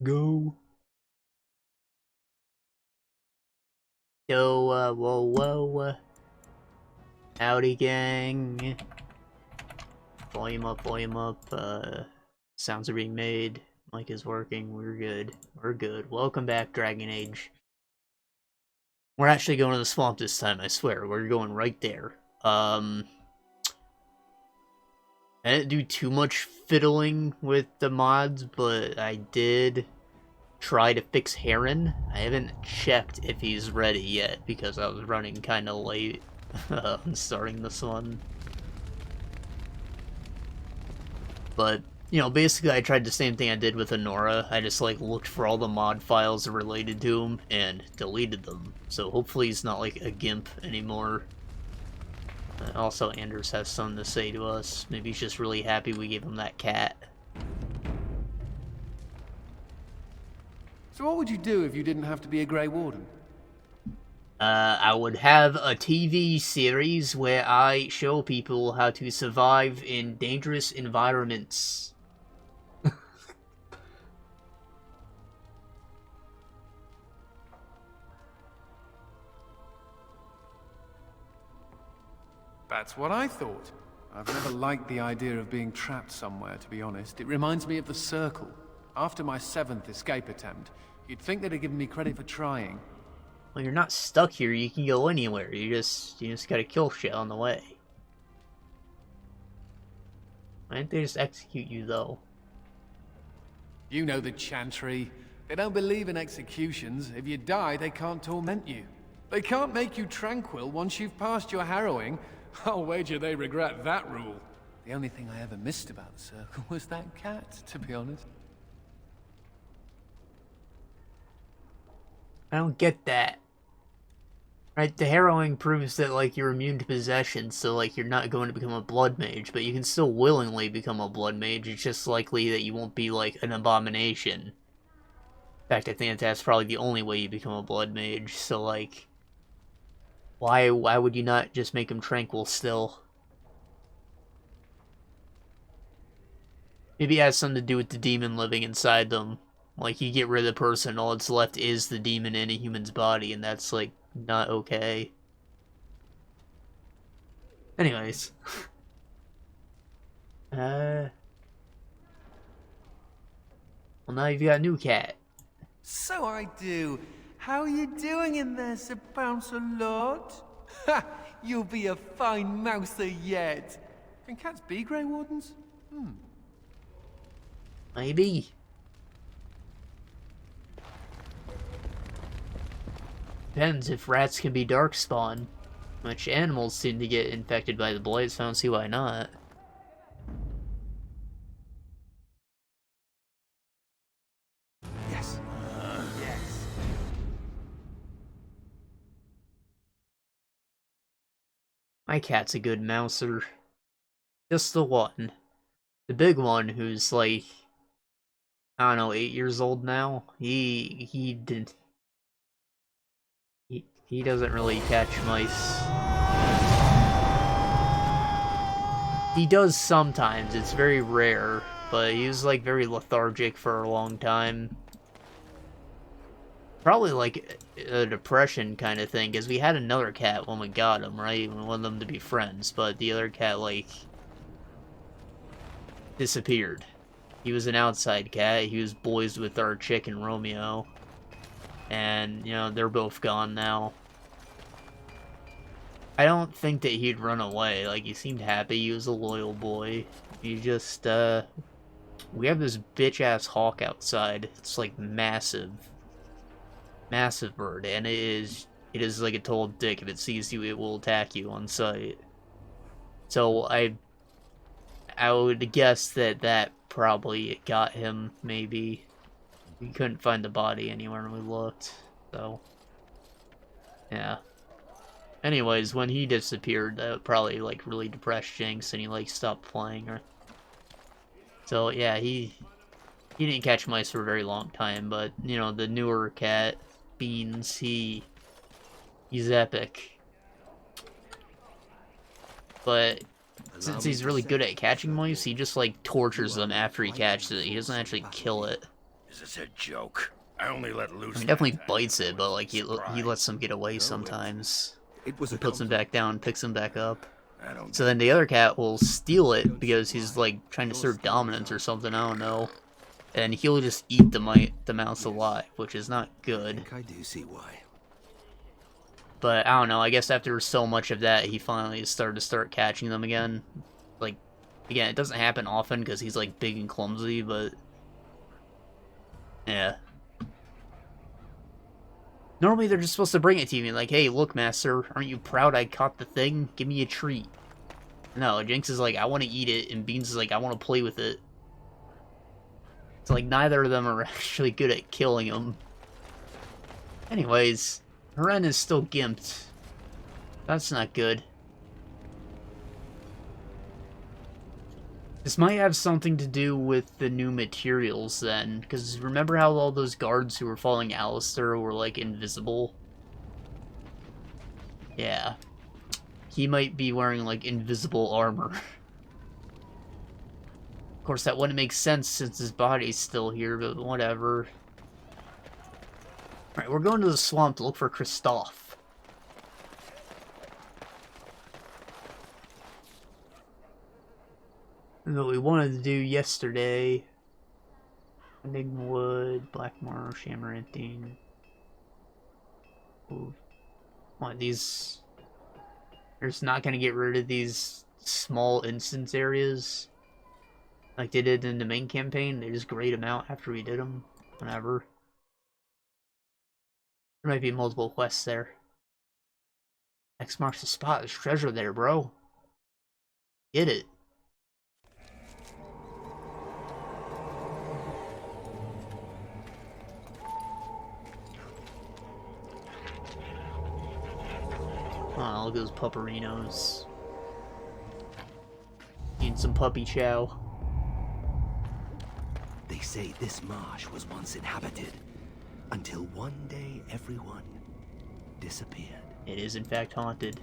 Go. Yo, whoa. Howdy, gang. Volume up. Sounds are being made. Mic is working. We're good. Welcome back, Dragon Age. We're actually going to the swamp this time, I swear. We're going right there. I didn't do too much fiddling with the mods, but I did try to fix Heron. I haven't checked if he's ready yet, because I was running kind of late on starting this one. But, you know, basically I tried the same thing I did with Honora. I just, like, looked for all the mod files related to him and deleted them. So hopefully he's not, like, a gimp anymore. Also, Anders has something to say to us. Maybe he's just really happy we gave him that cat. So what would you do if you didn't have to be a Grey Warden? I would have a TV series where I show people how to survive in dangerous environments. That's what I thought. I've never liked the idea of being trapped somewhere, to be honest. It reminds me of the Circle. After my 7th escape attempt, you'd think they'd have given me credit for trying. Well, you're not stuck here, you can go anywhere. You just gotta kill shit on the way. Why didn't they just execute you, though? You know the Chantry. They don't believe in executions. If you die, they can't torment you. They can't make you tranquil once you've passed your harrowing. I'll wager they regret that rule. The only thing I ever missed about the Circle was that cat, to be honest. I don't get that. Right, the harrowing proves that, like, you're immune to possession, so, like, you're not going to become a blood mage, but you can still willingly become a blood mage. It's just likely that you won't be, like, an abomination. In fact, I think that's probably the only way you become a blood mage, so, like, why would you not just make him tranquil still? Maybe it has something to do with the demon living inside them. Like, you get rid of the person, all that's left is the demon in a human's body, and that's, like, not okay. Anyways. Well, now you've got a new cat. So I do. How are you doing in there, Sir Bouncer-Lord? Ha! You'll be a fine mouser yet. Can cats be Grey Wardens? Maybe. Depends if rats can be darkspawn. Which animals seem to get infected by the blight, so I don't see why not. Yes. Yes. My cat's a good mouser. Just the one. The big one who's like, I don't know, 8 years old now. He doesn't really catch mice. He does sometimes, it's very rare, but he was like very lethargic for a long time. Probably like a depression kind of thing, because we had another cat when we got him, right? We wanted them to be friends, but the other cat, like, disappeared. He was an outside cat, he was boys with our chicken Romeo. And, you know, they're both gone now. I don't think that he'd run away. Like, he seemed happy. He was a loyal boy. He just, we have this bitch-ass hawk outside. It's, like, massive. Massive bird. And it is like a total dick. If it sees you, it will attack you on sight. So, I would guess that probably got him, maybe. We couldn't find the body anywhere when we looked, so. Yeah. Anyways, when he disappeared, that probably, like, really depressed Jinx, and he, like, stopped playing her. So, yeah, he didn't catch mice for a very long time, but, you know, the newer cat, Beans, he's epic. But since he's really good at catching mice, he just, like, tortures them after he catches it. He doesn't actually kill it. Is this a joke? I only let loose. He definitely bites it, but like he lets them get away sometimes. It was He a puts them back down, picks them back up. I don't. So then the other cat will steal it because he's like trying to assert dominance or something. I don't know. And he'll just eat the mouse alive, which is not good. I do see why. But I don't know. I guess after so much of that, he finally started to start catching them again. Like, again, it doesn't happen often because he's like big and clumsy, but yeah. Normally they're just supposed to bring it to you, like, hey, look, master, aren't you proud I caught the thing? Give me a treat. No, Jinx is like, I want to eat it, and Beans is like, I want to play with it. It's like neither of them are actually good at killing him. Anyways, Ren is still gimped. That's not good. This might have something to do with the new materials then, because remember how all those guards who were following Alistair were like invisible? Yeah. He might be wearing like invisible armor. Of course, that wouldn't make sense since his body's still here, but whatever. Alright, we're going to the swamp to look for Kristoff. What we wanted to do yesterday. Enigmawood, Blackmarsh, Amaranthine. Ooh. What, these... They're just not gonna get rid of these small instance areas? Like they did in the main campaign? They just grayed them out after we did them? Whatever. There might be multiple quests there. X marks the spot. There's treasure there, bro. Get it. Oh, look at those pupperinos. Need some puppy chow. They say this marsh was once inhabited, until one day everyone disappeared. It is in fact haunted.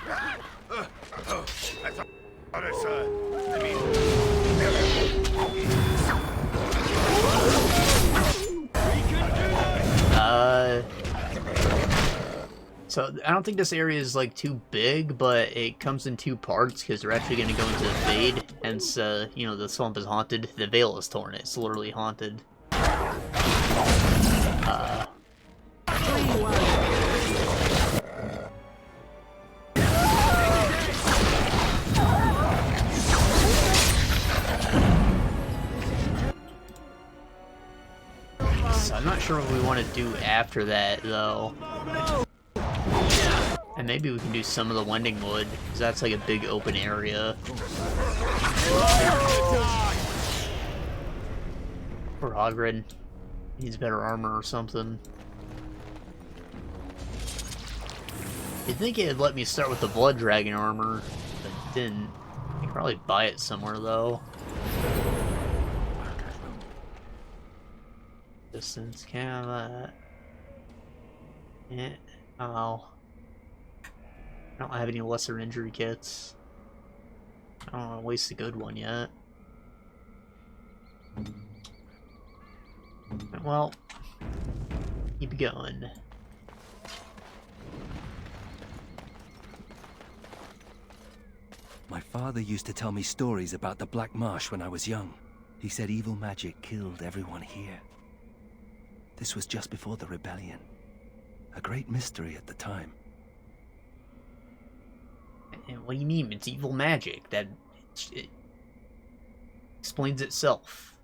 I thought So I don't think this area is like too big, but it comes in two parts because they're actually going to go into the Fade. Hence, you know, the swamp is haunted. The veil is torn. It's literally haunted. So I'm not sure what we want to do after that, though. And maybe we can do some of the Wending Wood, because that's like a big open area. Poor Hogred. Needs better armor or something. You'd think it'd let me start with the Blood Dragon armor, but it didn't. I could probably buy it somewhere, though. Distance, can I yeah. Oh. I don't have any lesser injury kits. I don't want to waste a good one yet. Well, keep going. My father used to tell me stories about the Blackmarsh when I was young. He said evil magic killed everyone here. This was just before the rebellion. A great mystery at the time. What do you mean? It's evil magic. That it explains itself.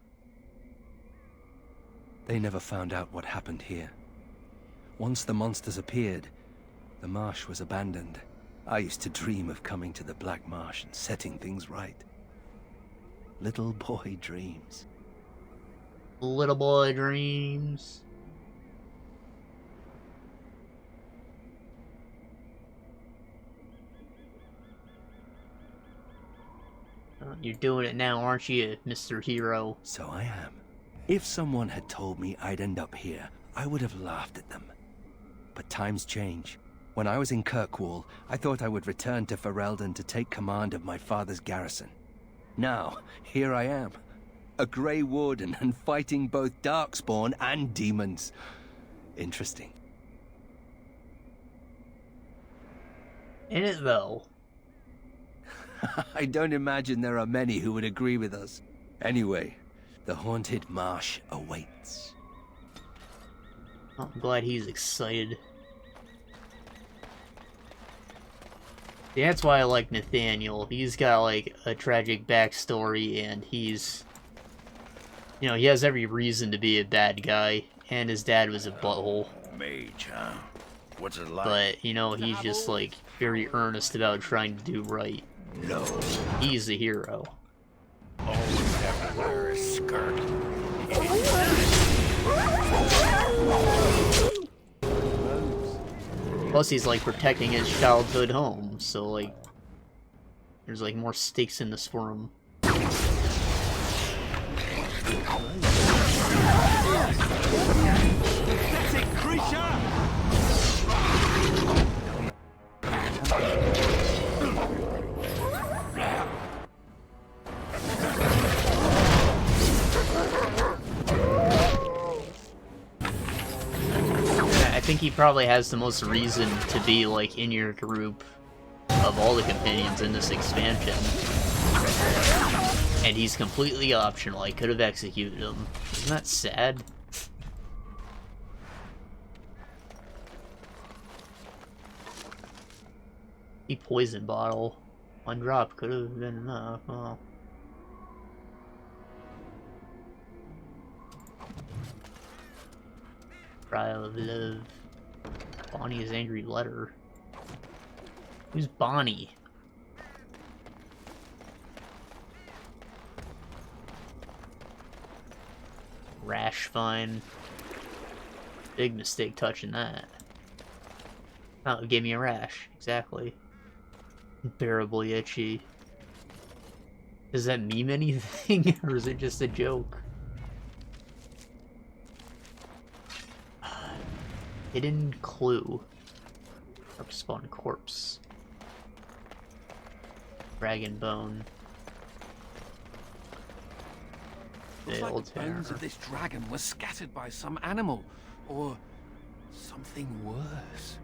They never found out what happened here. Once the monsters appeared, the marsh was abandoned. I used to dream of coming to the Blackmarsh and setting things right. Little boy dreams. Little boy dreams. You're doing it now, aren't you, Mr. Hero? So I am. If someone had told me I'd end up here, I would have laughed at them. But times change. When I was in Kirkwall, I thought I would return to Ferelden to take command of my father's garrison. Now, here I am. A Grey Warden and fighting both Darkspawn and demons. Interesting. In it, though. I don't imagine there are many who would agree with us. Anyway, the haunted marsh awaits. I'm glad he's excited. Yeah, that's why I like Nathaniel. He's got, like, a tragic backstory, and he's... You know, he has every reason to be a bad guy, and his dad was a butthole. Mage, huh? What's it like? But, you know, he's just, like, very earnest about trying to do right. No. He's a hero. Always have to wear a skirt. Plus, he's, like, protecting his childhood home, so, like, there's, like, more stakes in this for him. Pathetic creature! I think he probably has the most reason to be, like, in your group of all the companions in this expansion. And he's completely optional. I could have executed him. Isn't that sad? The poison bottle. One drop could have been enough. Oh. Trial of love. Bonnie's angry letter. Who's Bonnie? Rash fine. Big mistake touching that. Oh, it gave me a rash. Exactly. Unbearably itchy. Does that mean anything, or is it just a joke? Hidden clue. Spawn corpse. Dragon bone. Looks like the bones of this dragon were scattered by some animal, or something worse.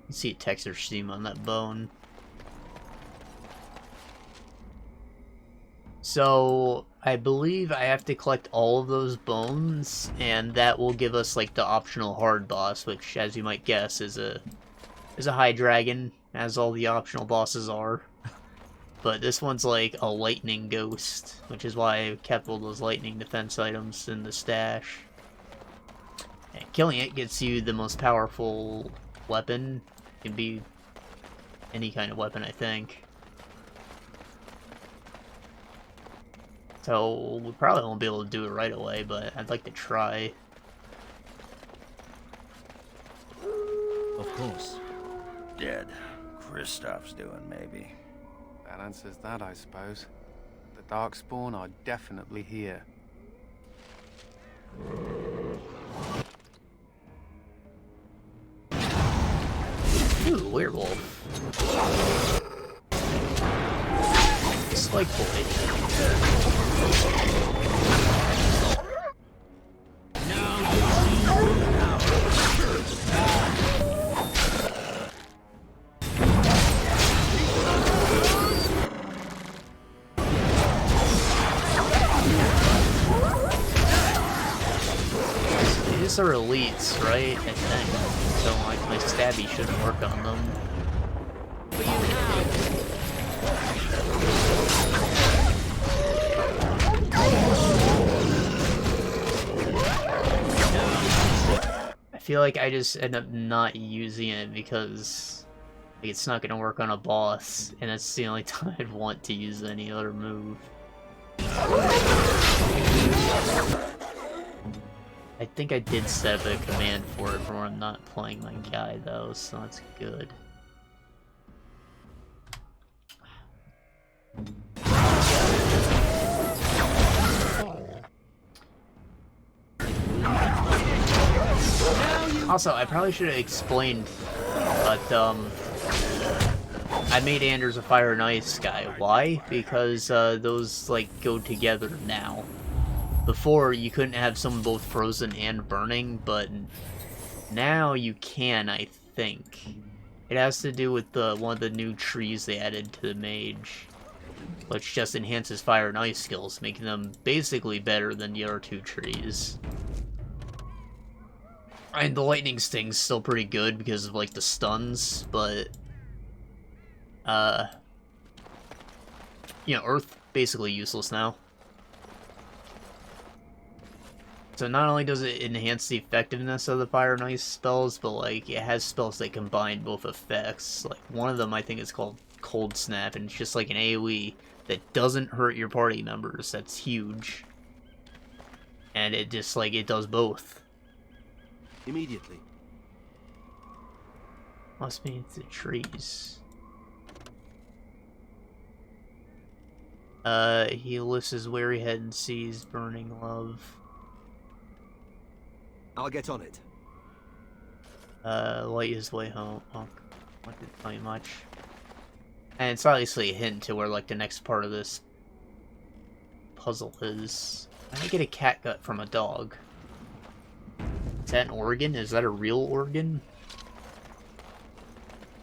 You see a texture seam on that bone. So, I believe I have to collect all of those bones, and that will give us, like, the optional hard boss, which, as you might guess, is a high dragon, as all the optional bosses are. But this one's like a lightning ghost, which is why I kept all those lightning defense items in the stash. And killing it gets you the most powerful weapon. It can be any kind of weapon, I think. So, we probably won't be able to do it right away, but I'd like to try. Of course. Dead. Kristoff's doing, maybe. That answers that, I suppose. The Darkspawn are definitely here. Ooh, werewolf. Spike boy. These are elites, right? I think. So like my stabby shouldn't work on them. I feel like I just end up not using it because like, it's not gonna work on a boss, and that's the only time I'd want to use any other move. I think I did set up a command for it when I'm not playing my guy though, so that's good. Also, I probably should have explained, but I made Anders a fire and ice guy. Why? Because those like go together now. Before you couldn't have someone both frozen and burning, but now you can, I think. It has to do with one of the new trees they added to the mage, which just enhances fire and ice skills, making them basically better than the other two trees. And the lightning sting's still pretty good because of like the stuns, but you know, earth basically useless now. So not only does it enhance the effectiveness of the fire and ice spells, but like it has spells that combine both effects. Like one of them I think is called Cold Snap, and it's just like an AoE that doesn't hurt your party members. That's huge. And it just like it does both. Immediately. Must be the trees. He lifts his weary head and sees burning love. I'll get on it. Light his way home. Oh, not didn't tell you much. And it's obviously a hint to where, like, the next part of this puzzle is. I get a cat gut from a dog. Is that an organ? Is that a real organ?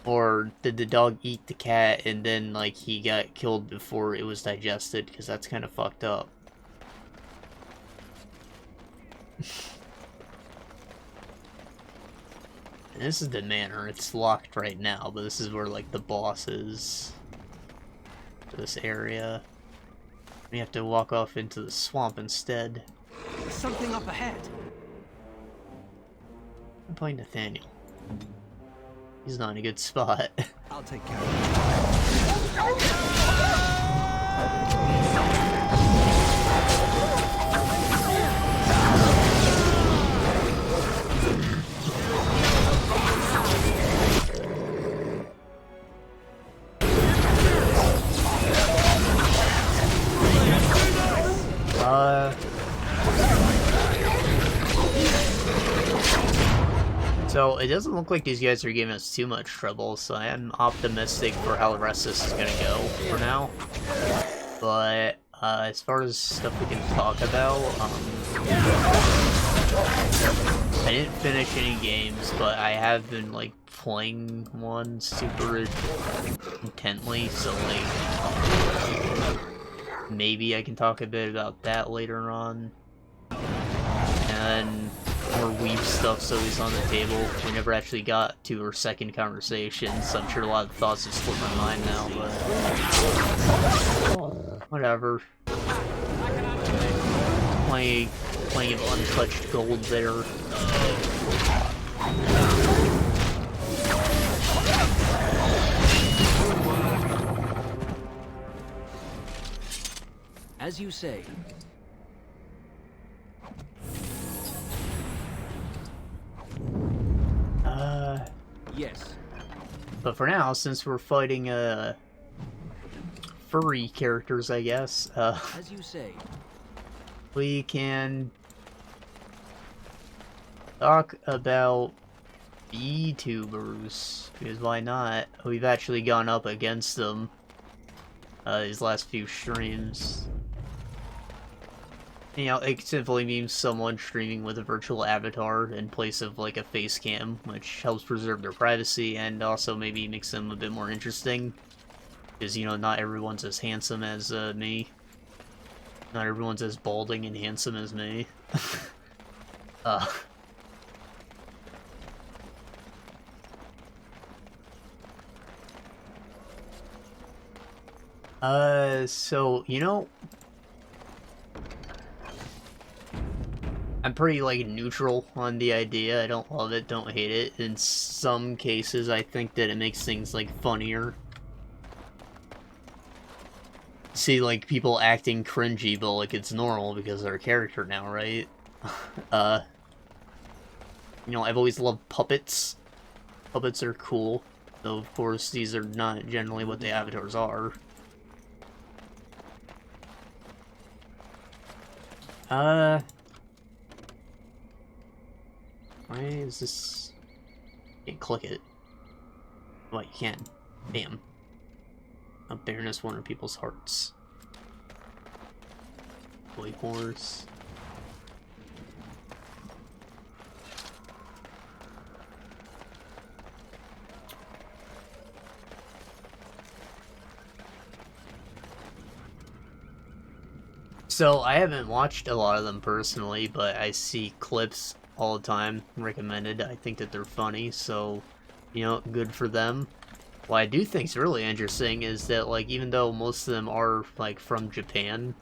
Or did the dog eat the cat and then, like, he got killed before it was digested? Because that's kind of fucked up. And this is the manor. It's locked right now, but this is where, like, the boss is. This area. We have to walk off into the swamp instead. There's something up ahead. I'm playing Nathaniel. He's not in a good spot. I'll take care of it. So, it doesn't look like these guys are giving us too much trouble, so I am optimistic for how the rest of this is gonna go for now. But, as far as stuff we can talk about, I didn't finish any games, but I have been, like, playing one super intently, so, like, maybe I can talk a bit about that later on. And more Weeb Stuff's always on the table. We never actually got to our second conversation, so I'm sure a lot of thoughts have slipped my mind now, but whatever. Playing of untouched gold there. As you say. Yes. But for now, since we're fighting furry characters, I guess, as you say, we can talk about VTubers, because why not? We've actually gone up against them these last few streams. You know, it simply means someone streaming with a virtual avatar in place of, like, a face cam, which helps preserve their privacy and also maybe makes them a bit more interesting. Because, you know, not everyone's as handsome as me. Not everyone's as balding and handsome as me. So, you know, I'm pretty, like, neutral on the idea. I don't love it, don't hate it. In some cases, I think that it makes things, like, funnier. See, like, people acting cringy, but, like, it's normal because they're a character now, right? You know, I've always loved puppets. Puppets are cool. Though, of course, these are not generally what the avatars are. Why is this... Can't click it. Well, you can. Bam. A Baroness won in people's hearts. Boy horse. So, I haven't watched a lot of them personally, but I see clips all the time recommended. I think that they're funny, so, you know, good for them. What I do think's really interesting is that, like, even though most of them are, like, from Japan,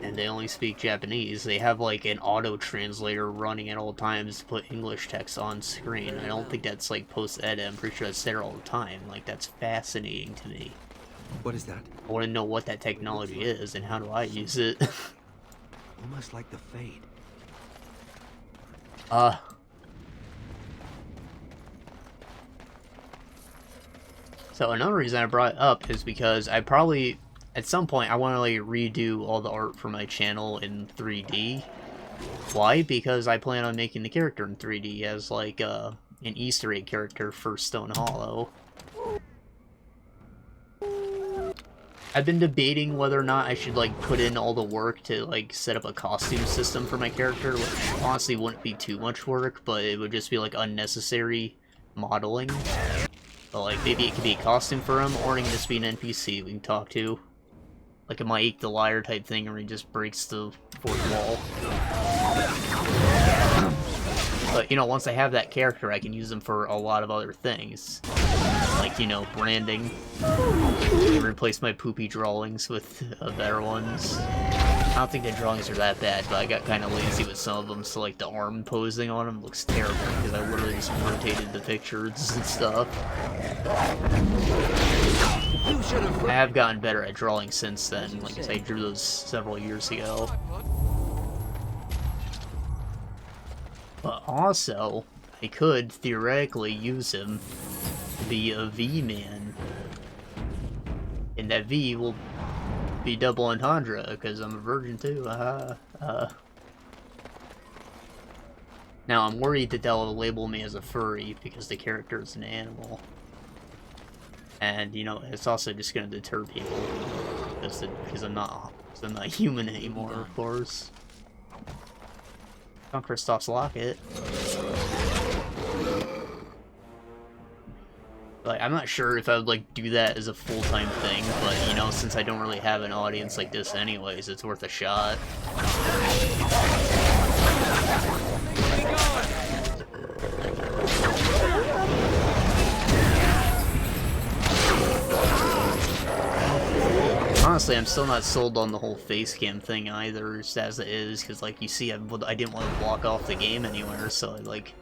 and they only speak Japanese, they have, like, an auto-translator running at all times to put English text on screen. I don't think that's, like, post-edit. I'm pretty sure that's there all the time. Like, that's fascinating to me. What is that? I want to know what that technology is, and how do I use it. Almost like the Fade. So another reason I brought it up is because I probably, at some point, I want to like redo all the art for my channel in 3D. Why? Because I plan on making the character in 3D as like an Easter egg character for Stone Hollow. I've been debating whether or not I should like put in all the work to like set up a costume system for my character, which honestly wouldn't be too much work, but it would just be like unnecessary modeling. But like maybe it could be a costume for him, or it can just be an NPC we can talk to. Like a Mike the Liar type thing where he just breaks the fourth wall. But you know, once I have that character, I can use them for a lot of other things. Like, you know, branding. Replace my poopy drawings with better ones. I don't think the drawings are that bad, but I got kind of lazy with some of them, so like the arm posing on them looks terrible because I literally just rotated the pictures and stuff. I have gotten better at drawing since then, like I drew those several years ago. But also, I could theoretically use him to be a V-man. And that V will be double entendre, because I'm a virgin too. Now, I'm worried that they'll label me as a furry, because the character is an animal. And, you know, it's also just going to deter people, because I'm not human anymore, of course. On Kristoff's locket. Like, I'm not sure if I would, like, do that as a full-time thing, but, you know, since I don't really have an audience like this anyways, it's worth a shot. Honestly, I'm still not sold on the whole face cam thing either, just as it is, because, like, you see, I didn't want to block off the game anywhere, so I, like,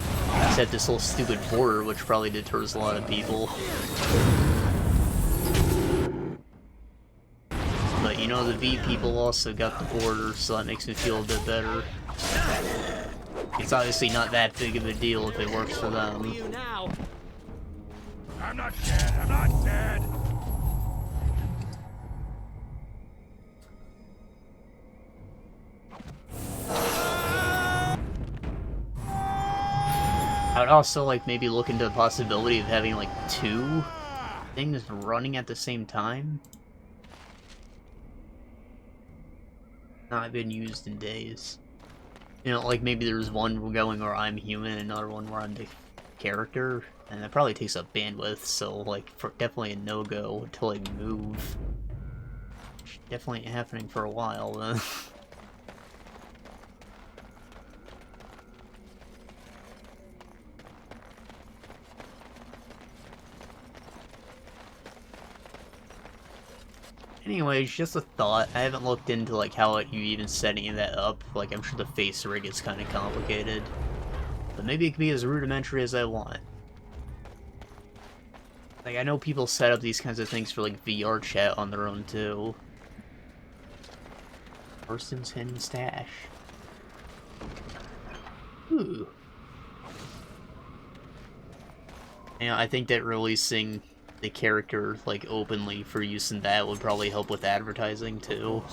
set this whole stupid border, which probably deters a lot of people. But, you know, the V people also got the border, so that makes me feel a bit better. It's obviously not that big of a deal if it works for them. I'm not dead, I'm not dead! I would also, like, maybe look into the possibility of having, like, 2 things running at the same time. Not been used in days. You know, like, maybe there's one going where I'm human and another one where I'm the character. And that probably takes up bandwidth, so, like, definitely a no-go until I move. Which definitely ain't happening for a while, then. Anyways, just a thought. I haven't looked into like how you even setting that up. Like, I'm sure the face rig is kind of complicated, but maybe it can be as rudimentary as I want. Like, I know people set up these kinds of things for like VR chat on their own too. Person's hidden stash. Ooh. You know, I think that releasing the character, like, openly for use in that would probably help with advertising, too.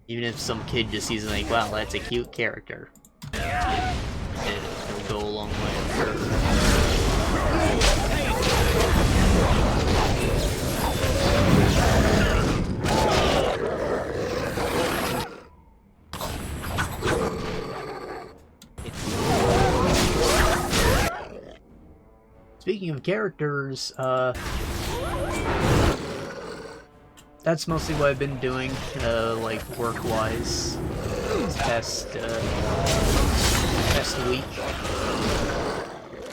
Even if some kid just sees it like, wow, that's a cute character. It'll go a long way, I'm sure. speaking of characters, that's mostly what I've been doing, like, work-wise, this past week.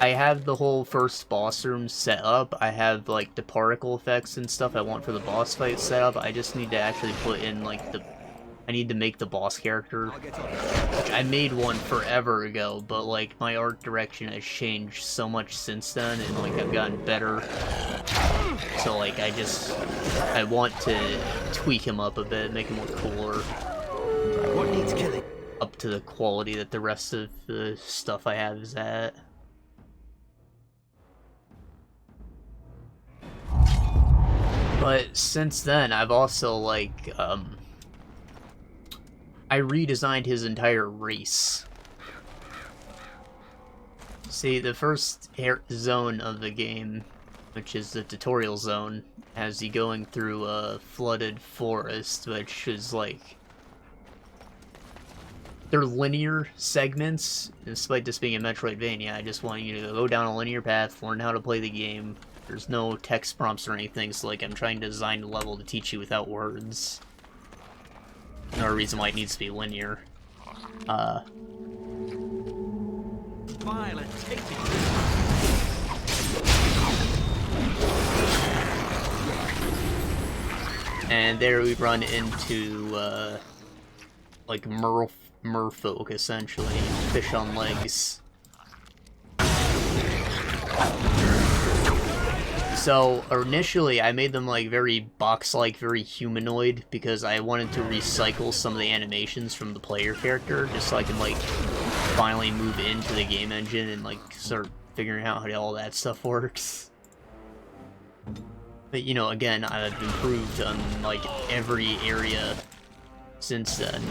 I have the whole first boss room set up. I have, like, the particle effects and stuff I want for the boss fight set up. I just need to actually put in, like, I need to make the boss character, which I made one forever ago, but, like, my art direction has changed so much since then, and, like, I've gotten better. So, like, I want to tweak him up a bit, make him look cooler. What needs killing? Up to the quality that the rest of the stuff I have is at. But since then, I've also, like, I redesigned his entire race. See, the first zone of the game, which is the tutorial zone, has you going through a flooded forest, which is, like, they're linear segments. Despite this being a Metroidvania, I just want you to go down a linear path, learn how to play the game. There's no text prompts or anything, so, like, I'm trying to design a level to teach you without words. No reason why it needs to be linear. Violet, take it. And there we run into, like, merfolk, essentially. Fish on legs. So, initially, I made them, like, very box-like, very humanoid, because I wanted to recycle some of the animations from the player character, just so I can, like, finally move into the game engine and, like, start figuring out how all that stuff works. But, you know, again, I've improved on, like, every area since then.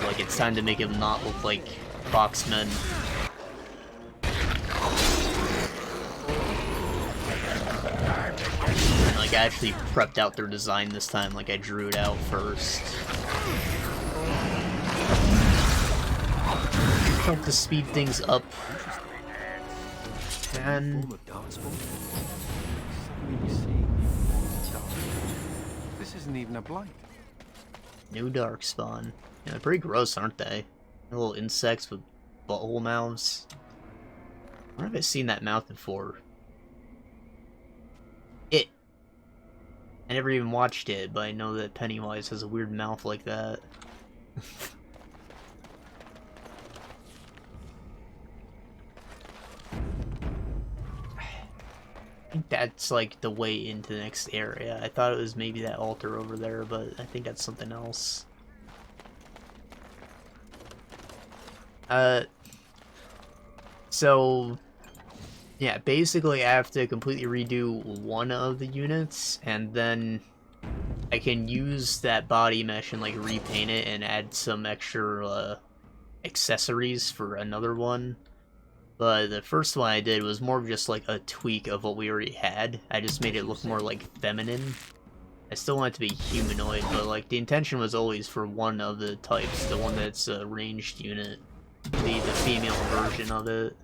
Like, it's time to make them not look like boxmen. Like, I actually prepped out their design this time, like I drew it out first. Trying to speed things up. And This isn't even a blight. new darkspawn. Yeah, they're pretty gross, aren't they? Little insects with butthole mouths. Where have I seen that mouth before? I never even watched it, but I know that Pennywise has a weird mouth like that. I think that's, like, the way into the next area. I thought it was maybe that altar over there, but I think that's something else. So, yeah, basically I have to completely redo one of the units, and then I can use that body mesh and, like, repaint it and add some extra, accessories for another one. But the first one I did was more of just, like, a tweak of what we already had. I just made it look more, like, feminine. I still want it to be humanoid, but, like, the intention was always for one of the types, the one that's a ranged unit, be the female version of it.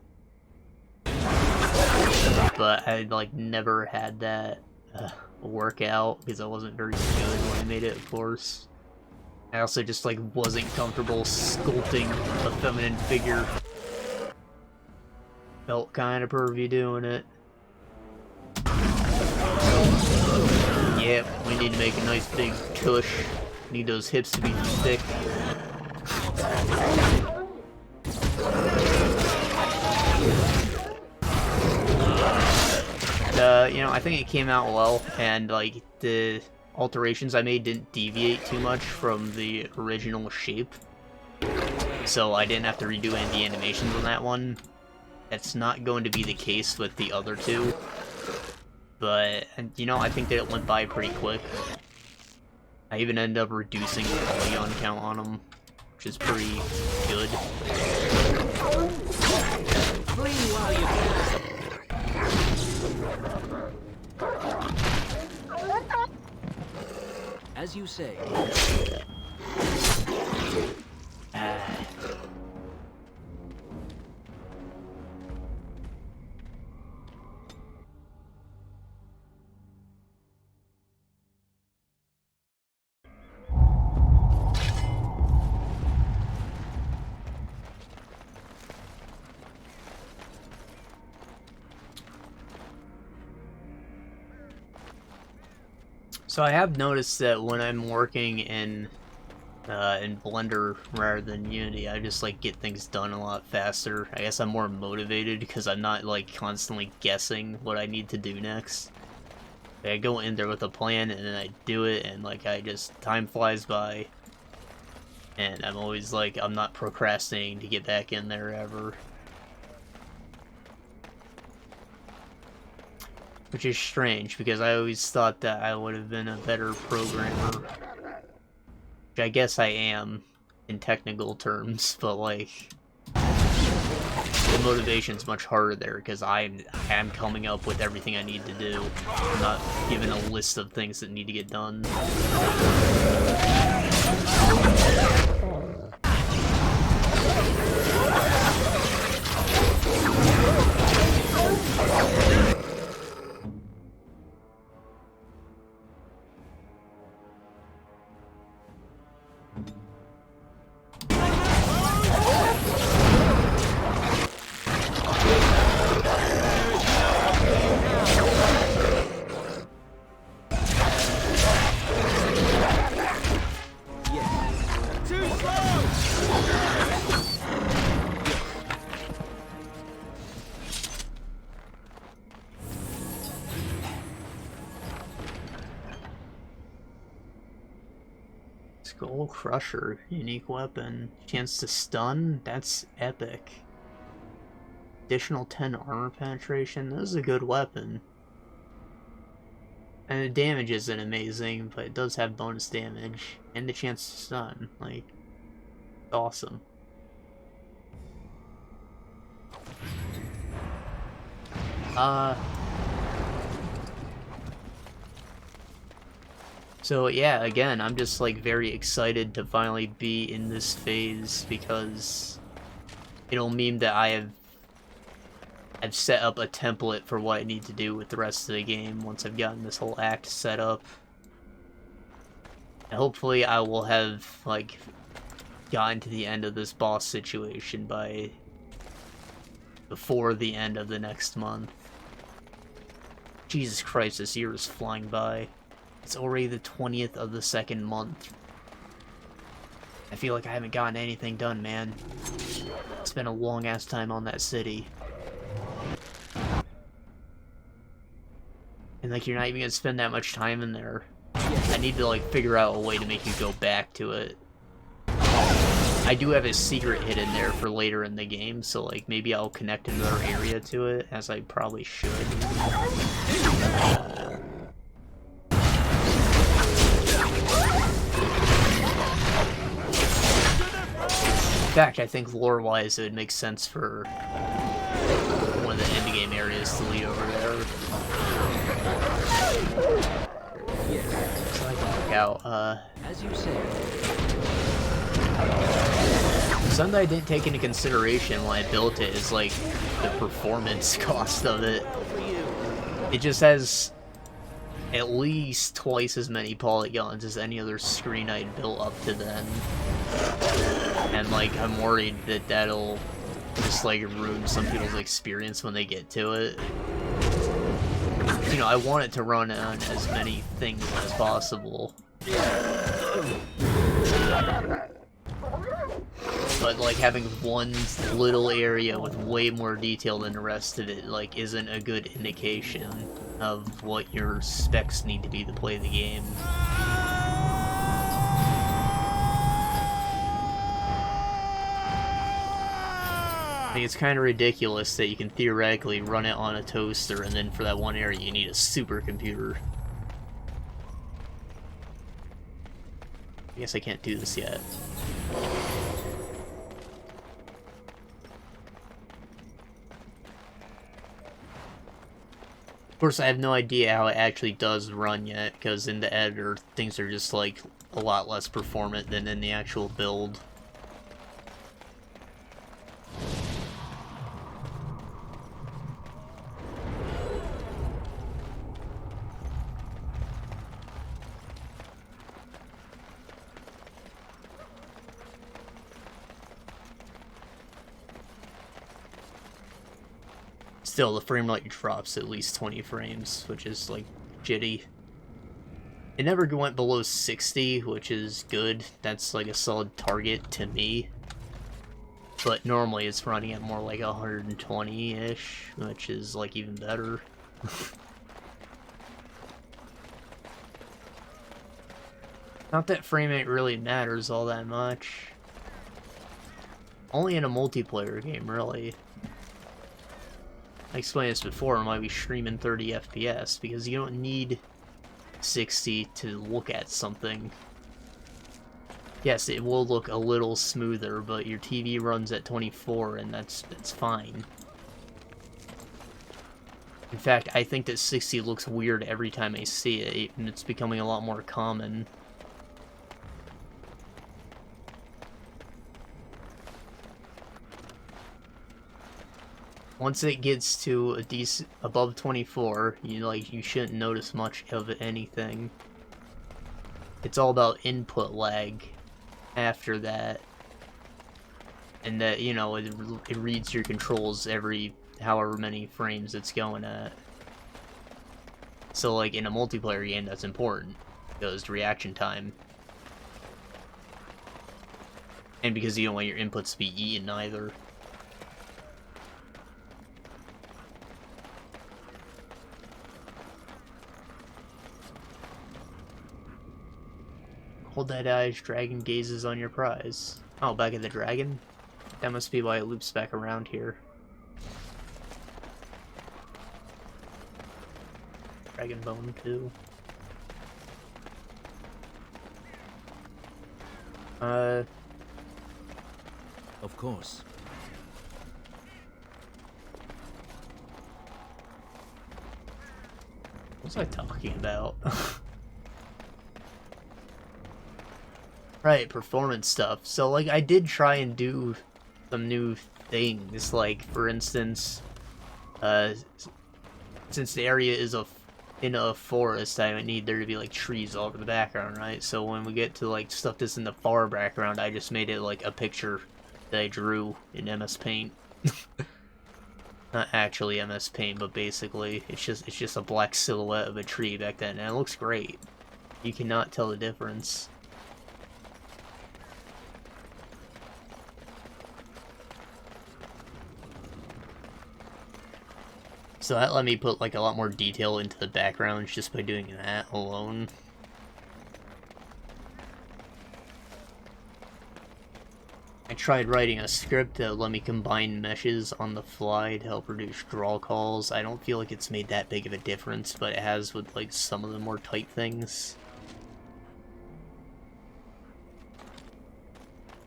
But I, like, never had that work out, because I wasn't very good when I made it, of course. I also just, like, wasn't comfortable sculpting a feminine figure. Felt kind of pervy doing it. Yep, we need to make a nice big tush. Need those hips to be thick. You know, I think it came out well, and, like, the alterations I made didn't deviate too much from the original shape. So I didn't have to redo any of the animations on that one. That's not going to be the case with the other two. But, you know, I think that it went by pretty quick. I even ended up reducing the polygon count on them, which is pretty good. Flee while you can. As you say. So I have noticed that when I'm working in Blender rather than Unity, I just like get things done a lot faster. I guess I'm more motivated because I'm not like constantly guessing what I need to do next. I go in there with a plan and then I do it, and like time flies by, and I'm always like, I'm not procrastinating to get back in there ever. Which is strange, because I always thought that I would have been a better programmer. Which I guess I am, in technical terms, but like, the motivation's much harder there, because I'm coming up with everything I need to do. I'm not given a list of things that need to get done. Skull Crusher, unique weapon. Chance to stun? That's epic. Additional 10 armor penetration? That is a good weapon. And the damage isn't amazing, but it does have bonus damage. And the chance to stun. Like, awesome. So yeah, again, I'm just like very excited to finally be in this phase, because it'll mean that I've set up a template for what I need to do with the rest of the game once I've gotten this whole act set up. And hopefully I will have like gotten to the end of this boss situation before the end of the next month. Jesus Christ, this year is flying by. It's already the 20th of the second month. I feel like I haven't gotten anything done, man. Spent a long-ass time on that city. And, like, you're not even gonna spend that much time in there. I need to, like, figure out a way to make you go back to it. I do have a secret hidden there for later in the game, so, like, maybe I'll connect another area to it, as I probably should. In fact, I think lore-wise it would make sense for one of the endgame areas to lead over there. So I can work out, As you said. something I didn't take into consideration when I built it is, like, the performance cost of it. It just has at least twice as many polygons as any other screen I'd built up to then. And, like, I'm worried that that'll just, like, ruin some people's experience when they get to it. You know, I want it to run on as many things as possible. But, like, having one little area with way more detail than the rest of it, like, isn't a good indication of what your specs need to be to play the game. I think it's kind of ridiculous that you can theoretically run it on a toaster, and then for that one area you need a supercomputer. I guess I can't do this yet. Of course, I have no idea how it actually does run yet, because in the editor, things are just, like, a lot less performant than in the actual build. Still, the frame rate drops at least 20 frames, which is, like, jitty. It never went below 60, which is good. That's like a solid target to me. But normally it's running at more like 120-ish, which is like even better. Not that frame rate really matters all that much. Only in a multiplayer game, really. I explained this before, why we stream 30 FPS, because you don't need 60 to look at something. Yes, it will look a little smoother, but your TV runs at 24, and that's fine. In fact, I think that 60 looks weird every time I see it, and it's becoming a lot more common. Once it gets to a decent above 24, you shouldn't notice much of anything. It's all about input lag after that, and that it reads your controls every however many frames it's going at. So like in a multiplayer game, that's important because reaction time, and because you don't want your inputs to be eaten either. Hold that eyes, dragon gazes on your prize. Oh, back at the dragon? That must be why it loops back around here. Dragon bone, too. Of course. What was I talking about? Right, performance stuff. So, like, I did try and do some new things. Like, for instance, since the area is in a forest, I would need there to be, like, trees all over the background, right? So when we get to, like, stuff that's in the far background, I just made it, like, a picture that I drew in MS Paint. Not actually MS Paint, but basically, it's just a black silhouette of a tree back then, and it looks great. You cannot tell the difference. So that let me put like a lot more detail into the backgrounds just by doing that alone. I tried writing a script that let me combine meshes on the fly to help reduce draw calls. I don't feel like it's made that big of a difference, but it has with like some of the more tight things.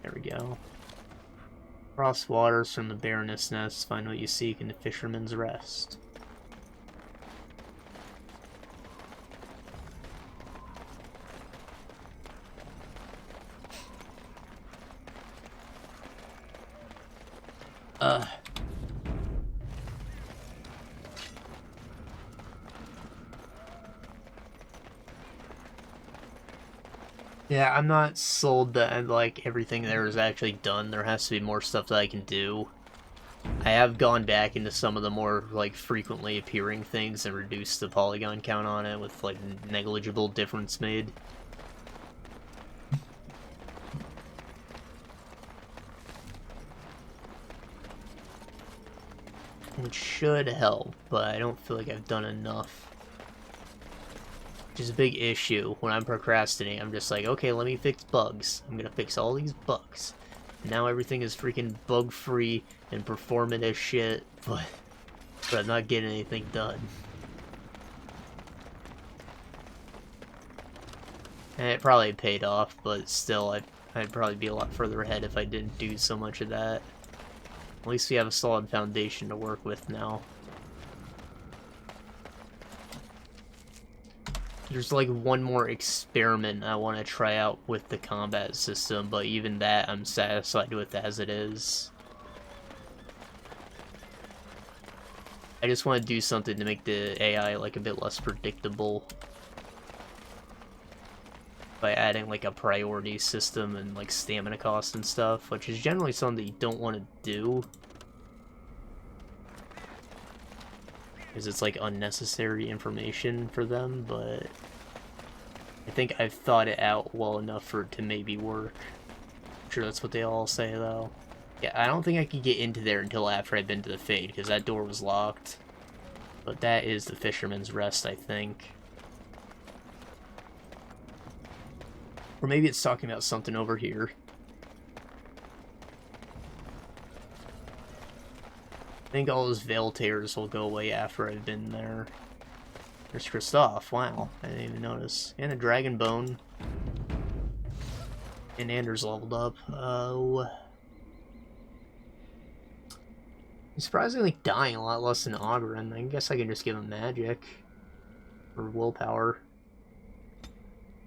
There we go. Cross waters from the Baroness nest, find what you seek in the fisherman's rest. Yeah, I'm not sold that like everything there is actually done. There has to be more stuff that I can do. I have gone back into some of the more like frequently appearing things and reduced the polygon count on it with like negligible difference made. It should help, but I don't feel like I've done enough. Which is a big issue. When I'm procrastinating, I'm just like, okay, let me fix bugs. I'm gonna fix all these bugs. Now everything is freaking bug-free and performant as shit, but I'm not getting anything done. And it probably paid off, but still, I'd probably be a lot further ahead if I didn't do so much of that. At least we have a solid foundation to work with now. There's like one more experiment I want to try out with the combat system, but even that I'm satisfied with as it is. I just want to do something to make the AI like a bit less predictable by adding like a priority system and like stamina cost and stuff, which is generally something that you don't want to do because it's like unnecessary information for them, but I think I've thought it out well enough for it to maybe work. I'm sure that's what they all say, though. Yeah, I don't think I could get into there until after I'd been to the Fade, because that door was locked. But that is the Fisherman's Rest, I think. Or maybe it's talking about something over here. I think all those Veil Tears will go away after I've been there. There's Kristoff. Wow, I didn't even notice. And a Dragon Bone. And Anders leveled up. Oh. He's surprisingly dying a lot less than Ogren. I guess I can just give him magic. Or willpower.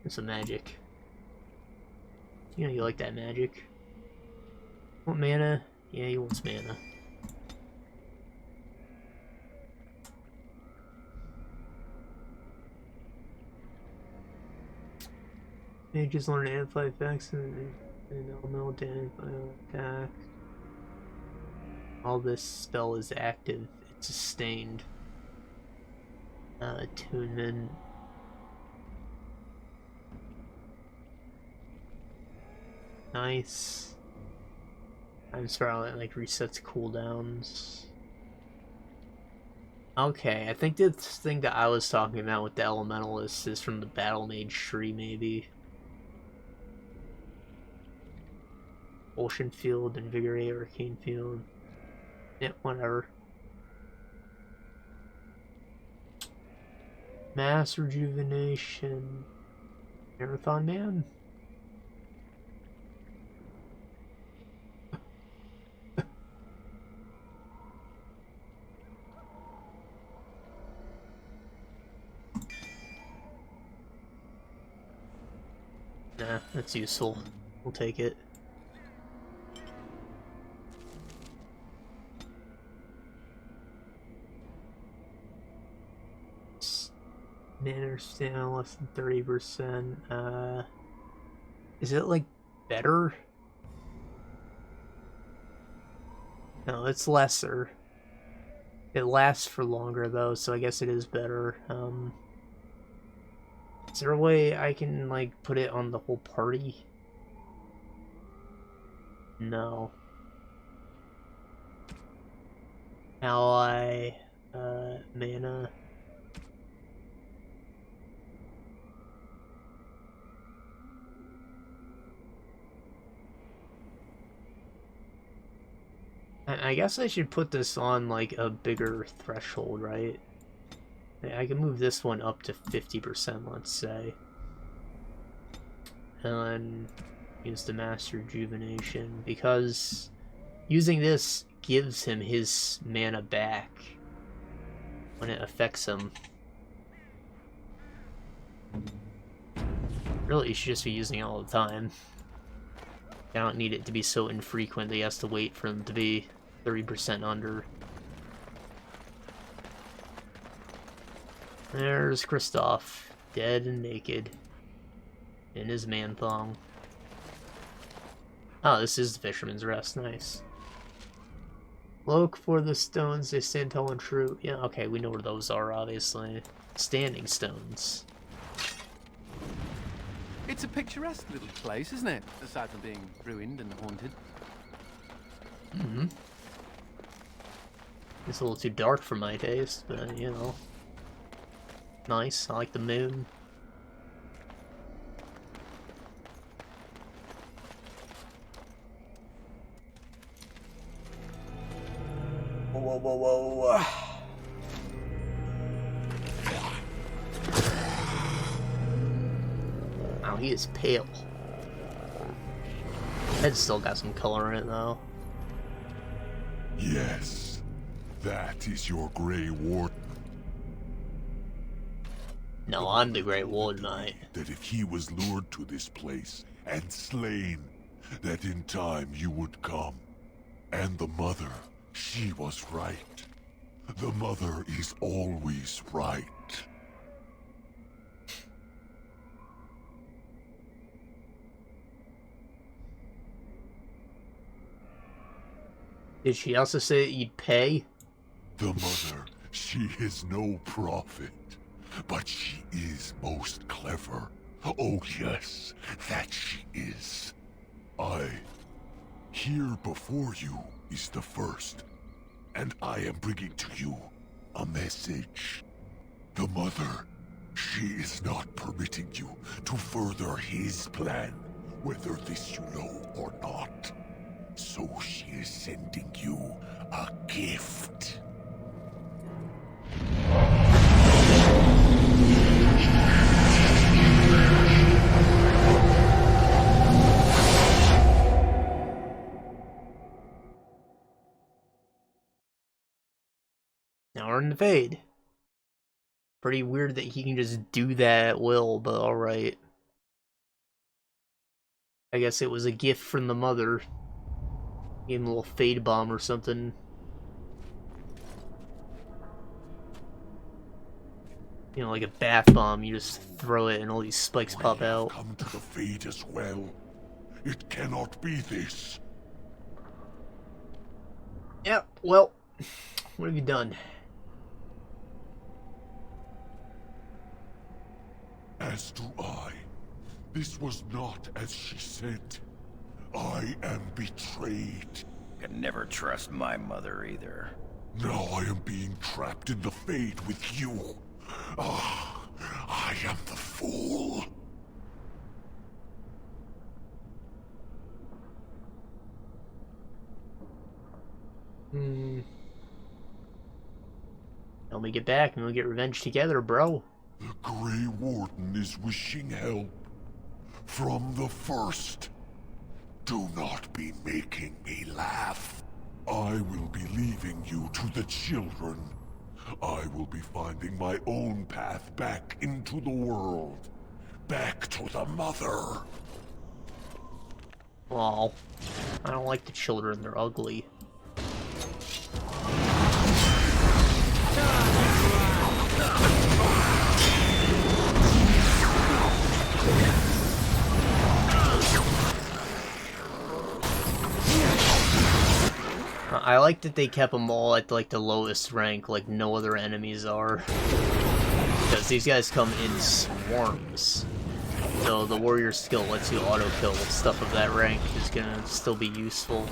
And some magic. You know you like that magic. Want mana? Yeah, he wants mana. Mages learn to amplify effects and elemental damage by attack. All this spell is active. It's sustained. Attunement. Nice. I'm sorry, it like resets cooldowns. Okay, I think this thing that I was talking about with the Elementalist is from the Battle Mage tree, maybe. Ocean Field, Invigorate, Arcane Field. Yeah, whatever. Mass Rejuvenation. Marathon Man? Nah, that's useful. We'll take it. Mana down less than 30%. Is it like better? No, it's lesser. It lasts for longer though, so I guess it is better. Is there a way I can like put it on the whole party? No. Ally, mana. I guess I should put this on like a bigger threshold, right? I can move this one up to 50%, let's say. And then use the Master Rejuvenation, because using this gives him his mana back when it affects him. Really, you should just be using it all the time. I don't need it to be so infrequent that he has to wait for them to be 30% under. There's Kristoff, dead and naked, in his man thong. Oh, this is the Fisherman's Rest, nice. Look for the stones, they stand tall and true. Yeah, okay, we know where those are, obviously. Standing stones. It's a picturesque little place, isn't it? Aside from being ruined and haunted. Mm-hmm. It's a little too dark for my taste, but, you know. Nice, I like the moon. Whoa, whoa, whoa, whoa. Wow, he is pale. Head's still got some color in it, though. Yes, that is your Grey Warden. No, I'm the Great Warden, mate. That if he was lured to this place and slain, that in time you would come. And the mother, she was right. The mother is always right. Did she also say that you'd pay? The mother, she is no prophet, but she is most clever. Oh yes, that she is. Here before you is the first, and I am bringing to you a message. The mother, she is not permitting you to further his plan, whether this you know or not. So she is sending you a gift. Now we're in the Fade. Pretty weird that he can just do that at will, but alright. I guess it was a gift from the mother. Gave him a little Fade bomb or something. You know, like a bath bomb, you just throw it and all these spikes pop out. Come to the Fade as well. It cannot be this. Yeah, well, what have you done? As do I. This was not as she said. I am betrayed. Can never trust my mother either. Now I am being trapped in the Fade with you. Ah, I am the fool. Help me get back and we'll get revenge together, bro. The Grey Warden is wishing help. From the first. Do not be making me laugh. I will be leaving you to the children. I will be finding my own path back into the world. Back to the mother. Aw, I don't like the children, they're ugly. I like that they kept them all at like the lowest rank, like no other enemies are. Because these guys come in swarms. So the warrior skill lets you auto-kill stuff of that rank is gonna still be useful.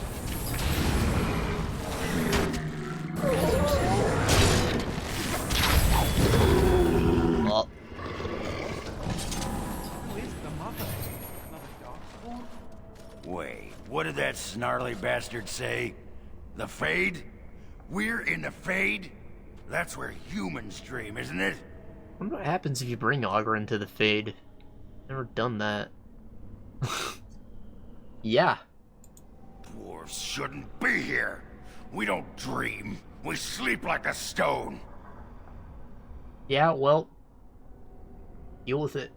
Oh. Wait, what did that snarly bastard say? The Fade? We're in the Fade? That's where humans dream, isn't it? I wonder what happens if you bring Augur into the Fade. Never done that. Yeah. Dwarves shouldn't be here. We don't dream. We sleep like a stone. Yeah, well, deal with it.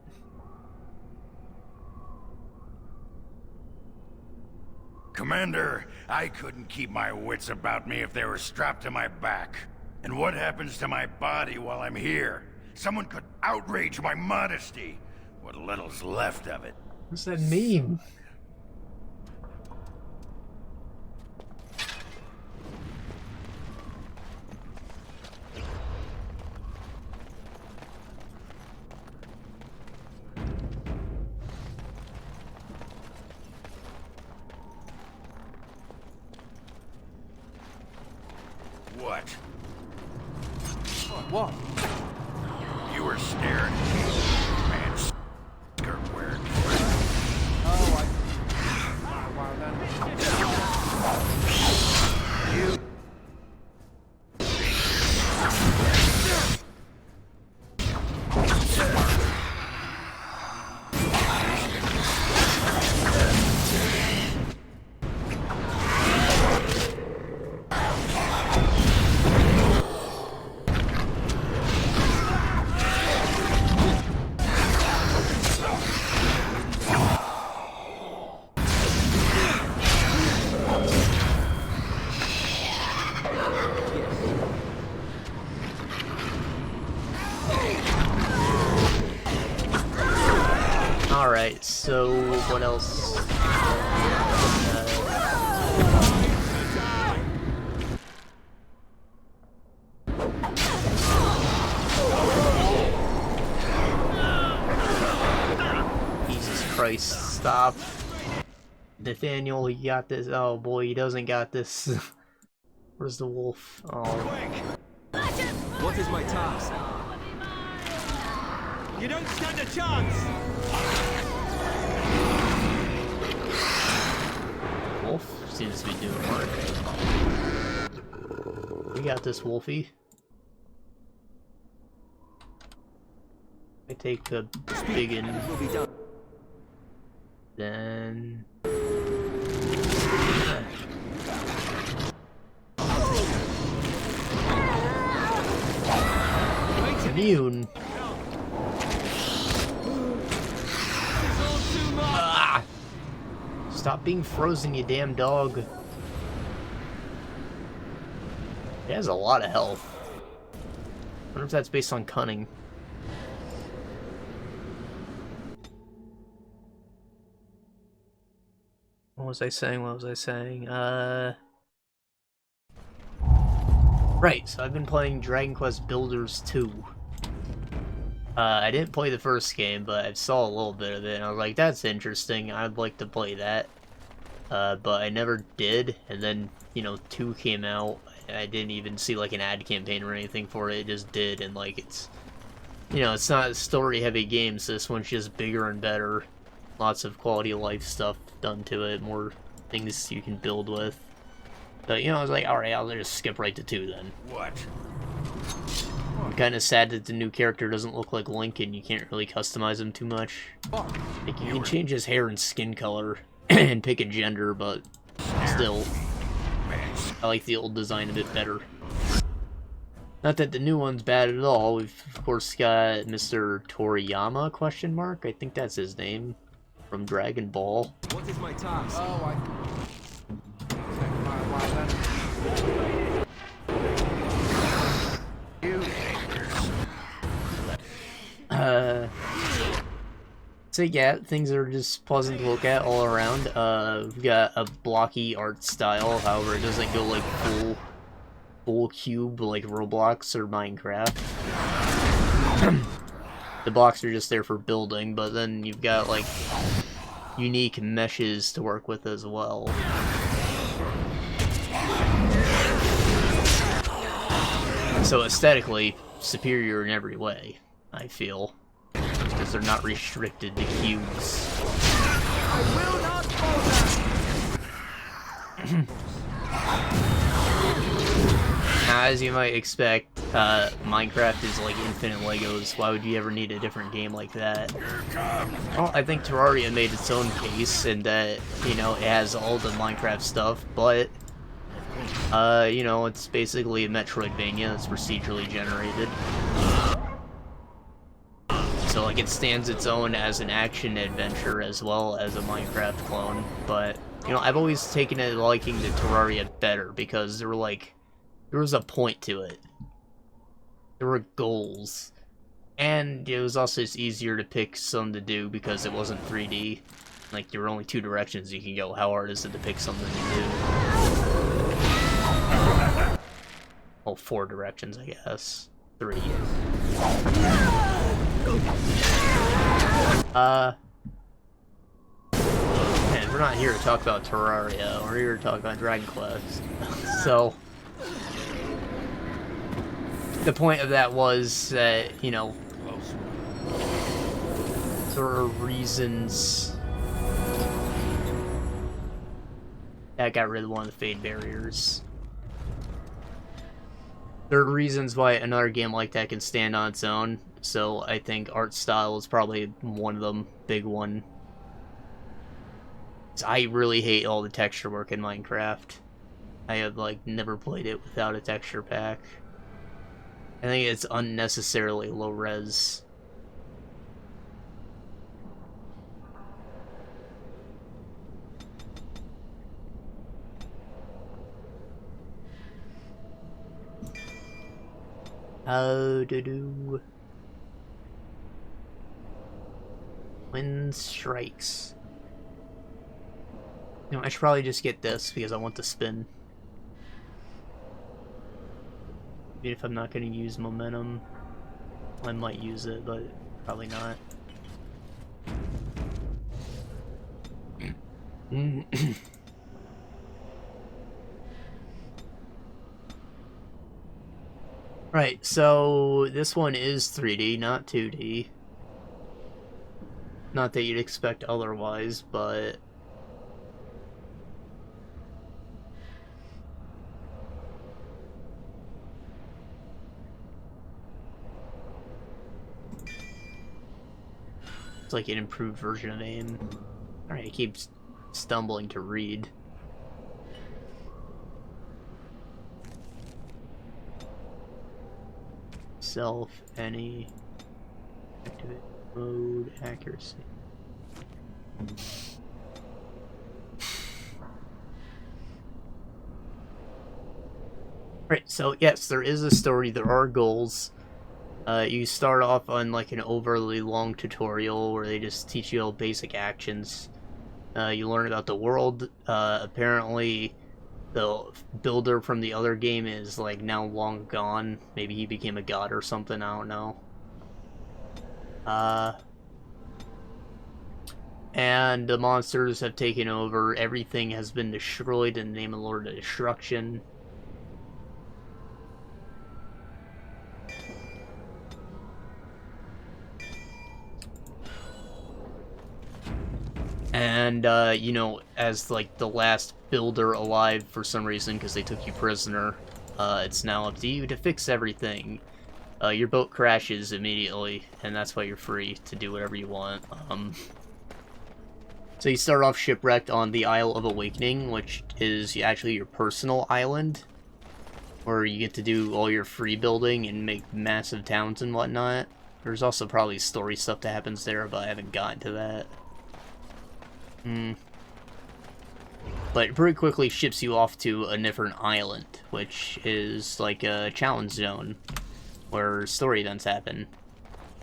Commander, I couldn't keep my wits about me if they were strapped to my back. And what happens to my body while I'm here? Someone could outrage my modesty. What little's left of it. What's that mean? What? What? You were staring at me, man. Skirt wearing. Oh, wow, then. You. Alright, so what else? Christ, stop. Nathaniel, you got this. Oh boy, he doesn't got this. Where's the wolf? Oh. What is my task? You don't stand a chance! Wolf seems to be doing work. We got this, Wolfie. I take the big one. Then... Immune. Ah! Stop being frozen, you damn dog. It has a lot of health. I wonder if that's based on cunning. What was I saying? What was I saying? Right, so I've been playing Dragon Quest Builders 2. I didn't play the first game, but I saw a little bit of it, and I was like, that's interesting, I'd like to play that. But I never did, and then, you know, 2 came out, and I didn't even see, like, an ad campaign or anything for it, it just did, and, like, it's... You know, it's not a story-heavy game, so this one's just bigger and better. Lots of quality of life stuff done to it, more things you can build with. But, you know, I was like, alright, I'll just skip right to 2 then. What? I'm kind of sad that the new character doesn't look like Link and you can't really customize him too much. Like, you can change his hair and skin color and pick a gender, but still, I like the old design a bit better. Not that the new one's bad at all. We've, of course, got Mr. Toriyama, question mark? I think that's his name, from Dragon Ball. What is my task? Oh, So yeah, things are just pleasant to look at all around. We've got a blocky art style, however it doesn't go like full cube like Roblox or Minecraft. The blocks are just there for building, but then you've got like unique meshes to work with as well. So aesthetically, superior in every way, I feel. Because they're not restricted to cubes. I will not Now, as you might expect, Minecraft is like infinite Legos. Why would you ever need a different game like that? Well, I think Terraria made its own case in that, you know, it has all the Minecraft stuff, but you know, it's basically a Metroidvania that's procedurally generated. So, like, it stands its own as an action-adventure as well as a Minecraft clone, but, you know, I've always taken a liking to Terraria better because there was a point to it. There were goals. And it was also just easier to pick some to do because it wasn't 3D. Like, there were only 2 directions you can go. How hard is it to pick something to do? Well, 4 directions, I guess. 3. Man, we're not here to talk about Terraria. We're here to talk about Dragon Quest. So, the point of that was that, you know, there are reasons that got rid of one of the fade barriers. There are reasons why another game like that can stand on its own, so I think art style is probably one of them, big one. I really hate all the texture work in Minecraft. I have, like, never played it without a texture pack. I think it's unnecessarily low res. How to do wind strikes. You know, I should probably just get this because I want to spin. Even if I'm not going to use momentum, I might use it, but probably not. Right, so this one is 3D, not 2D. Not that you'd expect otherwise, but... it's like an improved version of AIM. Alright, it keeps stumbling to read. Self, any, activate, mode, accuracy. Right, so yes, there is a story, there are goals. You start off on like an overly long tutorial where they just teach you all basic actions. You learn about the world. Apparently the builder from the other game is like now long gone. Maybe he became a god or something, I don't know. And the monsters have taken over. Everything has been destroyed in the name of the Lord of Destruction. And, you know, as, like, the last builder alive for some reason, because they took you prisoner, it's now up to you to fix everything. Your boat crashes immediately, and that's why you're free to do whatever you want. So you start off shipwrecked on the Isle of Awakening, which is actually your personal island, where you get to do all your free building and make massive towns and whatnot. There's also probably story stuff that happens there, but I haven't gotten to that. But it pretty quickly ships you off to a different island, which is like a challenge zone, where story events happen.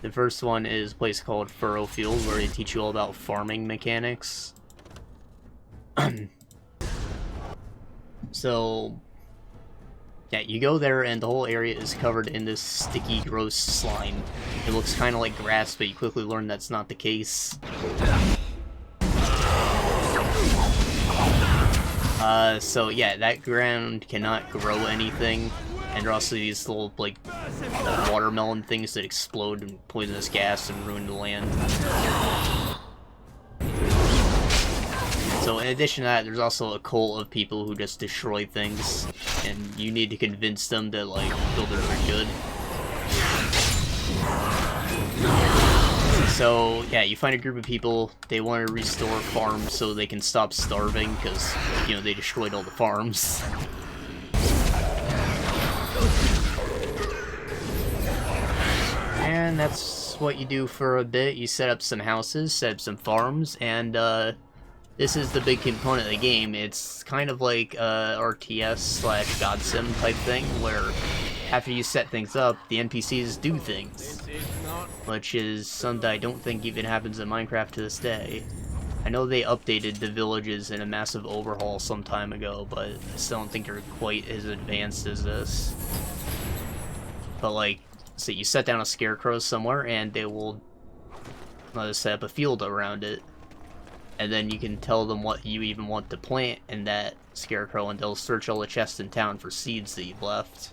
The first one is a place called Furrow Field, where they teach you all about farming mechanics. So, yeah, you go there and the whole area is covered in this sticky, gross slime. It looks kind of like grass, but you quickly learn that's not the case. So yeah, that ground cannot grow anything, and there are also these little, like, watermelon things that explode and poisonous gas and ruin the land. So in addition to that, there's also a cult of people who just destroy things, and you need to convince them that, like, builders are good. So, yeah, you find a group of people, they want to restore farms so they can stop starving, because, you know, they destroyed all the farms. And that's what you do for a bit. You set up some houses, set up some farms, and, this is the big component of the game. It's kind of like a RTS/God Sim type thing, where after you set things up, the NPCs do things. Which is something I don't think even happens in Minecraft to this day. I know they updated the villages in a massive overhaul some time ago, but I still don't think they're quite as advanced as this. But like, so you set down a scarecrow somewhere and they will set up a field around it. And then you can tell them what you even want to plant in that scarecrow, and they'll search all the chests in town for seeds that you've left.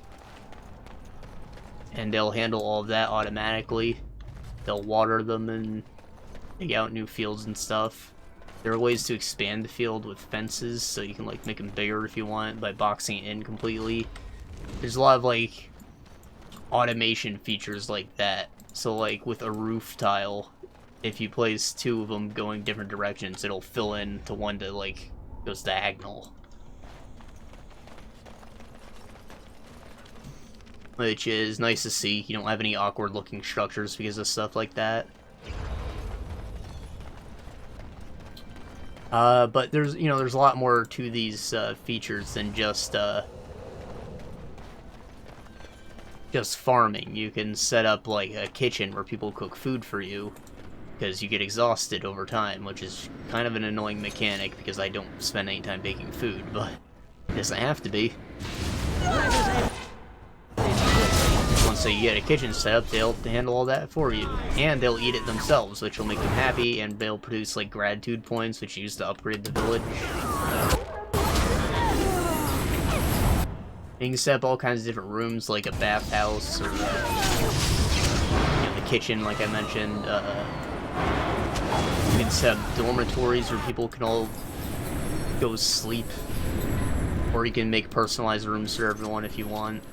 And they'll handle all of that automatically. They'll water them and dig out new fields and stuff. There are ways to expand the field with fences, so you can like make them bigger if you want by boxing it in completely. There's a lot of like automation features like that. So like with a roof tile, if you place two of them going different directions, it'll fill in to one that like goes diagonal. Which is nice to see. You don't have any awkward looking structures because of stuff like that. But there's, you know, there's a lot more to these features than just farming. You can set up like a kitchen where people cook food for you, because you get exhausted over time, which is kind of an annoying mechanic because I don't spend any time baking food, but I guess I have to be. once they get a kitchen set up, they'll handle all that for you. And they'll eat it themselves, which will make them happy, and they'll produce, like, gratitude points, which you use to upgrade the village. You can set up all kinds of different rooms, like a bathhouse, or you know, the kitchen, like I mentioned. You can set up dormitories where people can all go sleep. Or you can make personalized rooms for everyone if you want.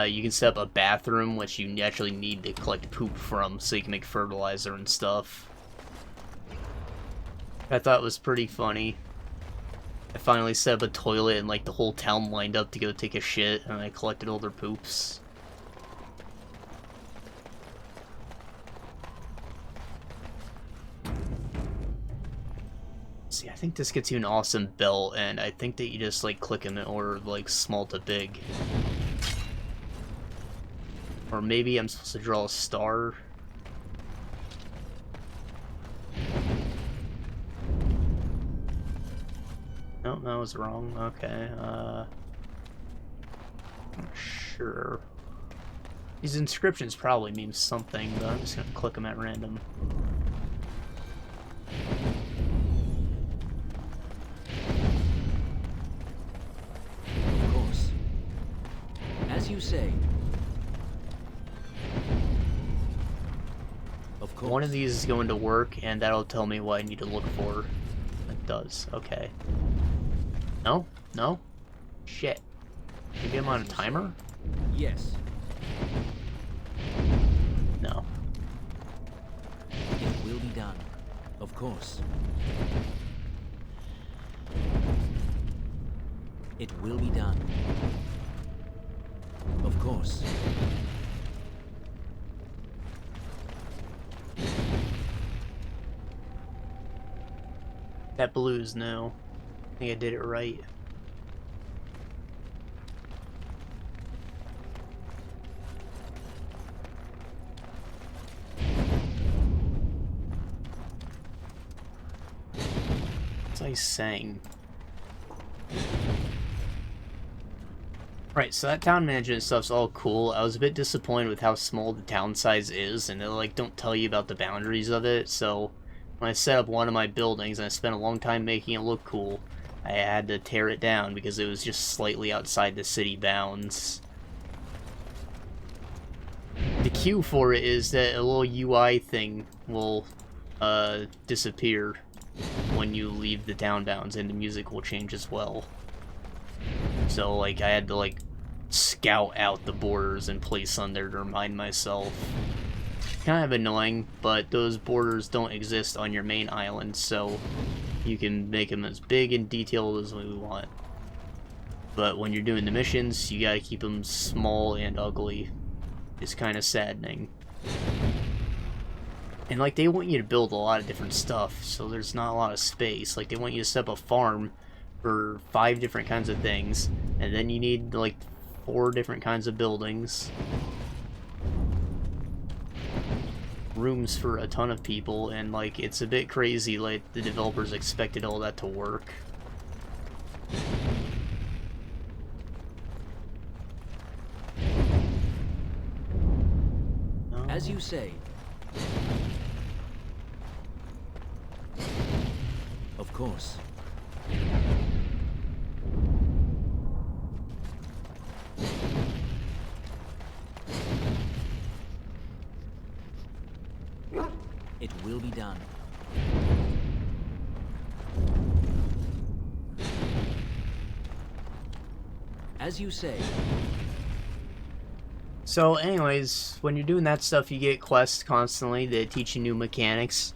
You can set up a bathroom, which you actually need to collect poop from, so you can make fertilizer and stuff. I thought it was pretty funny. I finally set up a toilet and like the whole town lined up to go take a shit, and I collected all their poops. See, I think this gets you an awesome belt, and I think that you just like click them in order of like small to big. Or maybe I'm supposed to draw a star. No, that was wrong. Okay, I'm sure. These inscriptions probably mean something, but I'm just gonna click them at random. Of course. As you say. Of course. One of these is going to work, and that'll tell me what I need to look for. It does. Okay. No? No? Shit. Maybe I'm on a timer? Yes. No. It will be done. Of course. It will be done. Of course. That blue's no. I think I did it right. What's I saying? Right, so that town management stuff's all cool. I was a bit disappointed with how small the town size is, and they like don't tell you about the boundaries of it, so when I set up one of my buildings and I spent a long time making it look cool, I had to tear it down because it was just slightly outside the city bounds. The cue for it is that a little UI thing will disappear when you leave the town bounds, and the music will change as well. So like I had to like scout out the borders and place on there to remind myself. Kind of annoying, but those borders don't exist on your main island, so you can make them as big and detailed as we want. But when you're doing the missions, you gotta keep them small and ugly. It's kind of saddening. And like they want you to build a lot of different stuff, so there's not a lot of space. Like they want you to set up a farm for 5 different kinds of things, and then you need like 4 different kinds of buildings. Rooms for a ton of people, and like it's a bit crazy. Like the developers expected all that to work. As you say. Of course. It will be done. As you say. So anyways, when you're doing that stuff, you get quests constantly that teach you new mechanics,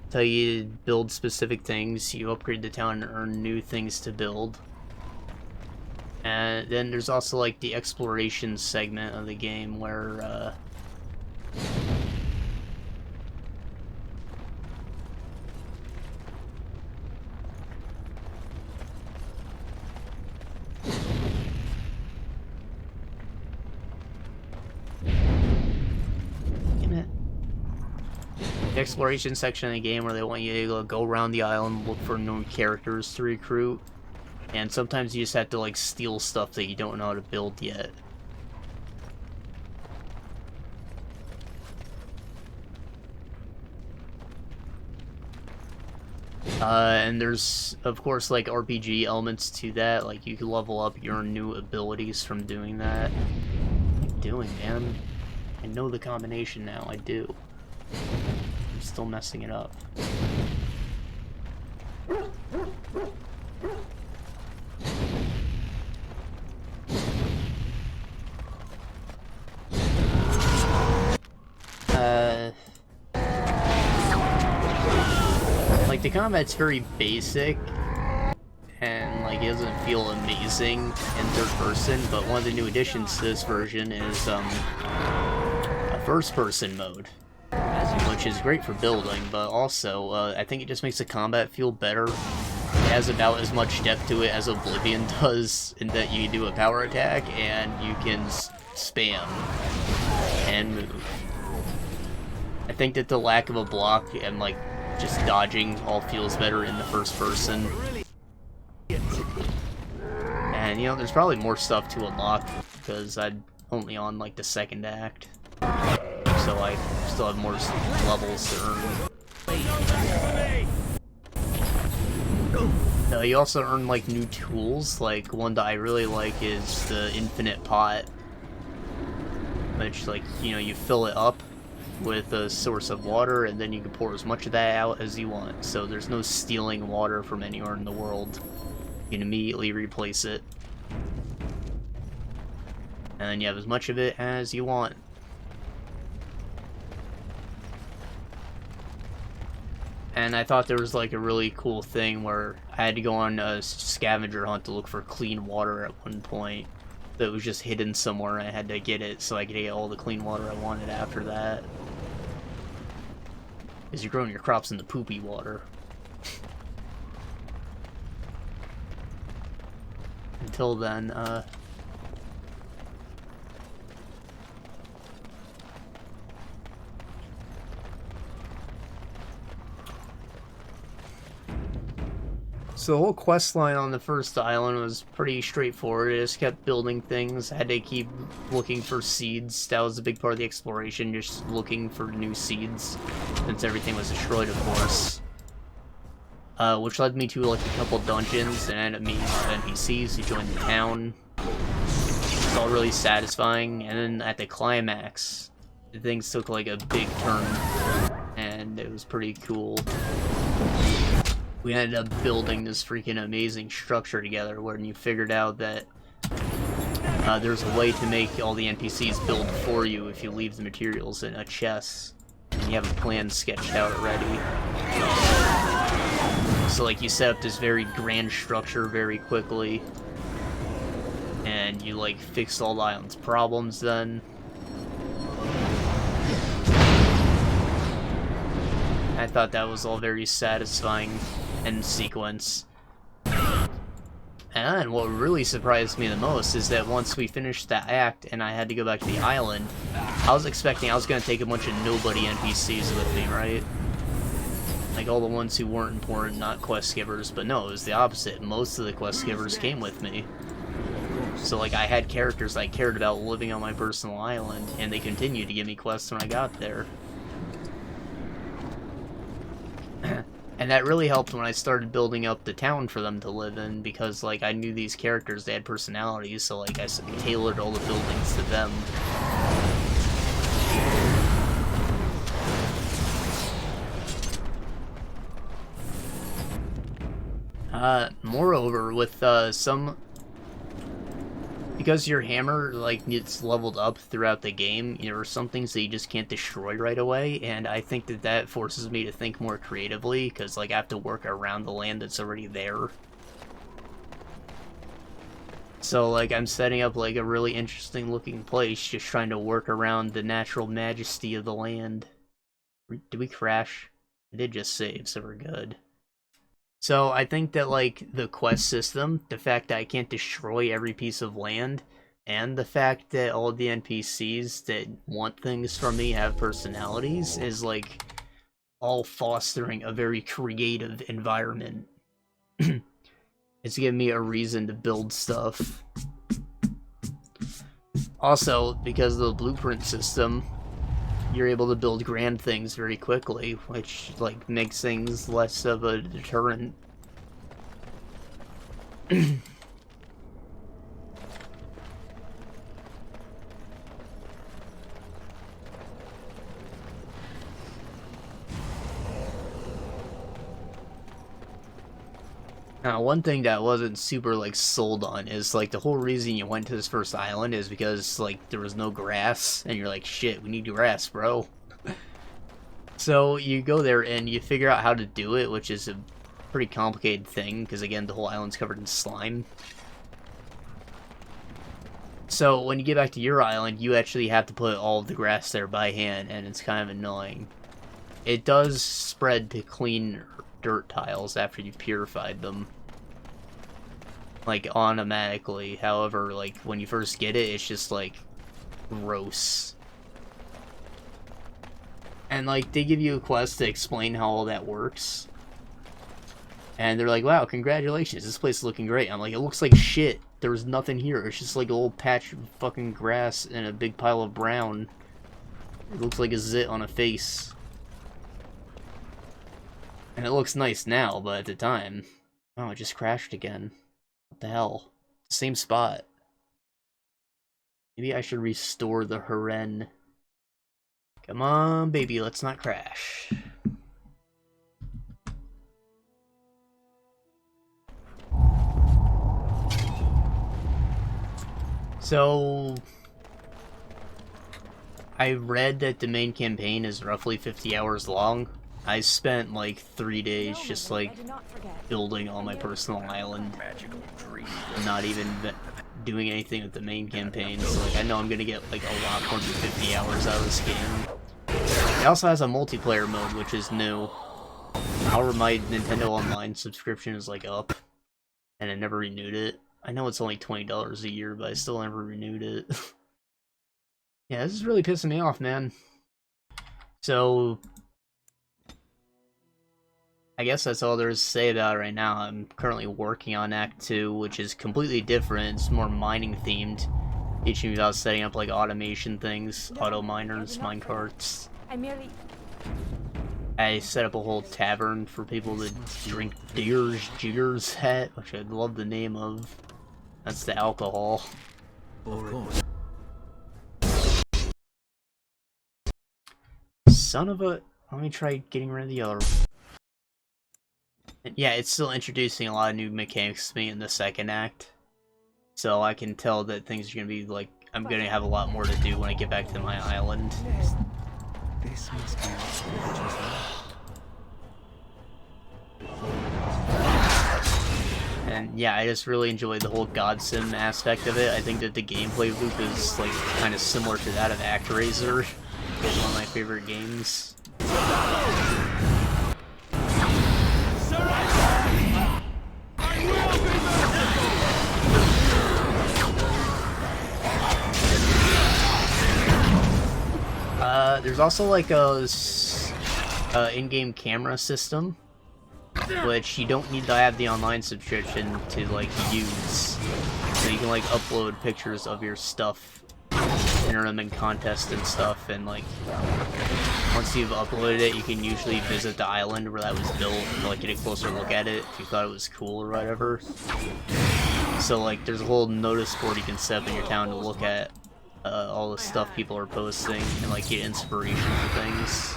tell you to build specific things. You upgrade the town and earn new things to build. And then there's also like the exploration segment of the game where exploration section of the game where they want you to go around the island, look for new characters to recruit. And sometimes you just have to, like, steal stuff that you don't know how to build yet. And there's, of course, like, RPG elements to that. Like, you can level up your new abilities from doing that. What are you doing, man? I know the combination now, I do. I'm still messing it up. Like, the combat's very basic, and, like, it doesn't feel amazing in third person, but one of the new additions to this version is, a first-person mode, which is great for building, but also, I think it just makes the combat feel better. It has about as much depth to it as Oblivion does, in that you do a power attack, and you can spam and move. I think that the lack of a block and, like, just dodging all feels better in the first person. And, you know, there's probably more stuff to unlock, because I'm only on, like, the second act. So I still have more levels to earn. You also earn, like, new tools. Like, one that I really like is the infinite pot, which, like, you know, you fill it up with a source of water, and then you can pour as much of that out as you want. So there's no stealing water from anywhere in the world. You can immediately replace it. And then you have as much of it as you want. And I thought there was, like, a really cool thing where I had to go on a scavenger hunt to look for clean water at one point that was just hidden somewhere, and I had to get it so I could get all the clean water I wanted after that. Because you're growing your crops in the poopy water. Until then, So the whole quest line on the first island was pretty straightforward. I just kept building things. I had to keep looking for seeds. That was a big part of the exploration, just looking for new seeds, since everything was destroyed, of course. Which led me to, like, a couple dungeons, and ended up meeting NPCs who joined the town. It's all really satisfying, and then at the climax, things took, like, a big turn, and it was pretty cool. We ended up building this freaking amazing structure together, when you figured out that there's a way to make all the NPCs build for you if you leave the materials in a chest, and you have a plan sketched out already. So, like, you set up this very grand structure very quickly, and you, like, fix all the island's problems then. I thought that was all very satisfying end sequence. And what really surprised me the most is that once we finished that act and I had to go back to the island, I was expecting I was going to take a bunch of nobody NPCs with me, right? Like all the ones who weren't important, not quest givers, but no, it was the opposite. Most of the quest givers came with me. So, like, I had characters I cared about living on my personal island, and they continued to give me quests when I got there. And that really helped when I started building up the town for them to live in, because, like, I knew these characters, they had personalities, so, like, I tailored all the buildings to them. Moreover, with, because your hammer, like, gets leveled up throughout the game, there are some things that you just can't destroy right away, and I think that that forces me to think more creatively, because, like, I have to work around the land that's already there. So, like, I'm setting up, like, a really interesting looking place, just trying to work around the natural majesty of the land. Did we crash? I did just save, so we're good. So I think that, like, the quest system, the fact that I can't destroy every piece of land, and the fact that all the NPCs that want things from me have personalities is, like, all fostering a very creative environment. It's giving me a reason to build stuff. Also, because of the blueprint system, you're able to build grand things very quickly, which, like, makes things less of a deterrent. Now, one thing that I wasn't super, like, sold on is, like, the whole reason you went to this first island is because, like, there was no grass, and you're like, shit, we need grass, bro. So, you go there and you figure out how to do it, which is a pretty complicated thing, because, again, the whole island's covered in slime. So, when you get back to your island, you actually have to put all of the grass there by hand, and it's kind of annoying. It does spread to clean dirt tiles after you've purified them, like, automatically. However, like, when you first get it, it's just, like, gross. And, like, they give you a quest to explain how all that works, and they're like, wow, congratulations, this place is looking great. I'm like, it looks like shit. There was nothing here. It's just like a little patch of fucking grass and a big pile of brown. It looks like a zit on a face. And it looks nice now, but at the time... Oh, it just crashed again. What the hell? Same spot. Maybe I should restore the Heren. Come on, baby, let's not crash. So... I read that the main campaign is roughly 50 hours long. I spent like 3 days just like building on my personal island, not even doing anything with the main campaign, so like I know I'm gonna get like a lot more than 50 hours out of this game. It also has a multiplayer mode, which is new. However, my Nintendo Online subscription is like up, and I never renewed it. I know it's only $20 a year, but I still never renewed it. Yeah, this is really pissing me off, man. So... I guess that's all there is to say about it right now. I'm currently working on Act 2, which is completely different. It's more mining themed, teaching me about setting up like automation things, auto miners, minecarts. I set up a whole tavern for people to drink Digger's Jiggers at, which I love the name of. That's the alcohol. Of course. Son of a... Let me try getting rid of the other... Yeah, it's still introducing a lot of new mechanics to me in the second act. So I can tell that things are going to be, like, I'm going to have a lot more to do when I get back to my island. This must be And yeah, I just really enjoyed the whole God Sim aspect of it. I think that the gameplay loop is, like, kind of similar to that of ActRaiser. It's one of my favorite games. There's also like a in-game camera system, which you don't need to have the online subscription to like use. So you can like upload pictures of your stuff, enter them in contests and stuff, and like once you've uploaded it, you can usually visit the island where that was built and like get a closer look at it if you thought it was cool or whatever. So like there's a whole notice board you can set up in your town to look at all the stuff people are posting and like get inspiration for things.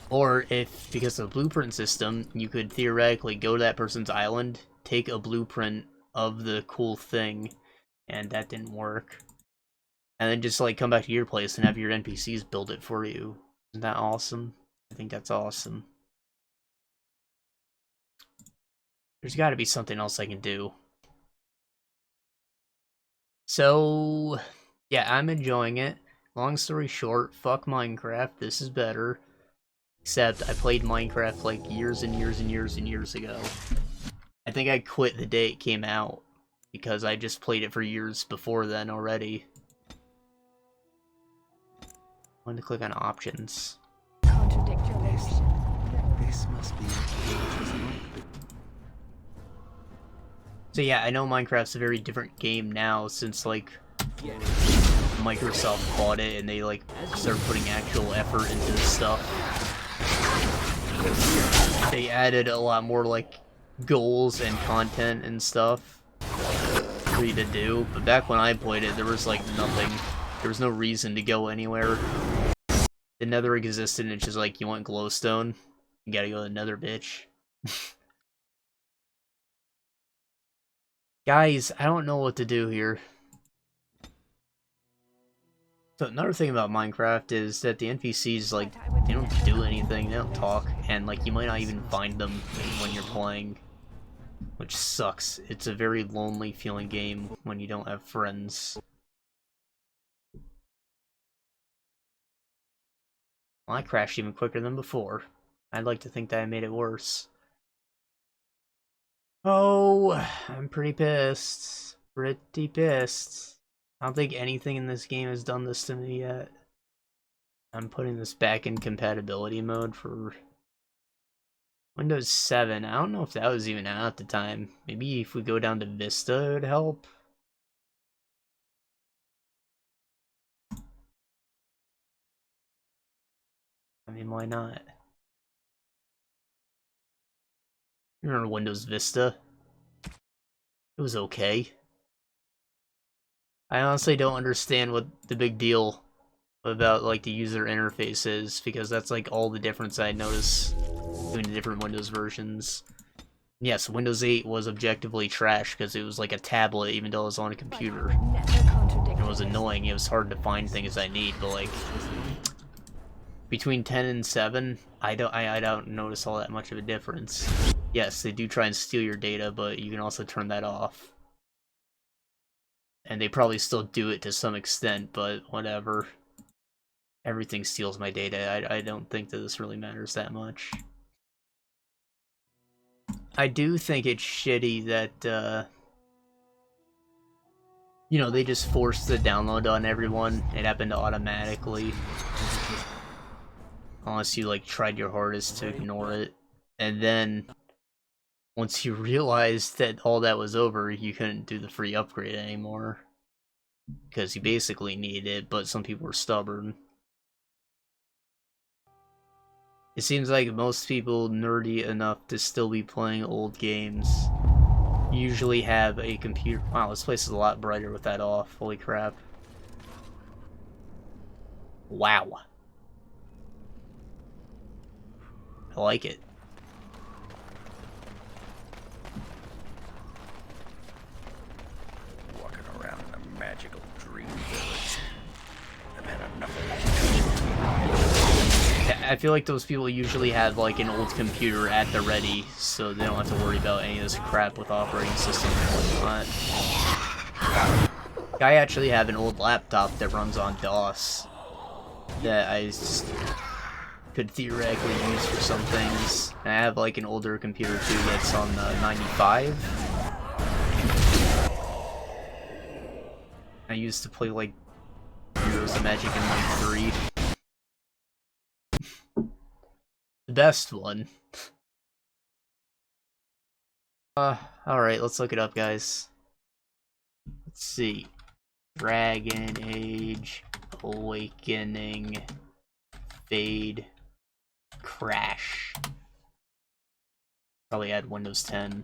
Or if, because of the blueprint system, you could theoretically go to that person's island, take a blueprint of the cool thing, and that didn't work. And then just like come back to your place and have your NPCs build it for you. Isn't that awesome? I think that's awesome. There's gotta be something else I can do. So, yeah, I'm enjoying it. Long story short, fuck Minecraft, this is better. Except I played Minecraft like years and years and years and years ago. I think I quit the day it came out, because I just played it for years before then already. I wanted to click on options. This must be So yeah, I know Minecraft's a very different game now since, like, Microsoft bought it and they, like, started putting actual effort into this stuff. They added a lot more, like, goals and content and stuff for you to do, but back when I played it, there was, like, nothing. There was no reason to go anywhere. The Nether existed, and it's just like, you want glowstone? You gotta go to the Nether, bitch. Guys, I don't know what to do here. So another thing about Minecraft is that the NPCs, like, they don't do anything, they don't talk, and, like, you might not even find them when you're playing, which sucks. It's a very lonely feeling game when you don't have friends. Well, I crashed even quicker than before. I'd like to think that I made it worse. Oh, I'm pretty pissed. Pretty pissed. I don't think anything in this game has done this to me yet. I'm putting this back in compatibility mode for Windows 7. I don't know if that was even out at the time. Maybe if we go down to Vista, it would help. I mean, why not? You remember Windows Vista? It was okay. I honestly don't understand what the big deal about, like, the user interface is, because that's, like, all the difference I notice between the different Windows versions. Yes, Windows 8 was objectively trash because it was like a tablet even though it was on a computer. It was annoying, it was hard to find things I need, but, like, between 10 and 7, I don't notice all that much of a difference. Yes, they do try and steal your data, but you can also turn that off. And they probably still do it to some extent, but whatever. Everything steals my data. I don't think that this really matters that much. I do think it's shitty that, you know, they just forced the download on everyone. It happened automatically. Unless you, like, tried your hardest to ignore it. And then, once you realized that all that was over, you couldn't do the free upgrade anymore. Because you basically needed it, but some people were stubborn. It seems like most people nerdy enough to still be playing old games usually have a computer. Wow, this place is a lot brighter with that off. Holy crap. Wow. I like it. Walking around in a magical dream village. I've had enough of this. I feel like those people usually have, like, an old computer at the ready, so they don't have to worry about any of this crap with operating systems and whatnot. I actually have an old laptop that runs on DOS that I just could theoretically use for some things. And I have, like, an older computer too that's on the 95. I used to play, like, Heroes of Magic in, like, 3. The best one. Alright, let's look it up, guys. Let's see. Dragon Age, Awakening, Fade, Crash. Probably add Windows 10.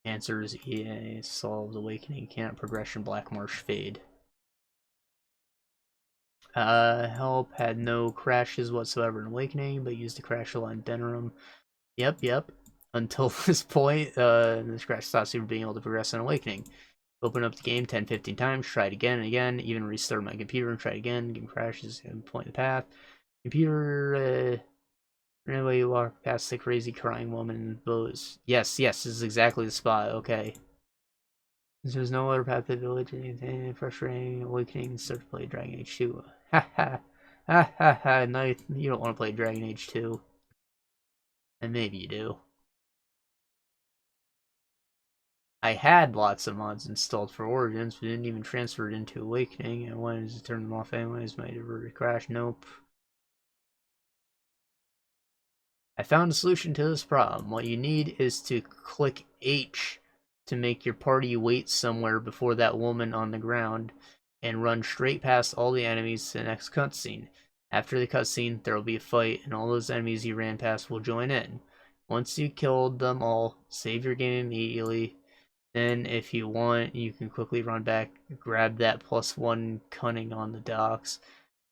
Answers: EA solved Awakening, can't progression, Blackmarsh, Fade. Help had no crashes whatsoever in Awakening, but used to crash a lot in Denerim. Yep. Until this point, this crash stops you from being able to progress in Awakening. Open up the game 10-15 times, try it again and again, even restart my computer and try it again. Game crashes and point the path. Computer, anyway, you walk past the crazy crying woman and bows. Yes, this is exactly the spot, okay. There's no other path to the village, anything frustrating, Awakening, and start to play Dragon Age 2. Ha. No, you don't want to play Dragon Age 2. And maybe you do. I had lots of mods installed for Origins, but didn't even transfer it into Awakening, and wanted to turn them off anyways. Might ever crash? Nope. I found a solution to this problem. What you need is to click H to make your party wait somewhere before that woman on the ground and run straight past all the enemies to the next cutscene. After the cutscene, there will be a fight, and all those enemies you ran past will join in. Once you killed them all, save your game immediately. Then, if you want, you can quickly run back, grab that +1 cunning on the docks,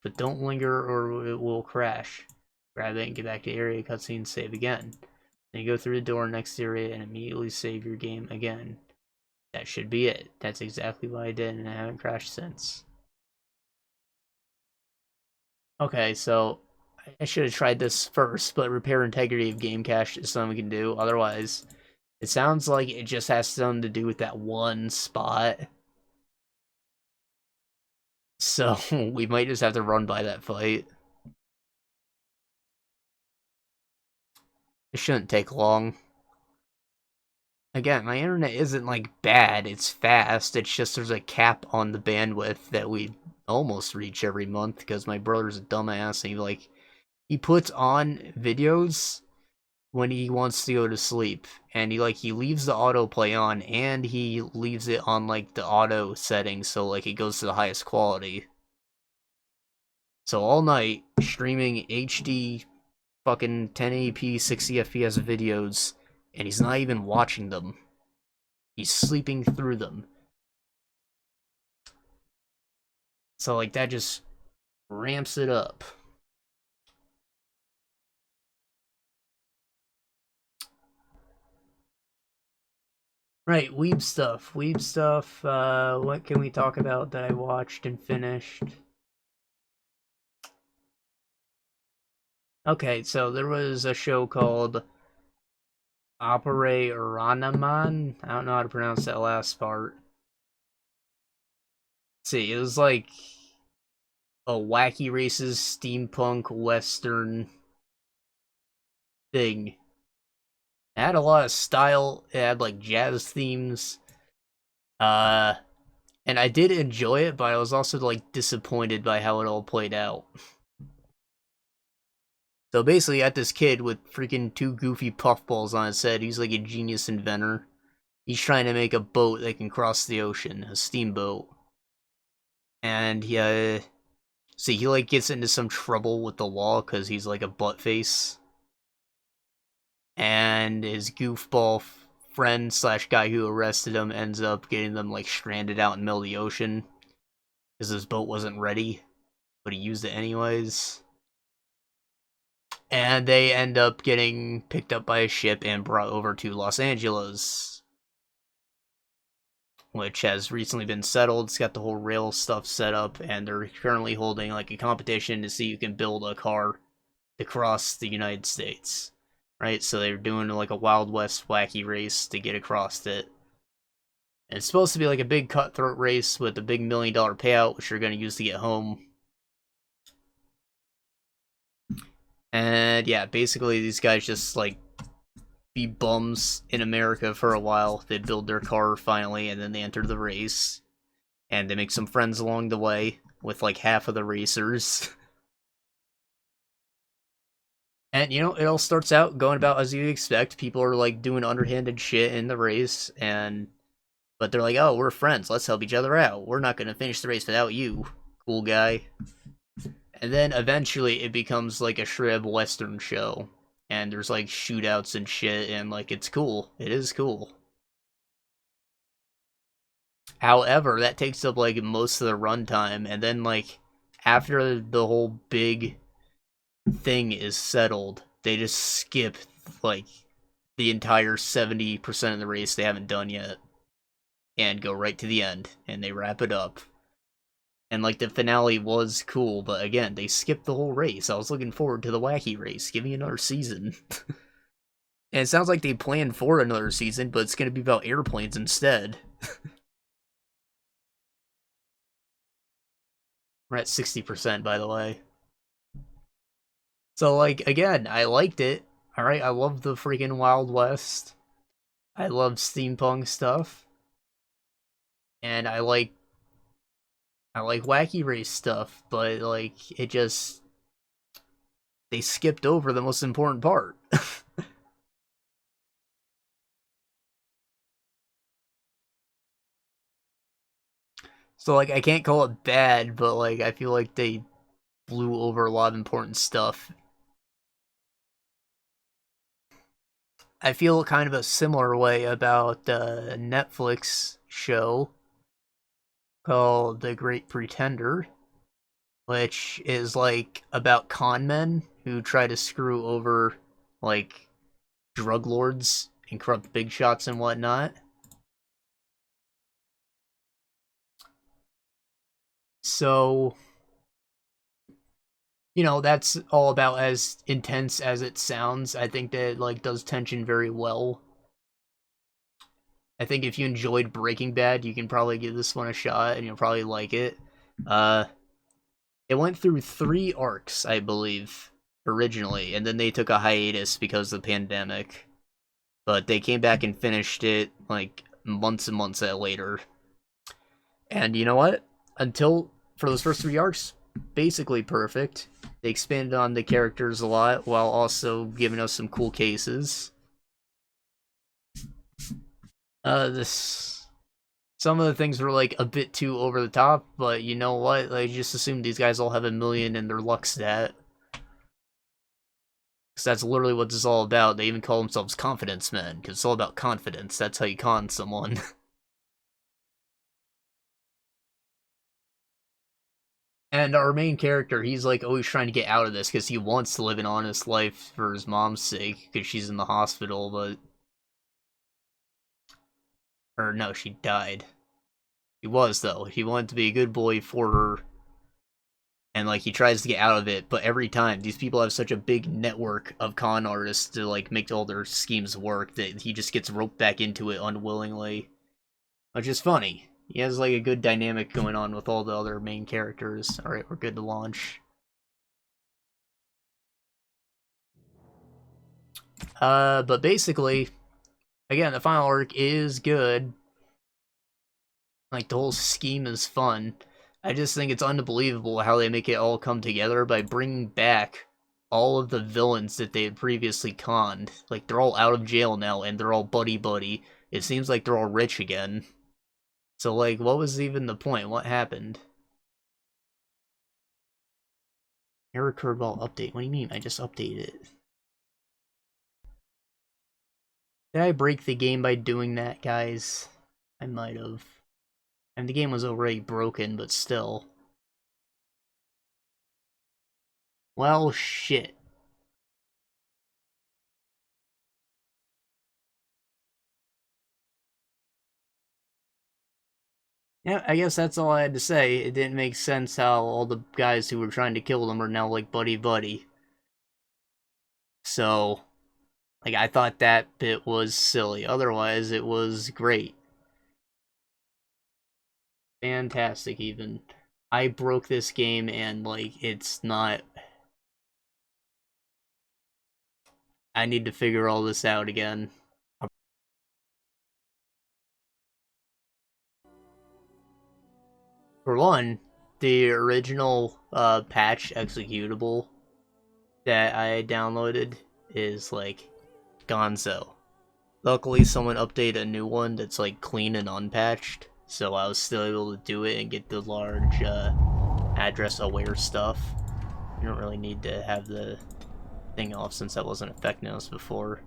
but don't linger or it will crash. Grab it and get back to the area, cutscene, save again. Then you go through the door next area and immediately save your game again. That should be it. That's exactly what I did, and I haven't crashed since. Okay, so I should have tried this first, but repair integrity of game cache is something we can do. Otherwise, it sounds like it just has something to do with that one spot. So we might just have to run by that fight. It shouldn't take long. Again, my internet isn't like bad, it's fast, it's just there's a cap on the bandwidth that we almost reach every month because my brother's a dumbass and he puts on videos when he wants to go to sleep, and he leaves the autoplay on and he leaves it on like the auto settings so like it goes to the highest quality. So all night streaming HD fucking 1080p 60 FPS videos, and he's not even watching them. He's sleeping through them. So like that just ramps it up. Right, Weeb Stuff. Weeb Stuff, what can we talk about that I watched and finished? Okay, so there was a show called Opere Ranaman. I don't know how to pronounce that last part. Let's see, it was like a wacky races steampunk western thing. It had a lot of style. It had like jazz themes. And I did enjoy it, but I was also like disappointed by how it all played out. So basically, you got this kid with freaking 2 goofy puffballs on his head. He's like a genius inventor. He's trying to make a boat that can cross the ocean, a steamboat. And see, he like gets into some trouble with the law because he's like a butt face. And his goofball friend / guy who arrested him ends up getting them like stranded out in the middle of the ocean because his boat wasn't ready, but he used it anyways. And they end up getting picked up by a ship and brought over to Los Angeles, which has recently been settled. It's got the whole rail stuff set up, and they're currently holding like a competition to see who can build a car to cross the United States. Right, so they're doing like a Wild West wacky race to get across it. And it's supposed to be like a big cutthroat race with a big $1 million payout, which you're going to use to get home. And yeah, basically these guys just like be bums in America for a while. They build their car finally, and then they enter the race. And they make some friends along the way with like half of the racers. And, you know, it all starts out going about as you expect. People are, like, doing underhanded shit in the race, but they're like, oh, we're friends, let's help each other out. We're not gonna finish the race without you, cool guy. And then, eventually, it becomes, like, a shred western show. And there's, like, shootouts and shit, and, like, it's cool. It is cool. However, that takes up, like, most of the runtime, and then, like, after the whole big thing is settled, they just skip like the entire 70% of the race they haven't done yet and go right to the end, and they wrap it up. And like the finale was cool, but again, they skipped the whole race. I was looking forward to the wacky race. Give me another season. And it sounds like they planned for another season, but it's going to be about airplanes instead. We're at 60%, by the way. So, like, again, I liked it. Alright, I love the freaking Wild West. I love steampunk stuff. And I like wacky race stuff, but, like, it just... They skipped over the most important part. So, like, I can't call it bad, but, like, I feel like they blew over a lot of important stuff. I feel kind of a similar way about a Netflix show called The Great Pretender, which is, like, about con men who try to screw over, like, drug lords and corrupt big shots and whatnot. So, you know, that's all about as intense as it sounds. I think that it, like, does tension very well. I think if you enjoyed Breaking Bad, you can probably give this one a shot, and you'll probably like it. It went through 3 arcs, I believe, originally, and then they took a hiatus because of the pandemic. But they came back and finished it, like, months and months later. And you know what? For those first 3 arcs, basically perfect. They expanded on the characters a lot, while also giving us some cool cases. Some of the things were, like, a bit too over the top, but you know what? I just assumed these guys all have 1 million in their luck stat. Because that's literally what this is all about. They even call themselves confidence men, because it's all about confidence. That's how you con someone. And our main character, he's, like, always trying to get out of this, because he wants to live an honest life for his mom's sake, because she's in the hospital, but... Or, no, she died. He was, though. He wanted to be a good boy for her. And, like, he tries to get out of it, but every time, these people have such a big network of con artists to, like, make all their schemes work that he just gets roped back into it unwillingly. Which is funny. He has, like, a good dynamic going on with all the other main characters. Alright, we're good to launch. But basically, again, the final arc is good. Like, the whole scheme is fun. I just think it's unbelievable how they make it all come together by bringing back all of the villains that they had previously conned. Like, they're all out of jail now, and they're all buddy-buddy. It seems like they're all rich again. So, like, what was even the point? What happened? Error curveball update. What do you mean? I just updated it. Did I break the game by doing that, guys? I might have. And the game was already broken, but still. Well, shit. Yeah, I guess that's all I had to say. It didn't make sense how all the guys who were trying to kill them are now, like, buddy-buddy. So, like, I thought that bit was silly. Otherwise, it was great. Fantastic, even. I broke this game, and, like, it's not... I need to figure all this out again. For one, the original patch executable that I downloaded is, like, gonzo. Luckily, someone updated a new one that's, like, clean and unpatched, so I was still able to do it and get the large address-aware stuff. You don't really need to have the thing off since that wasn't affecting us before.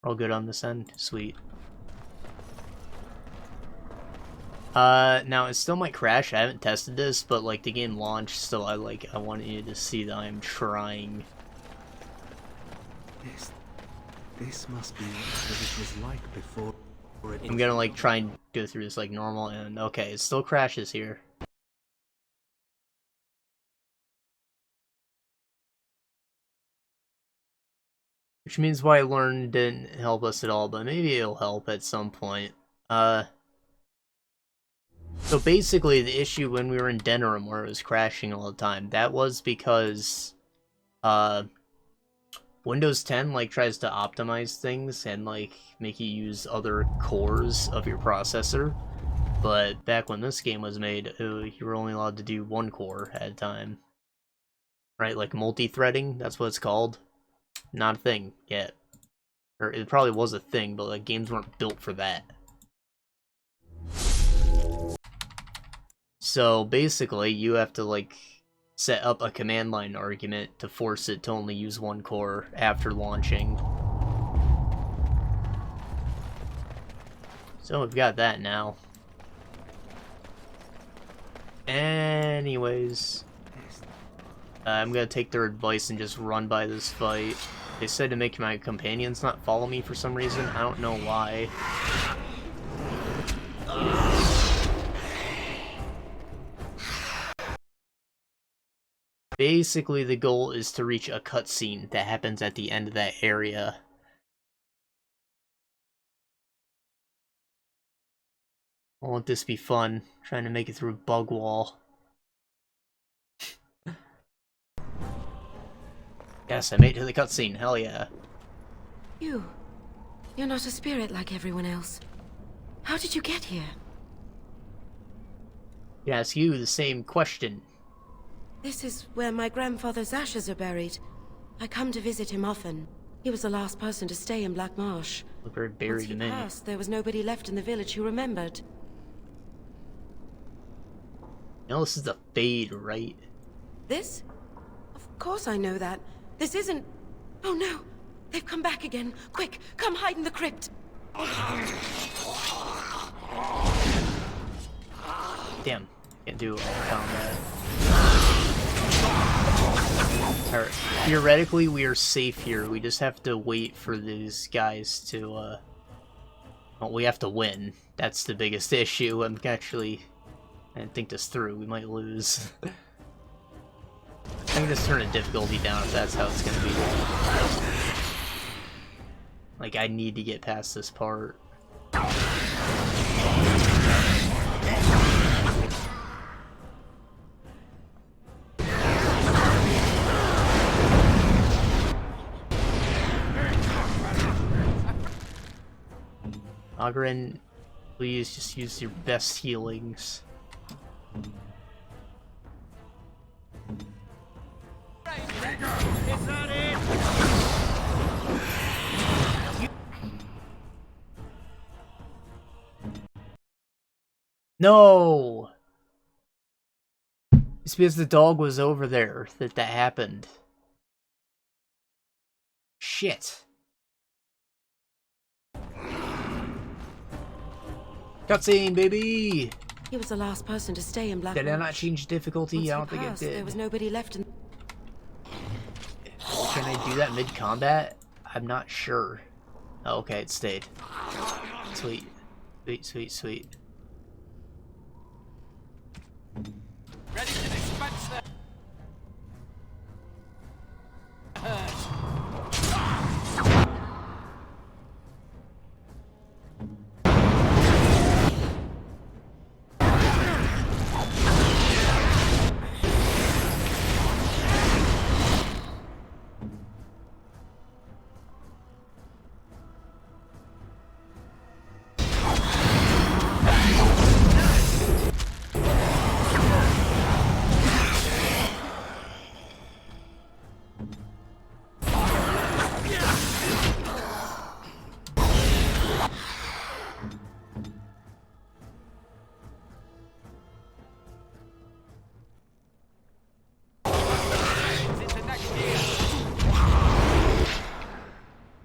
We're all good on this end? Sweet. Now it still might crash. I haven't tested this, but like the game launched, so I wanted you to see that I'm trying. This must be what it was like before. I'm gonna like try and go through this like normal, and okay, it still crashes here. Which means what I learned didn't help us at all, but maybe it'll help at some point. So basically, the issue when we were in Denerim, where it was crashing all the time, that was because, Windows 10, like, tries to optimize things and, like, make you use other cores of your processor. But back when this game was made, you were only allowed to do one core at a time. Right, like multi-threading, that's what it's called. Not a thing yet. Or it probably was a thing, but, like, games weren't built for that. So basically, you have to like set up a command line argument to force it to only use one core after launching. So we've got that now. Anyways, I'm gonna take their advice and just run by this fight. They said to make my companions not follow me for some reason. I don't know why. Basically, the goal is to reach a cutscene that happens at the end of that area. Won't this be fun? Trying to make it through a bug wall. Yes, I made it to the cutscene. Hell yeah. You're not a spirit like everyone else. How did you get here? I can ask you the same question. This is where my grandfather's ashes are buried. I come to visit him often. He was the last person to stay in Blackmarsh. Look very Once buried he in it. passed, there was nobody left in the village who remembered. No, this is the Fade, right? This? Of course I know that. This isn't... Oh no! They've come back again! Quick, come hide in the crypt! Damn, can't do combat. Alright, theoretically we are safe here. We just have to wait for these guys to, well, we have to win. That's the biggest issue. I didn't think this through. We might lose. I can just turn the difficulty down if that's how it's gonna be. Like, I need to get past this part. Ogren, please just use your best healings. No! It's because the dog was over there that happened. Shit. Cutscene, baby! He was the last person to stay in Blackmarsh. Did I not change difficulty? Once I he don't think I passed, did. There was nobody left in... Can I do that mid-combat? I'm not sure. Oh, okay, it stayed. Sweet. Sweet, sweet, sweet. Ready to dispense the...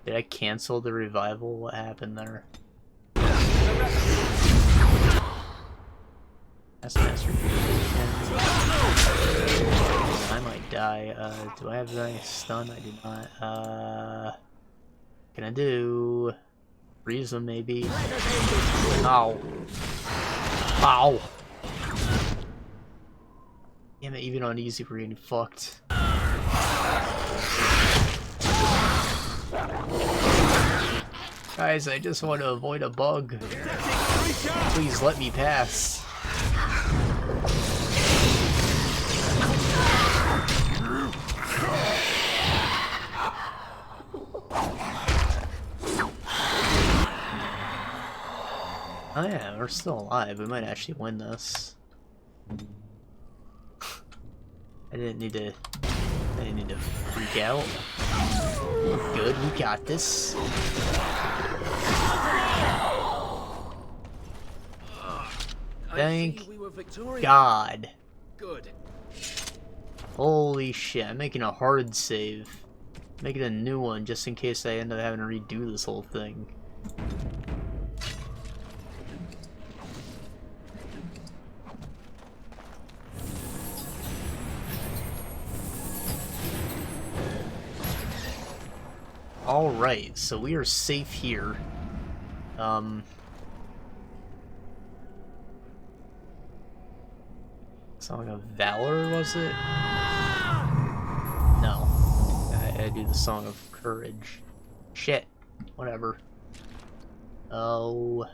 Did I cancel the revival? What happened there? That's master. I might die. Do I have any stun? I do not. Can I do freeze him maybe? Ow. Ow. Damn it, even on easy we're getting fucked. Guys, I just want to avoid a bug. Please let me pass. Oh yeah, we're still alive. We might actually win this. I didn't need to freak out. Good, we got this. victorious. God. Good. Holy shit, I'm making a hard save. Making a new one just in case I end up having to redo this whole thing. Alright, so we are safe here. Song of Valor, was it? No. I do the Song of Courage. Shit. Whatever. Oh.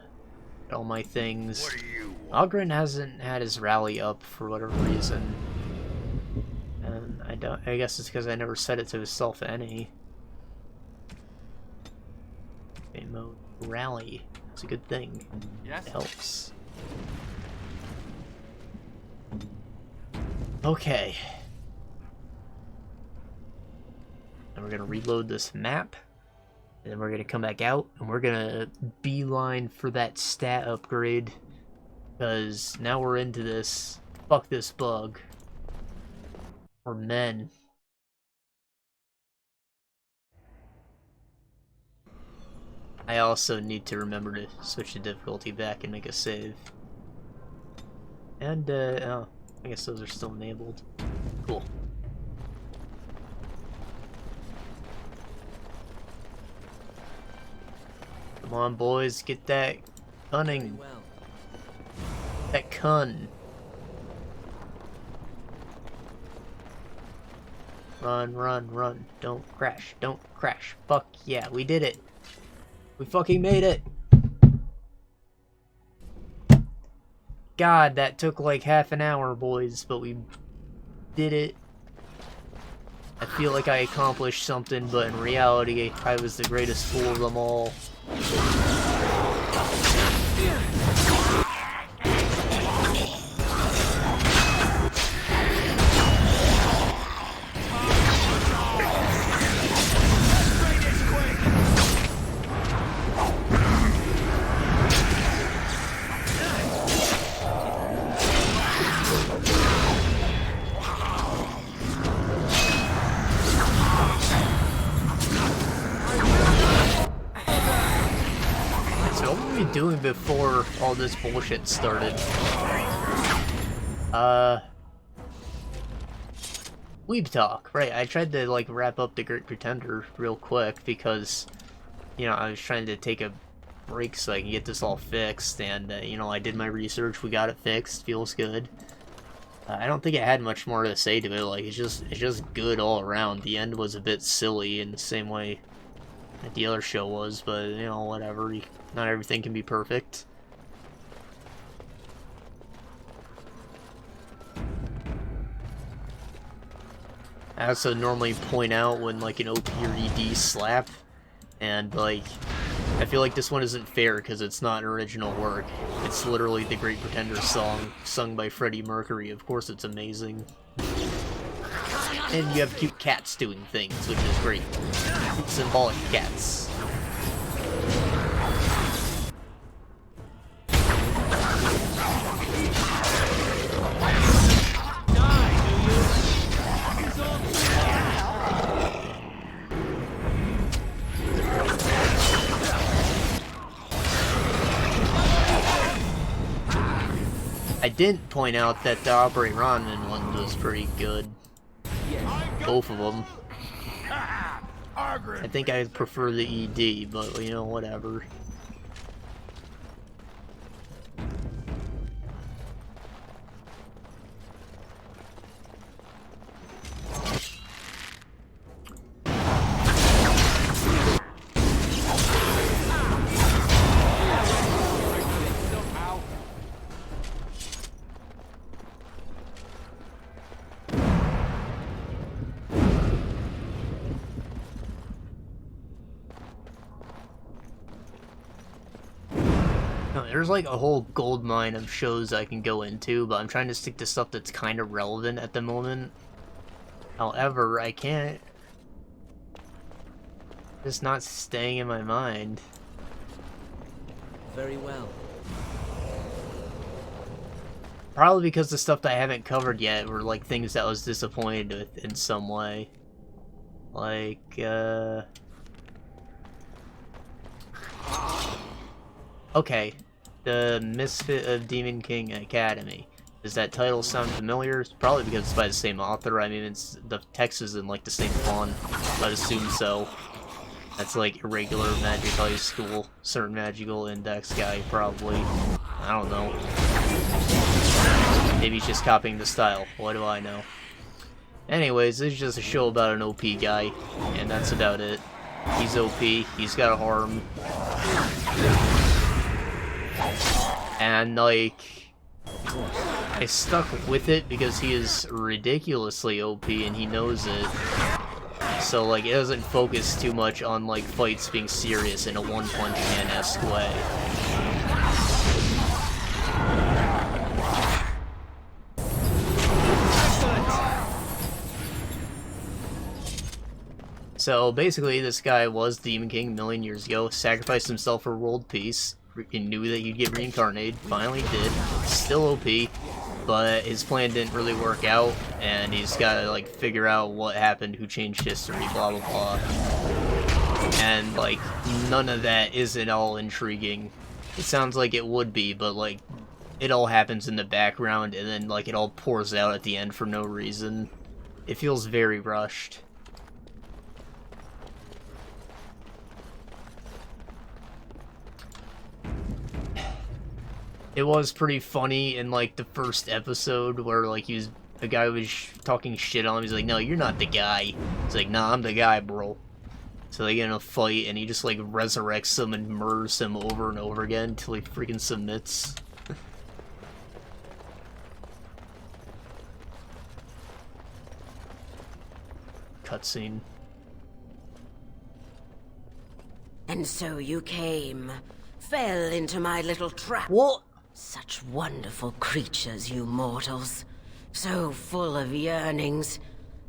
All my things. What do you want? Ogren hasn't had his rally up for whatever reason. And I guess it's because I never set it to self any. Game mode. Rally. It's a good thing. Yes? It helps. Okay. And we're gonna reload this map. And then we're gonna come back out and we're gonna beeline for that stat upgrade. Because now we're into this. Fuck this bug. We're men. I also need to remember to switch the difficulty back and make a save. And, oh, I guess those are still enabled. Cool. Come on, boys, get that cunning. Well. That cun. Run, run, run. Don't crash. Don't crash. Fuck yeah, we did it. We fucking made it. God, that took like half an hour, boys, but we did it. I feel like I accomplished something, but in reality, I was the greatest fool of them all. Doing before all this bullshit started. Weeb talk, right? I tried to like wrap up the Great Pretender real quick because, you know, I was trying to take a break so I can get this all fixed, and you know, I did my research, we got it fixed, feels good. I don't think I had much more to say to it. Like it's just good all around. The end was a bit silly in the same way that the other show was, but you know, whatever. Not everything can be perfect. I also normally point out when like an OP or ED slap, and like I feel like this one isn't fair because it's not an original work. It's literally the Great Pretender song sung by Freddie Mercury. Of course it's amazing. And you have cute cats doing things, which is great. Symbolic cats. I didn't point out that the Operate Ronman one was pretty good. Both of them. I think I prefer the ED, but you know, whatever. There's like a whole gold mine of shows I can go into, but I'm trying to stick to stuff that's kind of relevant at the moment. However, I can't. It's not staying in my mind. Very well. Probably because the stuff that I haven't covered yet were like things that I was disappointed with in some way. Like, okay, the Misfit of Demon King Academy. Does that title sound familiar? It's probably because it's by the same author. I mean, it's the text is in like the same font. I'd assume so. That's like irregular magic high school, certain magical index guy, probably. I don't know. Maybe he's just copying the style. What do I know? Anyways, this is just a show about an OP guy, and that's about it. He's OP, he's got a harem. And, like, I stuck with it because he is ridiculously OP and he knows it. So, like, it doesn't focus too much on, like, fights being serious in a One Punch Man-esque way. So basically, this guy was Demon King a million years ago, sacrificed himself for world peace, and knew that he'd get reincarnated, finally did, still OP, but his plan didn't really work out, and he's gotta, like, figure out what happened, who changed history, blah blah blah. And, like, none of that is at all intriguing. It sounds like it would be, but, like, it all happens in the background, and then, like, it all pours out at the end for no reason. It feels very rushed. It was pretty funny in, like, the first episode where, like, the guy was talking shit on him. He's like, no, you're not the guy. He's like, nah, I'm the guy, bro. So they get in a fight, and he just, like, resurrects him and murders him over and over again until he freaking submits. Cutscene. And so you came. Fell into my little trap. What? Such wonderful creatures, you mortals. So full of yearnings.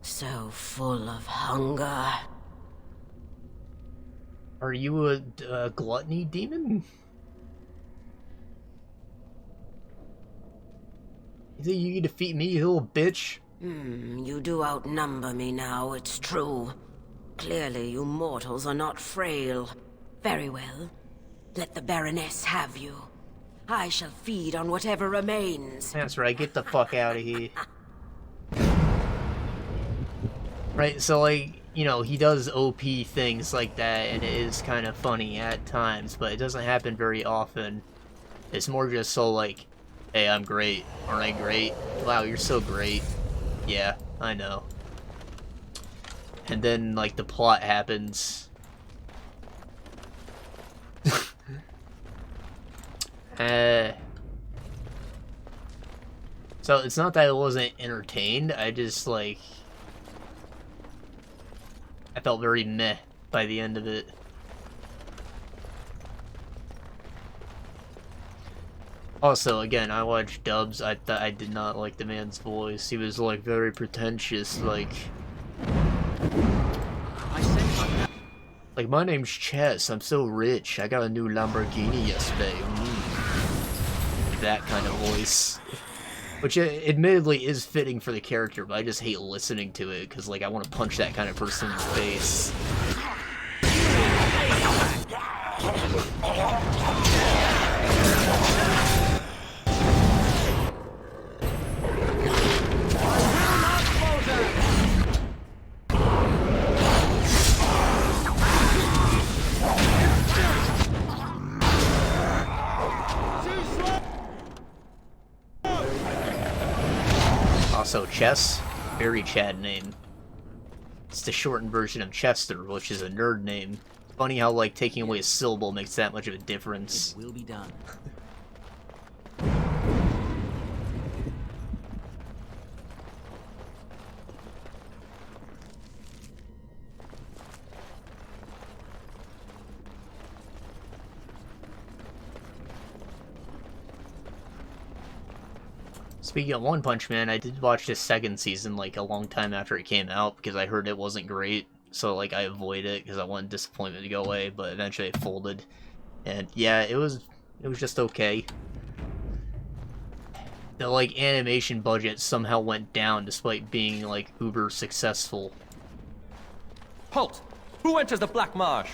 So full of hunger. Are you a gluttony demon? You think you can defeat me, you little bitch? You do outnumber me now, it's true. Clearly you mortals are not frail. Very well. Let the Baroness have you. I shall feed on whatever remains. That's right, get the fuck out of here. Right, so, like, you know, he does OP things like that, and it is kind of funny at times, but it doesn't happen very often. It's more just so, like, hey, I'm great. Aren't I great? Wow, you're so great. Yeah, I know. And then, like, the plot happens. So it's not that I wasn't entertained, I just, like, I felt very meh by the end of it. Also, again, I watched dubs. I did not like the man's voice. He was, like, very pretentious, like, my name's Chess, I'm so rich, I got a new Lamborghini yesterday. That kind of voice. Which, admittedly, is fitting for the character, but I just hate listening to it, because, like, I want to punch that kind of person in the face. Also, Chess, very Chad name. It's the shortened version of Chester, which is a nerd name. Funny how, like, taking away a syllable makes that much of a difference. It will be done. Speaking of One Punch Man, I did watch this second season, like, a long time after it came out, because I heard it wasn't great, so, like, I avoided it, because I wanted disappointment to go away, but eventually it folded. And, yeah, it was just okay. the, like, animation budget somehow went down despite being, like, uber successful. Halt! Who enters the Blackmarsh?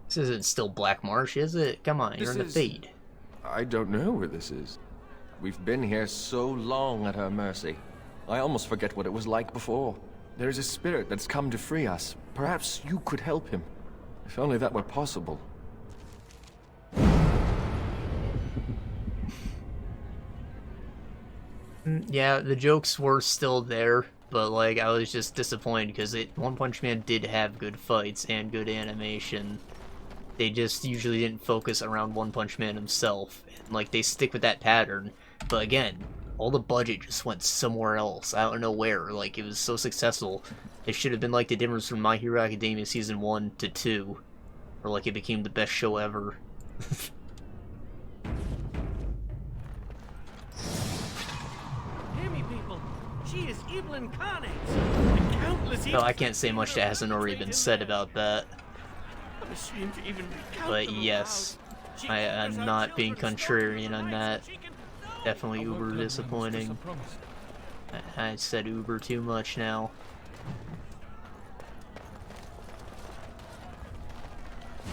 This isn't still Blackmarsh, is it? Come on, you're in the feed. I don't know where this is. We've been here so long at her mercy. I almost forget what it was like before. There is a spirit that's come to free us. Perhaps you could help him. If only that were possible. Yeah, the jokes were still there, but, like, I was just disappointed because One Punch Man did have good fights and good animation. They just usually didn't focus around One Punch Man himself. And, like, they stick with that pattern. But again, all the budget just went somewhere else. I don't know where. Like, it was so successful. It should have been like the difference from My Hero Academia Season 1 to 2. Or, like, it became the best show ever. Hear me, people. She is evil incarnate. And countless No, I can't say much that hasn't already been said about that. I'm ashamed to even recount But them yes, aloud. She I'm orders her not being children contrarian slaughtered on so that. she can know. Definitely uber disappointing. I said uber too much now.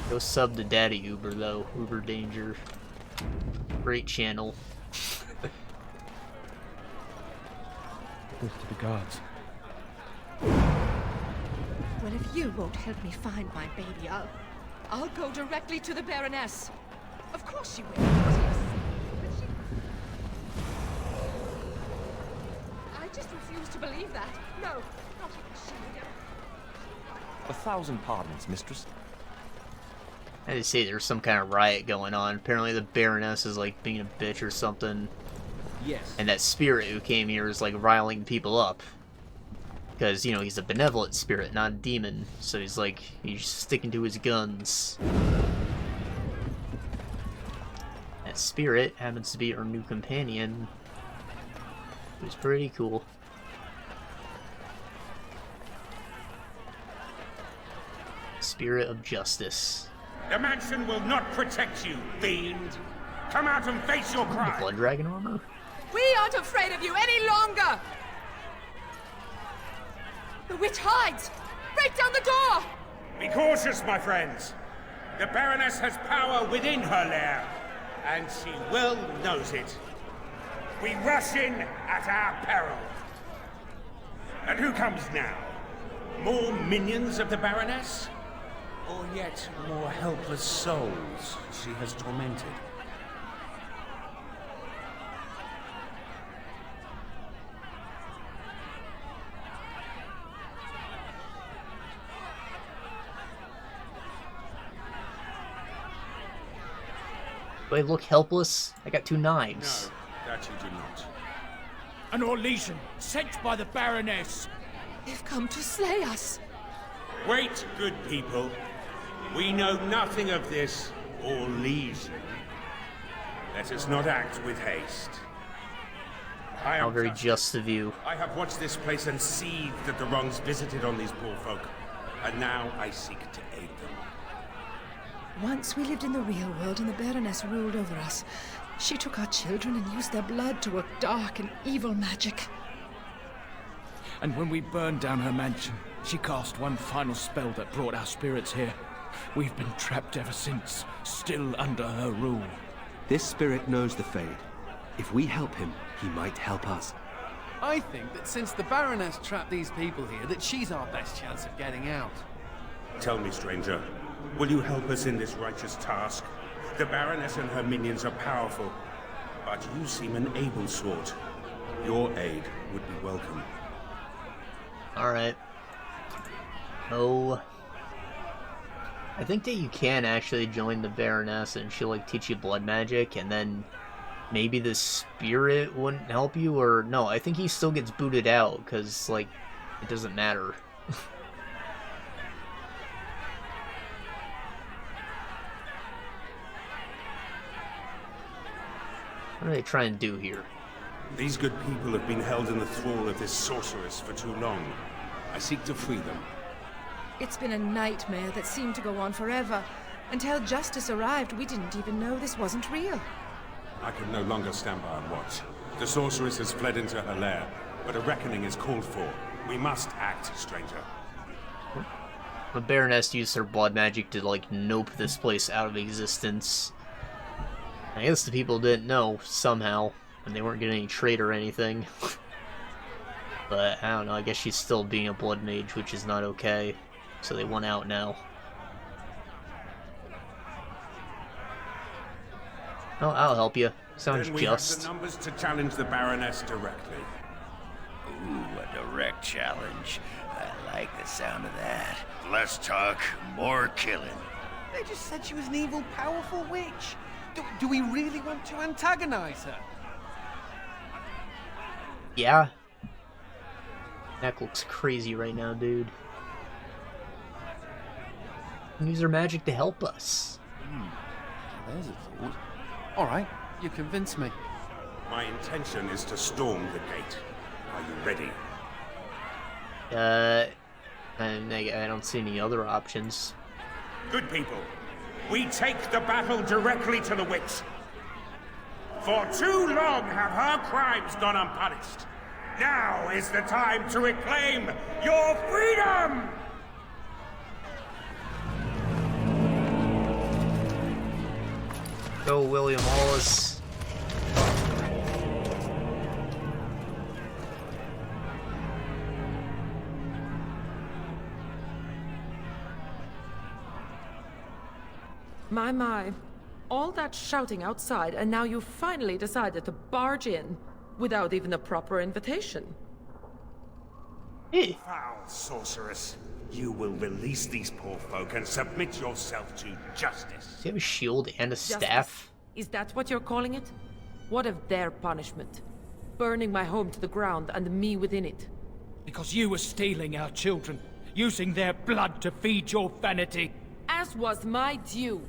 Go sub to Daddy Uber though. Uber Danger. Great channel. This to the gods. Well, if you won't help me find my baby, I'll go directly to the Baroness. Of course she will. But she... I just refuse to believe that. No, not even she would ever. 1,000 pardons, mistress. I just say there's some kind of riot going on. Apparently the Baroness is like being a bitch or something. Yes. And that spirit who came here is like riling people up. Because, you know, he's a benevolent spirit, not a demon. So he's like, he's sticking to his guns. That spirit happens to be our new companion. Who's pretty cool. Spirit of Justice. The mansion will not protect you, fiend. Come out and face your The crime. Blood Dragon armor? We aren't afraid of you any longer! The witch hides! Break down the door! Be cautious, my friends. The Baroness has power within her lair, and she well knows it. We rush in at our peril. And who comes now? More minions of the Baroness? Or yet more helpless souls she has tormented? Do I look helpless? I got 2 knives. No, that you do not. An Orlesian sent by the Baroness. They've come to slay us. Wait, good people. We know nothing of this Orlesian. Let us not act with haste. I How am very trusted. just of you. I have watched this place and seethed at the wrongs visited on these poor folk, and now I seek to aid them. Once we lived in the real world and the Baroness ruled over us. She took our children and used their blood to work dark and evil magic. And when we burned down her mansion, she cast one final spell that brought our spirits here. We've been trapped ever since, still under her rule. This spirit knows the Fade. If we help him, he might help us. I think that since the Baroness trapped these people here, that she's our best chance of getting out. Tell me, stranger, will you help us in this righteous task? The Baroness and her minions are powerful, but you seem an able sort. Your aid would be welcome. Alright. Oh. I think that you can actually join the Baroness and she'll like teach you blood magic and then maybe the spirit wouldn't help you, or no, I think he still gets booted out because like it doesn't matter. What are they trying to do here? These good people have been held in the thrall of this sorceress for too long. I seek to free them. It's been a nightmare that seemed to go on forever. Until justice arrived, we didn't even know this wasn't real. I can no longer stand by and watch. The sorceress has fled into her lair, but a reckoning is called for. We must act, stranger. The Baroness used her blood magic to, like, nope this place out of existence. I guess the people didn't know, somehow, and they weren't getting any trade or anything. But, I don't know, I guess she's still being a blood mage, which is not okay. So they went out now. Oh, I'll help you. Sounds Then we just. have the numbers to challenge the Baroness directly. Ooh, a direct challenge. I like the sound of that. Less talk, more killing. They just said she was an evil, powerful witch. Do we really want to antagonize her? Yeah. Neck looks crazy right now, dude. Use her magic to help us. There's a thought. Alright, you convinced me. My intention is to storm the gate. Are you ready? I don't see any other options. Good people, we take the battle directly to the witch. For too long have her crimes gone unpunished. Now is the time to reclaim your freedom! Go, William Wallace. My. All that shouting outside, and now you finally decided to barge in without even a proper invitation. Foul sorceress. You will release these poor folk and submit yourself to justice. Does he have a shield and a staff? Is that what you're calling it? What of their punishment? Burning my home to the ground and me within it. Because you were stealing our children, using their blood to feed your vanity. As was my due.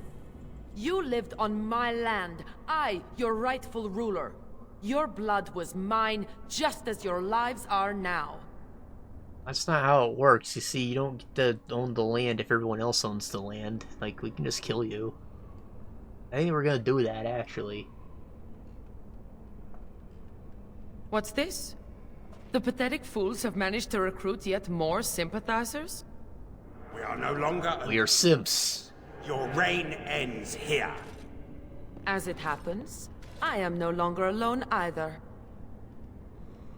You lived on my land. I, your rightful ruler. Your blood was mine, just as your lives are now. That's not how it works. You see, you don't get to own the land if everyone else owns the land. Like, we can just kill you. I think we're gonna do that, actually. What's this? The pathetic fools have managed to recruit yet more sympathizers? We are no longer... We are simps. Your reign ends here. As it happens, I am no longer alone either.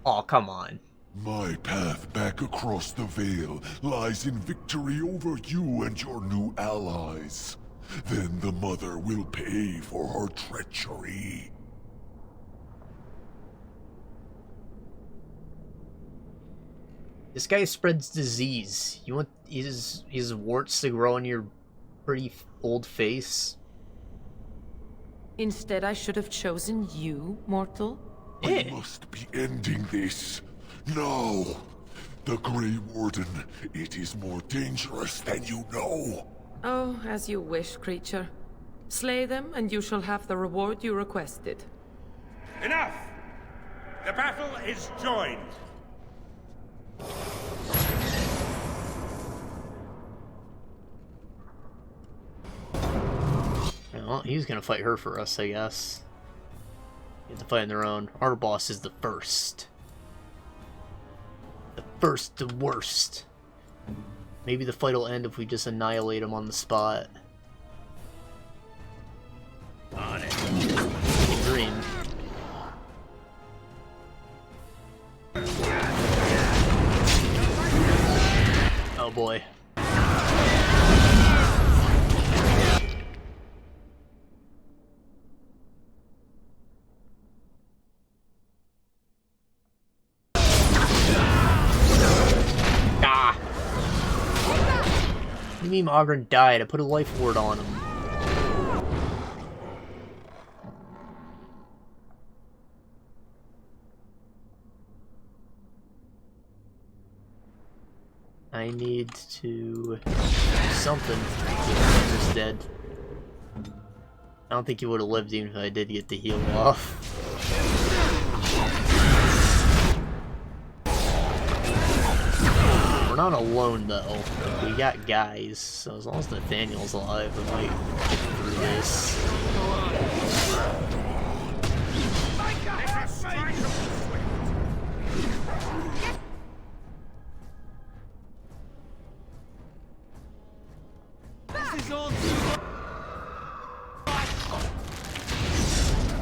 Oh, come on. My path back across the Veil lies in victory over you and your new allies. Then the Mother will pay for her treachery. This guy spreads disease. You want his warts to grow on your pretty old face? Instead, I should have chosen you, mortal. We must be ending this. No! The Grey Warden, it is more dangerous than you know. Oh, as you wish, creature. Slay them, and you shall have the reward you requested. Enough! The battle is joined. Well, he's gonna fight her for us, I guess. They have to fight on their own. Our boss is the first. The first, the worst. Maybe the fight will end if we just annihilate him on the spot. On it. Dream. Oh boy. What do you mean Ogren died? I put a life ward on him. I need to do something. He's just dead. I don't think he would have lived even if I did get the heal off. We're not alone though. We got guys, so as long as Nathaniel's alive, we might get through this.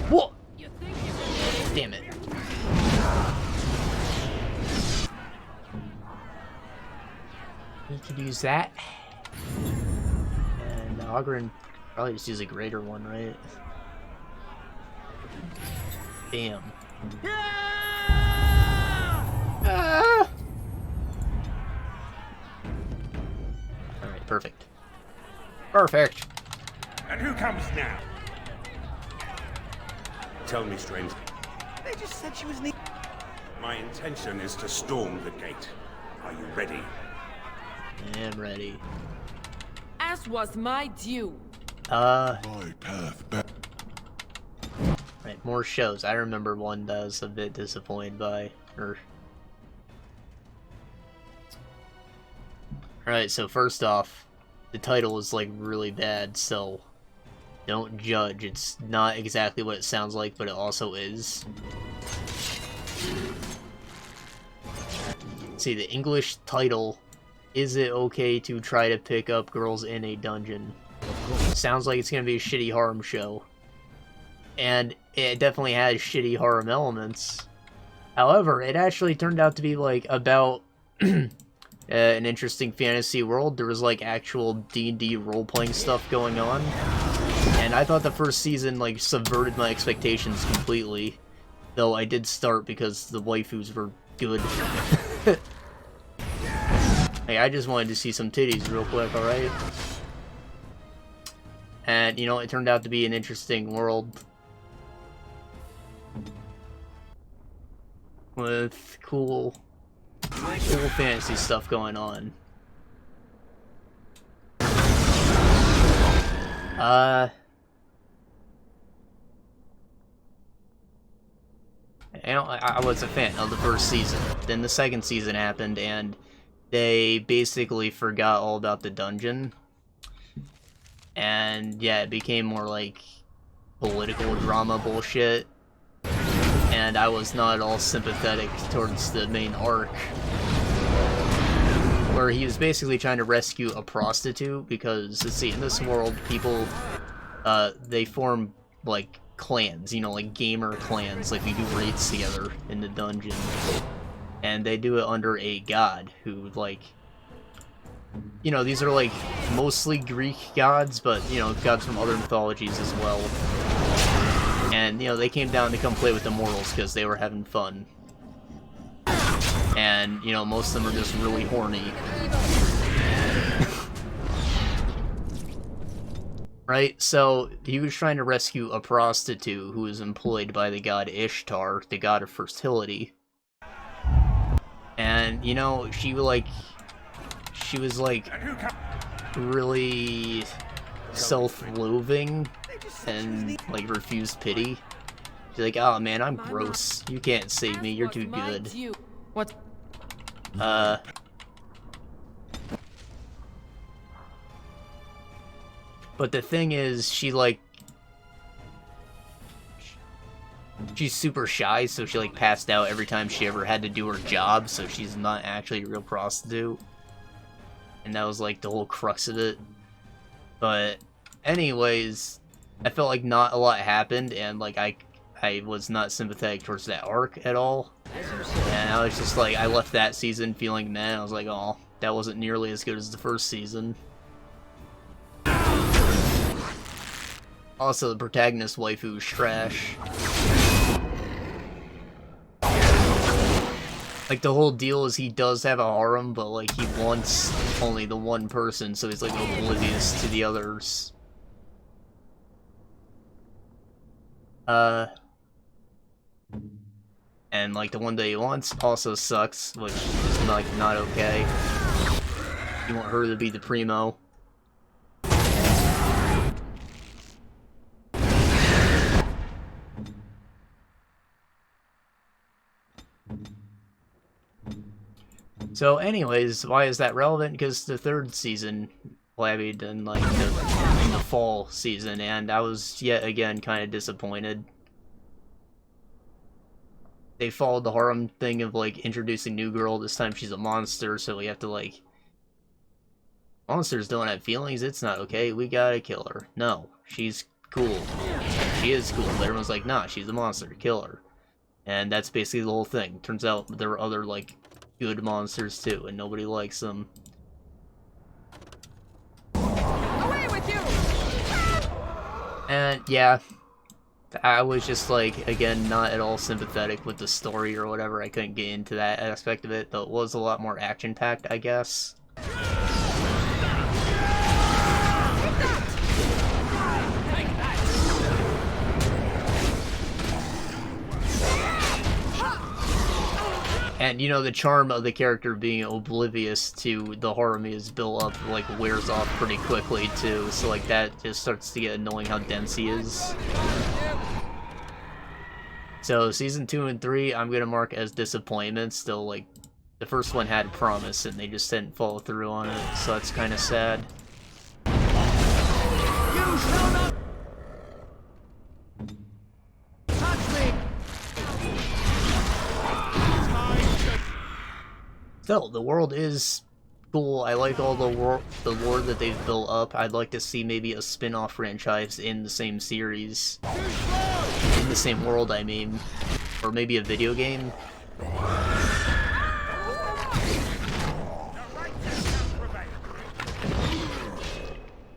What? Damn it. We could use that. And Ogren probably just use a greater one, right? Damn. Ah! Alright, perfect. Perfect! And who comes now? Tell me, stranger. They just said she was My intention is to storm the gate. Are you ready? I am ready. As was my due. My path back. Right, more shows. I remember one that I was a bit disappointed by. Alright, so first off, the title is like really bad, so don't judge. It's not exactly what it sounds like, but it also is. See, the English title, Is It Okay to Try to Pick Up Girls in a Dungeon? Sounds like it's gonna be a shitty harem show. And it definitely has shitty harem elements. However, it actually turned out to be like about an interesting fantasy world. There was like actual D&D role-playing stuff going on. And I thought the first season like subverted my expectations completely. Though I did start because the waifus were good. Hey, I just wanted to see some titties real quick, alright? And, you know, it turned out to be an interesting world. With cool fantasy stuff going on. I was a fan of the first season. Then the second season happened, and they basically forgot all about the dungeon. And yeah, it became more like political drama bullshit. And I was not at all sympathetic towards the main arc. Where he was basically trying to rescue a prostitute, because, let's see, in this world, people, they form, like, clans, you know, like gamer clans, like we do raids together in the dungeon. And they do it under a god who, like, you know, these are like mostly Greek gods, but, you know, gods from other mythologies as well. And, you know, they came down to come play with the mortals because they were having fun. And, you know, most of them are just really horny. Right? So, he was trying to rescue a prostitute who was employed by the god Ishtar, the god of fertility. And, you know, she was like really self-loathing and like refused pity. She's like, oh man, I'm gross. You can't save me, you're too good. What? But the thing is, she's super shy, so she like passed out every time she ever had to do her job, so she's not actually a real prostitute. And that was like the whole crux of it. But anyways, I felt like not a lot happened, and like I was not sympathetic towards that arc at all. And I was just like, I left that season feeling meh. I was like, oh, that wasn't nearly as good as the first season. Also, the protagonist waifu is trash. Like, the whole deal is he does have a harem, but, like, he wants only the one person, so he's, like, oblivious to the others. And, like, the one that he wants also sucks, which is, like, not okay. You want her to be the primo. So anyways, why is that relevant? Because the third season played in like the fall season, and I was yet again kind of disappointed. They followed the harem thing of like introducing new girl. This time she's a monster, so we have to like, monsters don't have feelings, it's not okay, we gotta kill her. No, she's cool. She is cool, but everyone's like, nah, she's a monster, kill her. And that's basically the whole thing. Turns out there are other like good monsters too, and nobody likes them. Away with you! And yeah, I was just like, again, not at all sympathetic with the story or whatever. I couldn't get into that aspect of it, though it was a lot more action-packed, I guess. And, you know, the charm of the character being oblivious to the horror he is built up, like, wears off pretty quickly, too. So, like, that just starts to get annoying how dense he is. So, Season 2 and 3, I'm gonna mark as disappointments. Still, like, the first one had promise, and they just didn't follow through on it, so that's kind of sad. You shall not touch me! Still, the world is cool. I like all the lore that they've built up. I'd like to see maybe a spin-off franchise in the same series. In the same world, I mean. Or maybe a video game.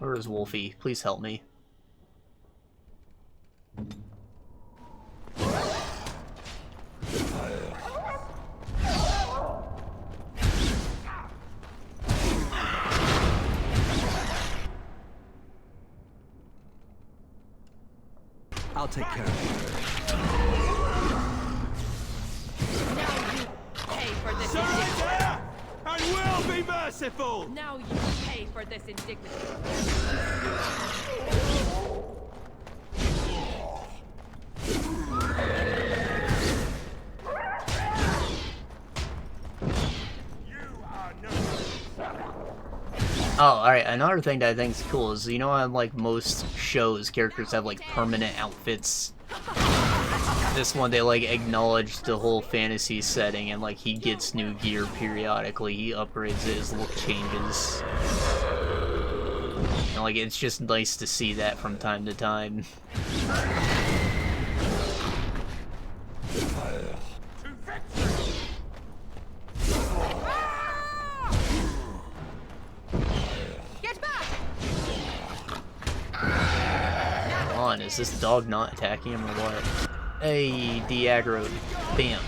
Where is Wolfie? Please help me. I'll take care of it. Now you pay for this Surrender! I will be merciful! Now you pay for this indignity. Oh, alright, another thing that I think is cool is, you know, on like most shows, characters have like permanent outfits. This one, they like acknowledge the whole fantasy setting, and like he gets new gear periodically, he upgrades it, his look changes. And like, it's just nice to see that from time to time. Is this dog not attacking him or what? Hey, de-aggroed. Bam.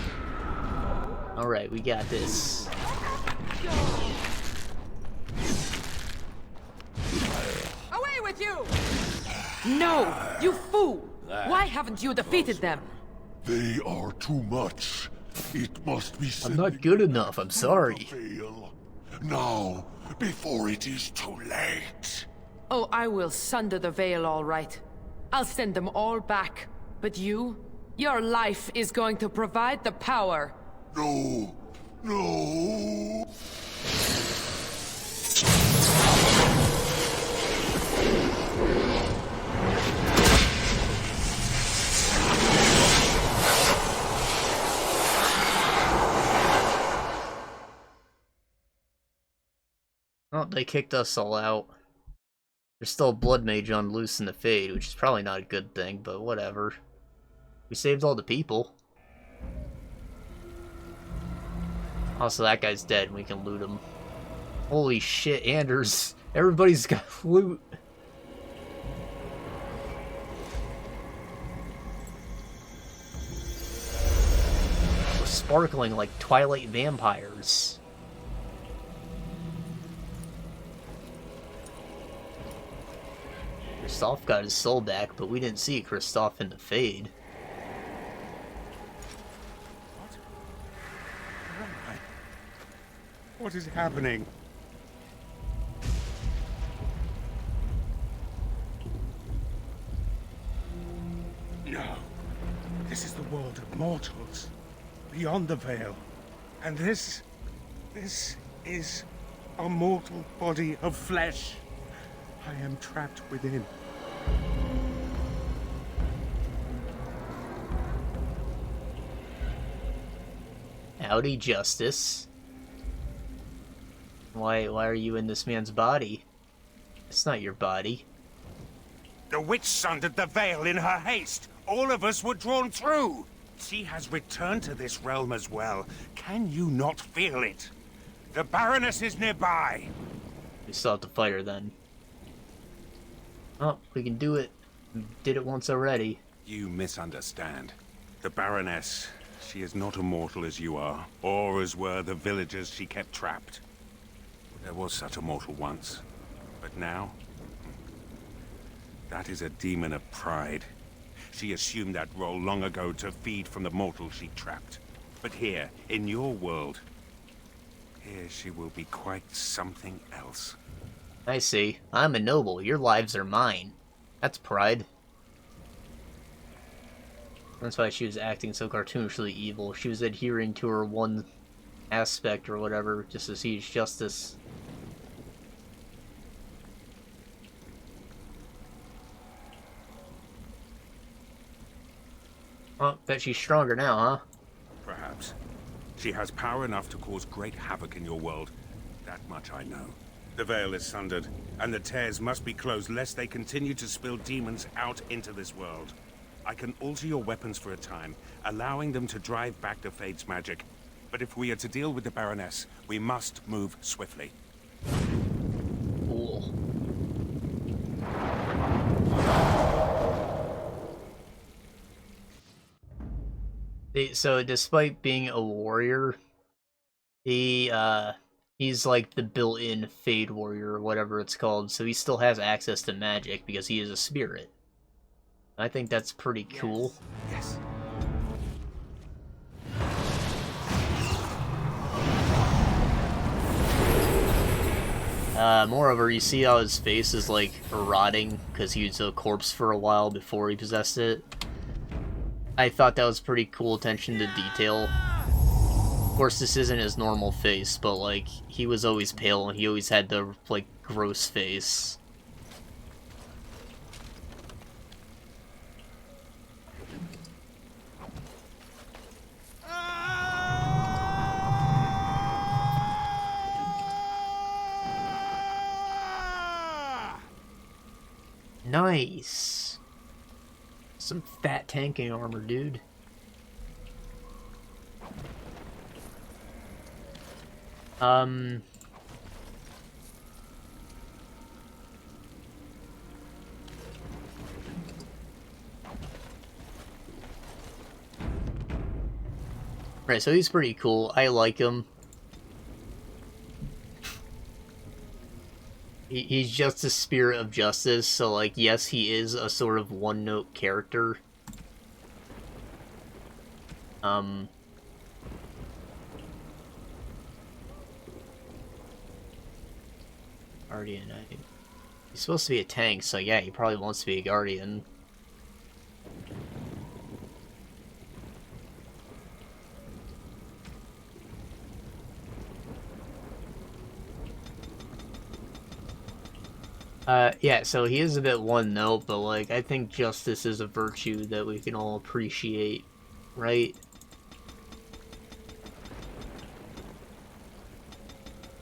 Alright, we got this. Away with you! No! You fool! Why haven't you defeated them? They are too much. It must be I'm not good enough, I'm sorry. Now, before it is too late. Oh, I will sunder the veil, all right. I'll send them all back. But you? Your life is going to provide the power. No. No. Oh, they kicked us all out. There's still a blood mage on loose in the Fade, which is probably not a good thing, but whatever. We saved all the people. Also, that guy's dead, and we can loot him. Holy shit, Anders! Everybody's got loot! We're sparkling like Twilight vampires. Christoph got his soul back, but we didn't see Christoph in the Fade. What is happening? No. This is the world of mortals, beyond the veil. And this This is a mortal body of flesh. I am trapped within. Howdy, Justice. Why are you in this man's body? It's not your body. The witch sundered the veil in her haste. All of us were drawn through. She has returned to this realm as well. Can you not feel it? The Baroness is nearby. We still have to fight her then. Oh, we can do it. We did it once already. You misunderstand. The Baroness, she is not immortal as you are, or as were the villagers she kept trapped. There was such a mortal once, but now... that is a demon of pride. She assumed that role long ago to feed from the mortals she trapped. But here, in your world, here she will be quite something else. I see. I'm a noble. Your lives are mine. That's pride. That's why she was acting so cartoonishly evil. She was adhering to her one aspect or whatever, just to siege justice. Oh, bet she's stronger now, huh? Perhaps. She has power enough to cause great havoc in your world. That much I know. The veil is sundered, and the tears must be closed lest they continue to spill demons out into this world. I can alter your weapons for a time, allowing them to drive back the Fate's magic. But if we are to deal with the Baroness, we must move swiftly. Cool. So, despite being a warrior, he's like the built-in Fade Warrior, or whatever it's called, so he still has access to magic because he is a spirit. I think that's pretty cool. Yes. Moreover, you see how his face is, like, rotting because he was a corpse for a while before he possessed it? I thought that was pretty cool attention to detail. Of course, this isn't his normal face, but, like, he was always pale and he always had the, like, gross face. Nice. Some fat tanking armor, dude. Right, so he's pretty cool. I like him. He's just a spirit of justice, so, like, yes, he is a sort of one-note character. Guardian, he's supposed to be a tank, so yeah, he probably wants to be a Guardian. Yeah, so he is a bit one note, but, like, I think justice is a virtue that we can all appreciate, right?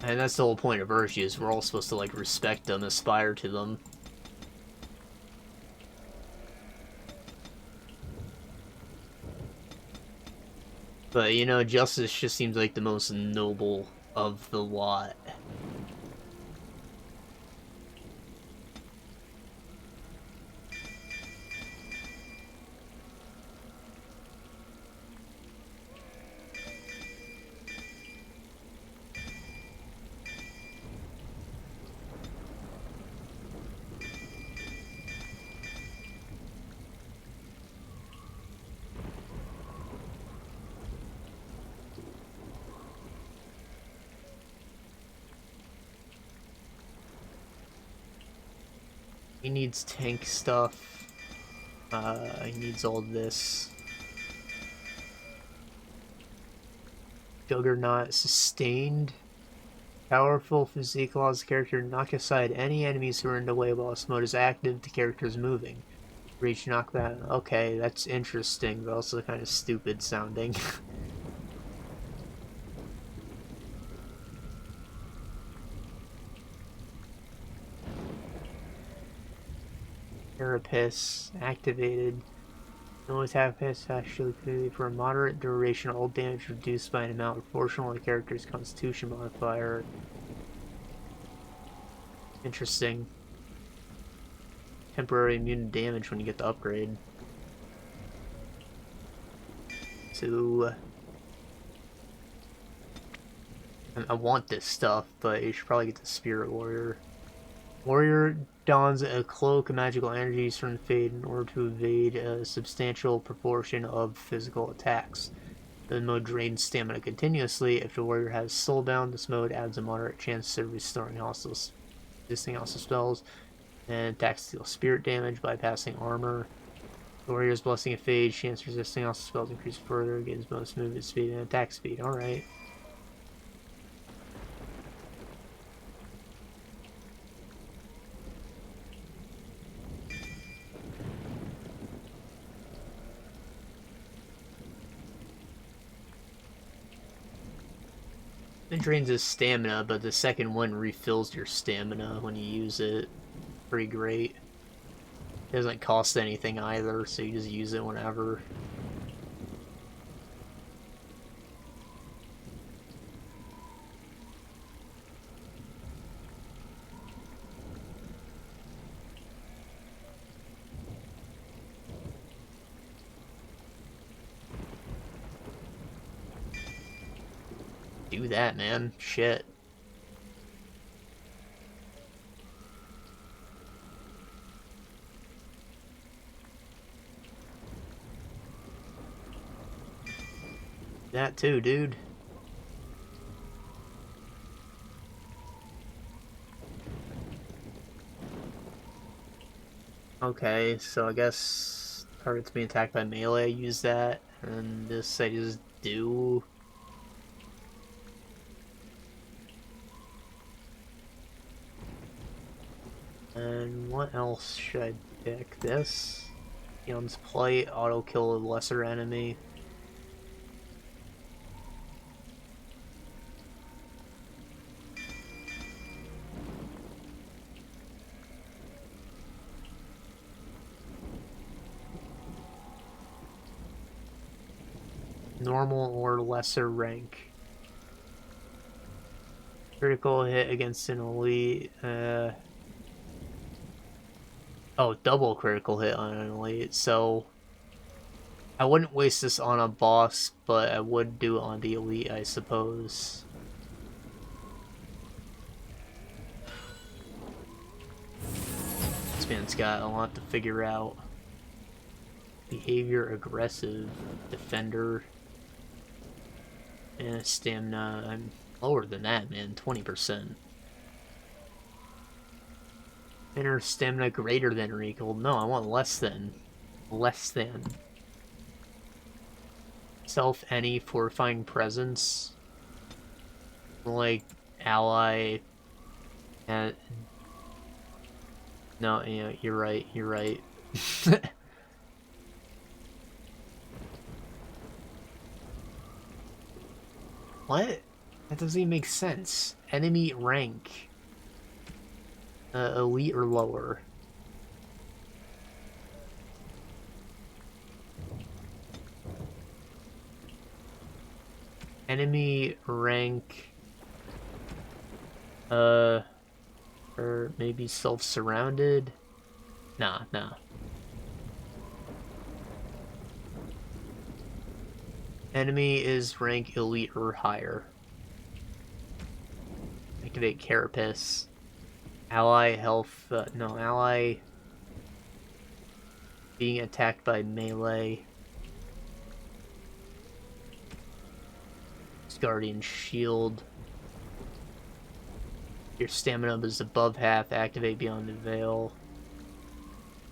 And that's the whole point of virtues. We're all supposed to, like, respect them, aspire to them. But, you know, justice just seems like the most noble of the lot. He needs tank stuff. He needs all this. Juggernaut sustained. Powerful physique allows the character to knock aside any enemies who are in the way while this mode is active. The character is moving. Reach knockback. Okay, that's interesting, but also kind of stupid sounding. Carapace activated. No attack pass actually could for a moderate duration. All damage reduced by an amount proportional to the character's constitution modifier. Interesting. Temporary immune to damage when you get the upgrade. So I want this stuff, but you should probably get the Spirit Warrior. Warrior dons a cloak of magical energies from the Fade in order to evade a substantial proportion of physical attacks. The mode drains stamina continuously. If the warrior has Soulbound, this mode adds a moderate chance of restoring existing hostile spells, and attacks deal spirit damage, bypassing armor. The warrior's Blessing of Fade, chance resisting hostile spells increase further, gains bonus movement speed and attack speed. Alright. It drains his stamina, but the second one refills your stamina when you use it. Pretty great. It doesn't cost anything either, so you just use it whenever. Do that, man. Shit. That too, dude. Okay, so I guess targets being attacked by melee, I use that, and this I just do. And what else should I pick? This? Eon's Plight, auto kill a lesser enemy. Normal or lesser rank. Critical hit against an elite. Oh, double critical hit on an elite. So I wouldn't waste this on a boss, but I would do it on the elite, I suppose. This man's got a lot to figure out. Behavior, aggressive, defender. And stamina, I'm lower than that, man, 20%. Inner stamina greater than or equal. No, I want less than. Less than. Self any fortifying presence. Like ally. And no, yeah, you're right. You're right. What? That doesn't even make sense. Enemy rank. Elite or lower. Enemy rank. Or maybe self-surrounded. Nah. Enemy is rank elite or higher. Activate Carapace. Ally health, no, ally being attacked by melee. Guardian shield. Your stamina is above half, activate beyond the veil.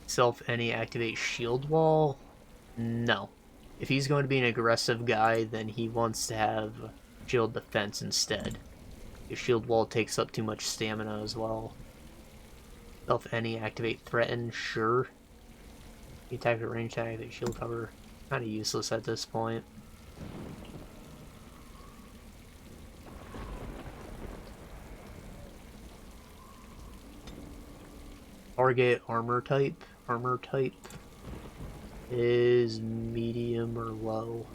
Self any, activate shield wall? No. If he's going to be an aggressive guy, then he wants to have shield defense instead. The shield wall takes up too much stamina as well. If any, activate threaten, sure. You attack at range, activate shield cover. Kind of useless at this point. Target armor type. Armor type is medium or low.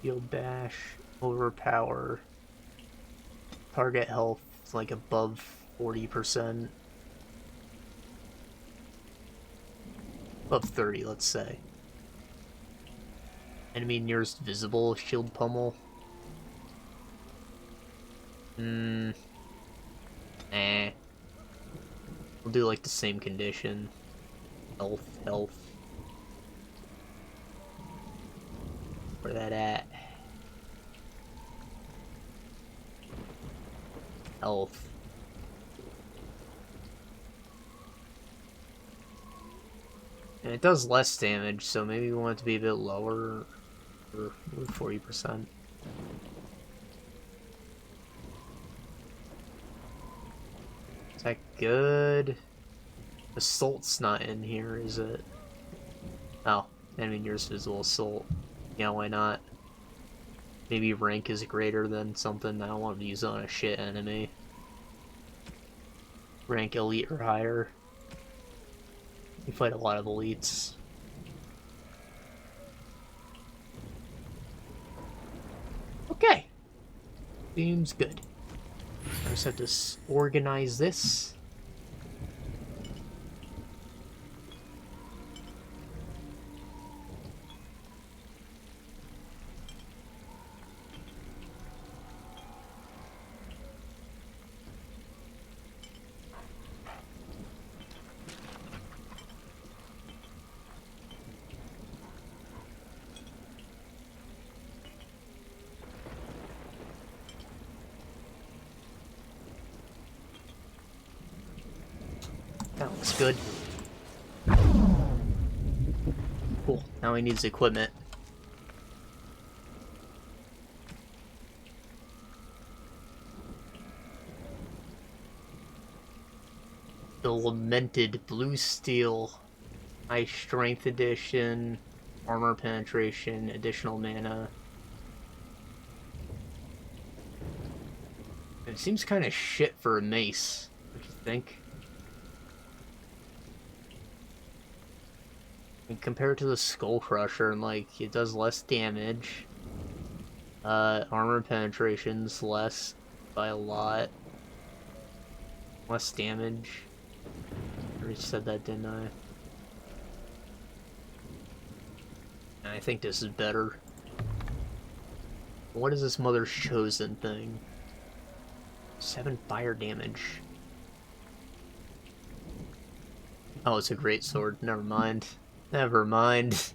Shield bash, overpower. Target health is like above 40%. Above 30, let's say. Enemy nearest visible, shield pummel. We'll do like the same condition. Health. Where that at? Health. And it does less damage, so maybe we want it to be a bit lower, or 40%. Is that good? Assault's not in here, is it? Oh, enemy nearest visible assault. Yeah, why not? Maybe rank is greater than something I don't want to use on a shit enemy. Rank elite or higher. You fight a lot of elites. Okay. Seems good. I just have to organize this. That looks good. Cool. Now he needs equipment. The Lamented Blue Steel. High Strength Edition. Armor Penetration. Additional mana. It seems kind of shit for a mace. What do you think? Compared to the Skull Crusher, and like it does less damage. Armor penetration's less by a lot. Less damage. I already said that, didn't I? And I think this is better. What is this Mother's Chosen thing? 7 fire damage. Oh, it's a great sword. Never mind. Never mind.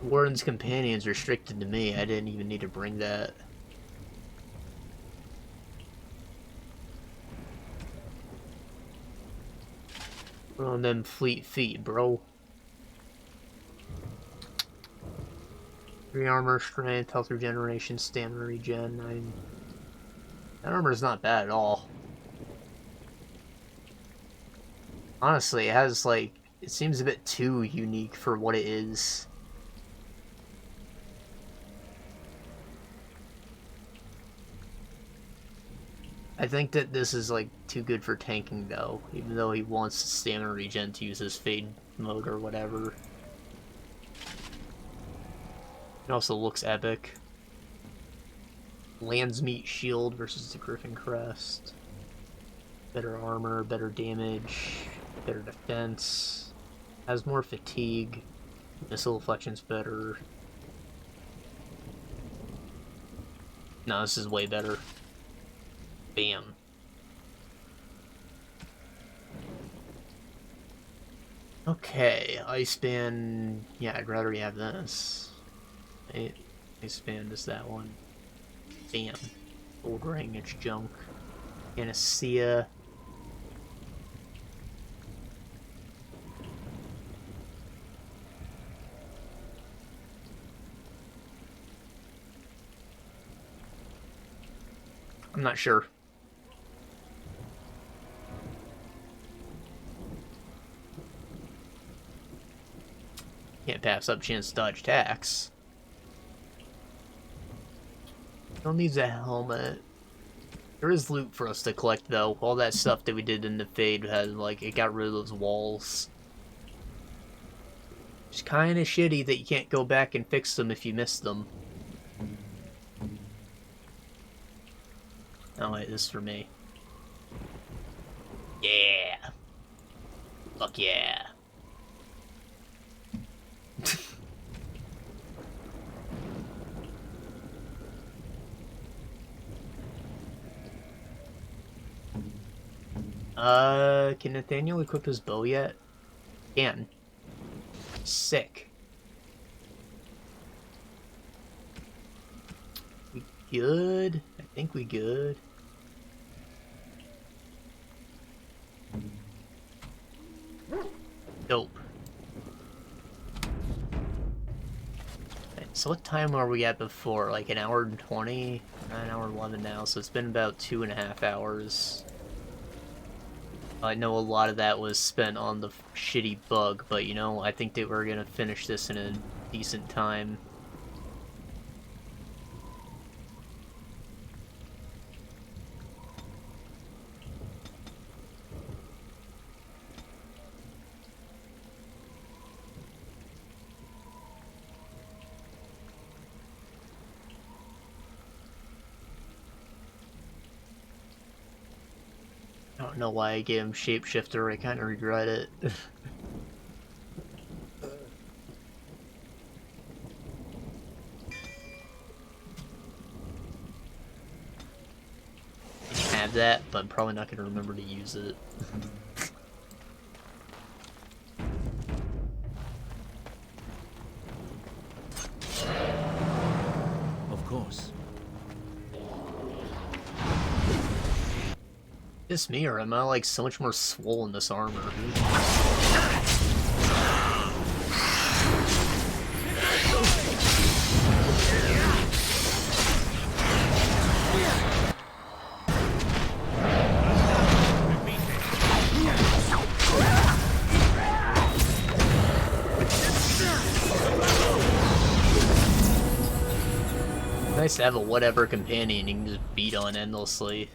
Warden's Companion's restricted to me. I didn't even need to bring that. Put on them fleet feet, bro. 3 armor, strength, health regeneration, stamina regen. That armor's not bad at all. Honestly, it has like... It seems a bit too unique for what it is. I think that this is like too good for tanking though, even though he wants stamina regen to use his fade mode or whatever. It also looks epic. Landsmeat shield versus the Griffin Crest. Better armor, better damage, better defense. Has more fatigue. Missile deflection's better. No, this is way better. Bam. Okay, Ice Band. Yeah, I'd rather you have this. Ice Band is that one. Bam. Gold ring, it's junk. Panacea. I'm not sure. Can't pass up chance to dodge attacks. Still needs a helmet. There is loot for us to collect, though. All that stuff that we did in the Fade had, like, it got rid of those walls. It's kind of shitty that you can't go back and fix them if you missed them. Oh, wait, this is for me. Yeah! Fuck yeah! Can Nathaniel equip his bow yet? Can. Sick. We good? I think we good. Dope. So what time are we at before? Like an hour and 20? An hour and 11 now, so it's been about 2.5 hours. I know a lot of that was spent on the shitty bug, but you know, I think that we're gonna finish this in a decent time. I don't know why I gave him Shapeshifter, I kinda regret it. I have that, but I'm probably not gonna remember to use it. Of course. Is me, or am I like so much more swollen this armor? Nice to have a whatever companion you can just beat on endlessly.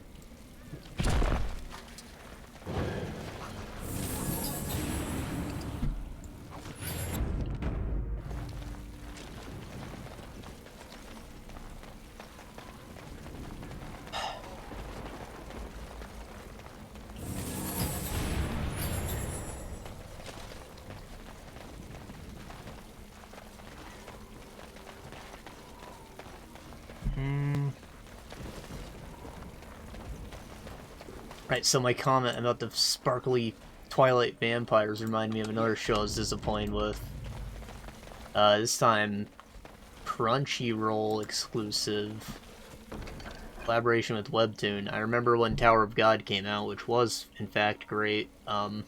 Right, so my comment about the sparkly Twilight vampires reminded me of another show I was disappointed with. This time, Crunchyroll exclusive. Collaboration with Webtoon. I remember when Tower of God came out, which was, in fact, great. You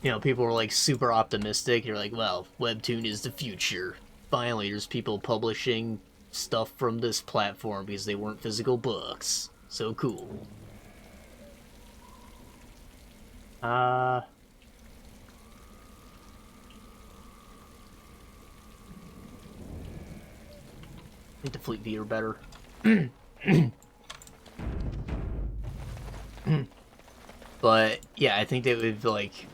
know, people were, like, super optimistic. You're like, well, Webtoon is the future. Finally, there's people publishing stuff from this platform because they weren't physical books. So cool. I think the Fleet V are better. But, yeah, I think that we've, like,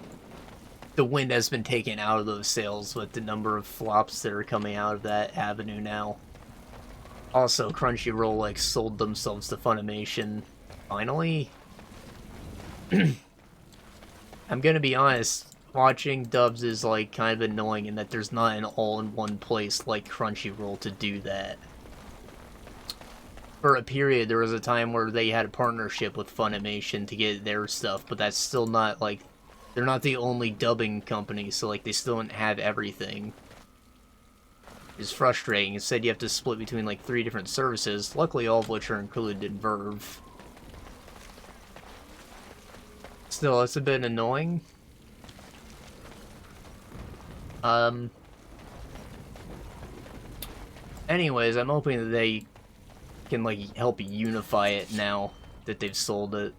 the wind has been taken out of those sails with the number of flops that are coming out of that avenue now. Also, Crunchyroll, like, sold themselves to Funimation. Finally. I'm gonna be honest, watching dubs is, like, kind of annoying in that there's not an all-in-one place like Crunchyroll to do that. For a period, there was a time where they had a partnership with Funimation to get their stuff, but that's still not, like, they're not the only dubbing company, so, like, they still don't have everything. It's frustrating. Instead, you have to split between, like, 3 different services, luckily all of which are included in Verve. Still, it's a bit annoying. Anyways, I'm hoping that they can, like, help unify it now that they've sold it.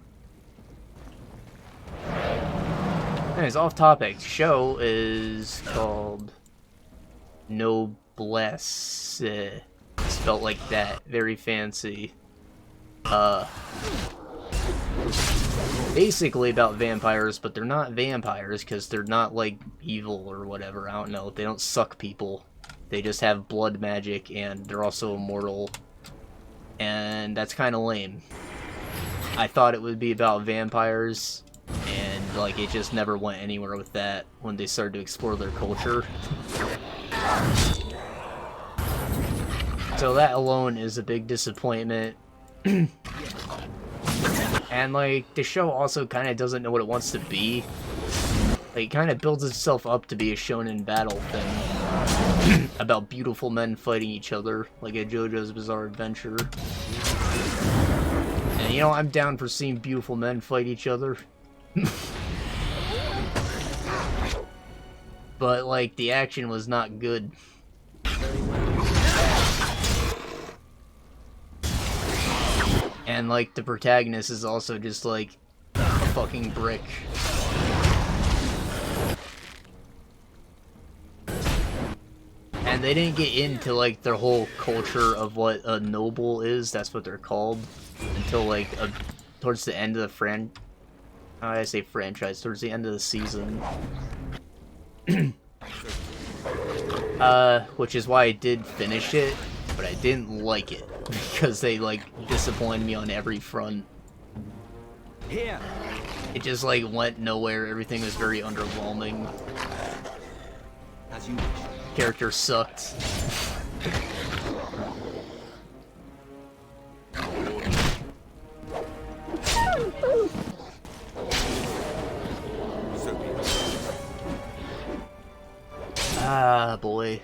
Anyways, off topic. Show is called Noblesse. Spelled like that. Very fancy. Basically about vampires, but they're not vampires because they're not, like, evil or whatever. I don't know. They don't suck people. They just have blood magic, and they're also immortal. And that's kind of lame. I thought it would be about vampires, and, like, it just never went anywhere with that when they started to explore their culture. So that alone is a big disappointment. And, like, the show also kind of doesn't know what it wants to be. Like, it kind of builds itself up to be a shonen battle thing. About beautiful men fighting each other, like a JoJo's Bizarre Adventure. And, you know, I'm down for seeing beautiful men fight each other. But, like, the action was not good. And, like, the protagonist is also just, like, a fucking brick. And they didn't get into, like, their whole culture of what a noble is, that's what they're called, until, like, towards the end of the franchise, towards the end of the season. Which is why I did finish it, but I didn't like it, because they, like, disappointed me on every front. Here. It just, like, went nowhere, everything was very underwhelming. As you wish. Characters sucked. Ah, boy.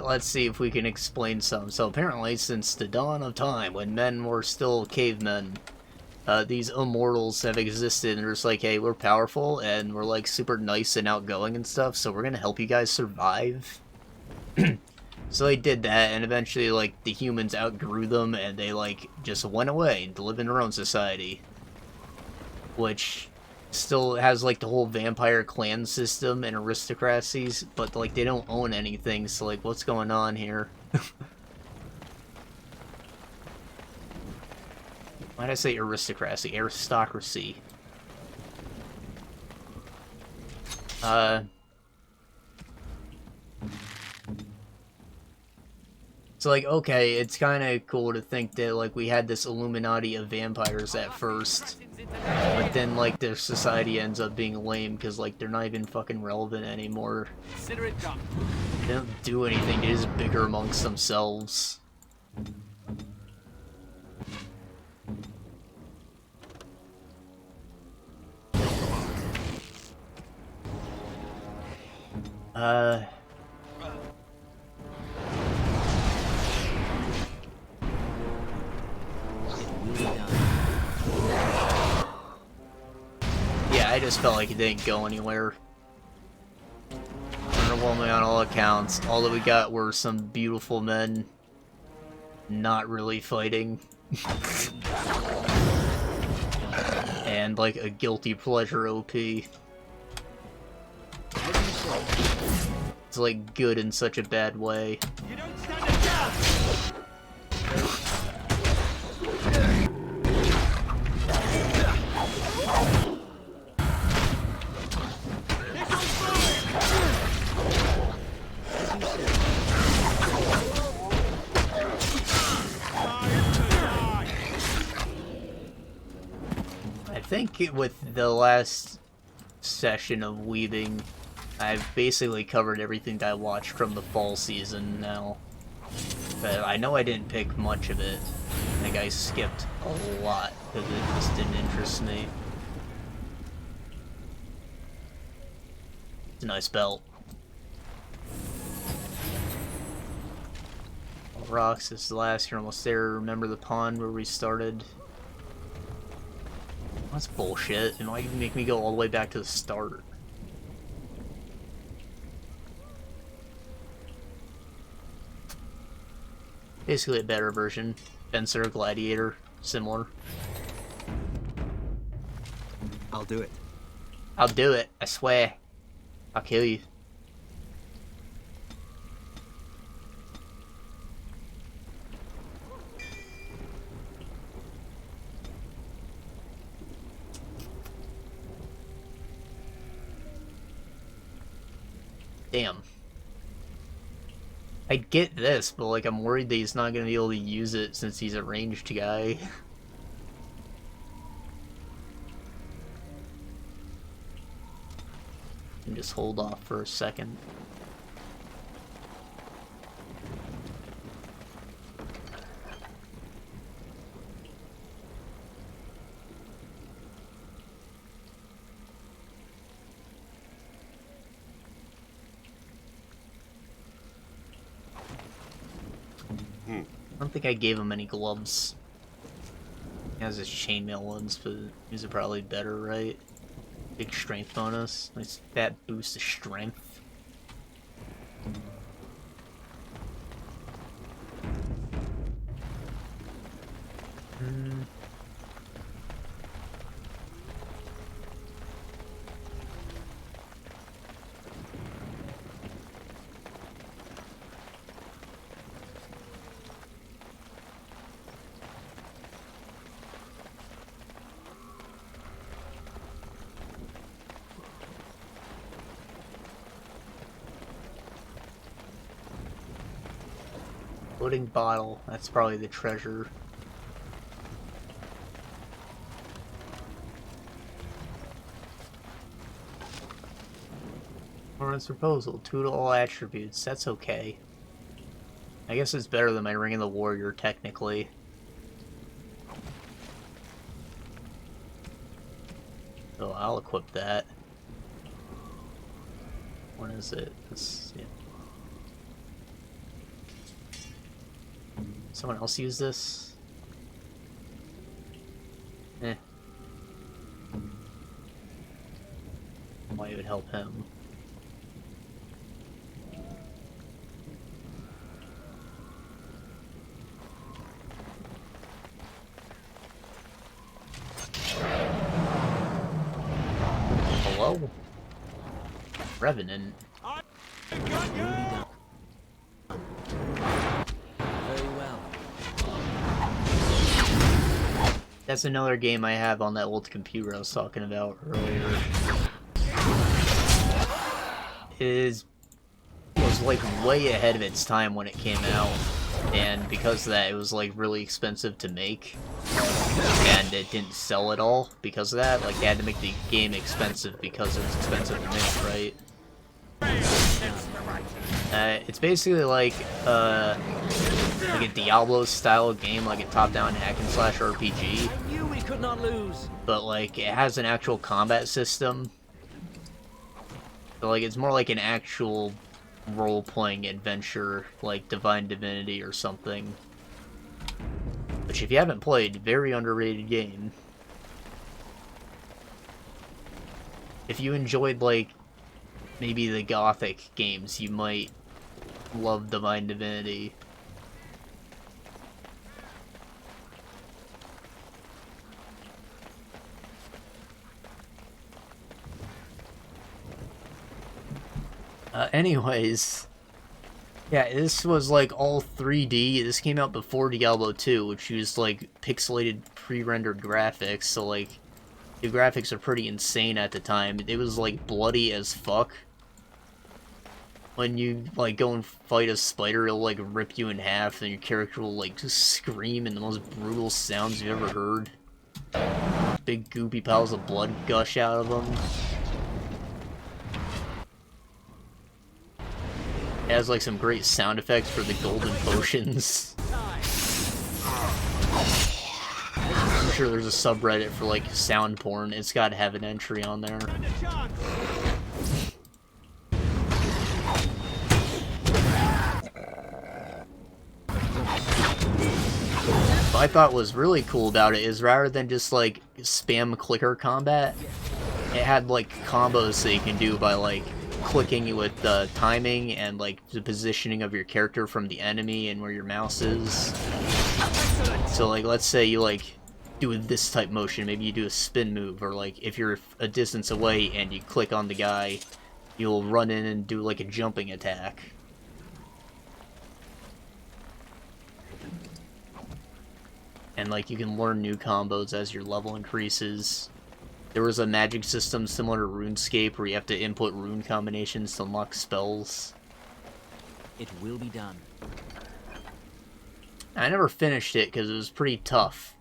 Let's see if we can explain some. So apparently, since the dawn of time, when men were still cavemen, these immortals have existed, and they're just like, hey, we're powerful, and we're, like, super nice and outgoing and stuff, so we're gonna help you guys survive. So they did that, and eventually, like, the humans outgrew them, and they, like, just went away to live in their own society. Which still has, like, the whole vampire clan system and aristocracies, but, like, they don't own anything, so, like, what's going on here? Why did I say aristocracy? Aristocracy. So, like, okay, it's kind of cool to think that, like, we had this Illuminati of vampires at first, but then, like, their society ends up being lame because, like, they're not even fucking relevant anymore. Consider it done. They don't do anything, they're just bigger amongst themselves. Yeah, I just felt like it didn't go anywhere. Underwhelming on all accounts. All that we got were some beautiful men not really fighting. And, like, a guilty pleasure OP. It's, like, good in such a bad way. You don't stand a chance! I think with the last session of Weebing, I've basically covered everything that I watched from the fall season now. But I know I didn't pick much of it. I think I skipped a lot because it just didn't interest me. It's a nice belt. rocks. This is the last. You're almost there. Remember the pond where we started? That's bullshit. And why make me go all the way back to the start? Basically a better version. Fencer, Gladiator, similar. I'll do it. I'll do it, I swear. I'll kill you. Damn. I get this, but like I'm worried that he's not gonna be able to use it since he's a ranged guy. And just hold off for a second. I don't think I gave him any gloves. He has his chainmail ones, but these are probably better, right? Big strength bonus. Nice fat boost of strength. Floating bottle. That's probably the treasure. Baroness proposal. 2 to all attributes. That's okay. I guess it's better than my Ring of the Warrior, technically. So I'll equip that. What is it? This, yeah. Someone else use this? Eh. Why it would help him. Hello? Revenant. That's another game I have on that old computer I was talking about earlier. It was like way ahead of its time when it came out, and because of that it was like really expensive to make, and it didn't sell at all because of that. Like they had to make the game expensive because it was expensive to make, right? It's basically like a Diablo style game, like a top-down hack and slash RPG. I knew we could not lose. But like it has an actual combat system. So like it's more like an actual role-playing adventure, like Divine Divinity or something. Which if you haven't played, very underrated game. If you enjoyed like maybe the Gothic games, you might love Divine Divinity. Anyways, yeah, this was like all 3D. This came out before Diablo 2, which used like pixelated pre-rendered graphics, so like the graphics are pretty insane at the time. It was like bloody as fuck. When you like go and fight a spider, it'll like rip you in half, and your character will like just scream in the most brutal sounds you've ever heard. Big goopy piles of blood gush out of them. It has like some great sound effects for the golden potions. I'm sure there's a subreddit for like sound porn. It's got to have an entry on there. What I thought was really cool about it is rather than just like spam clicker combat, it had like combos that you can do by like clicking with the timing and like the positioning of your character from the enemy and where your mouse is. So like let's say you like do this type motion, maybe you do a spin move, or like if you're a distance away and you click on the guy, you'll run in and do like a jumping attack. And like you can learn new combos as your level increases. There was a magic system similar to RuneScape where you have to input rune combinations to unlock spells. It will be done. I never finished it because it was pretty tough.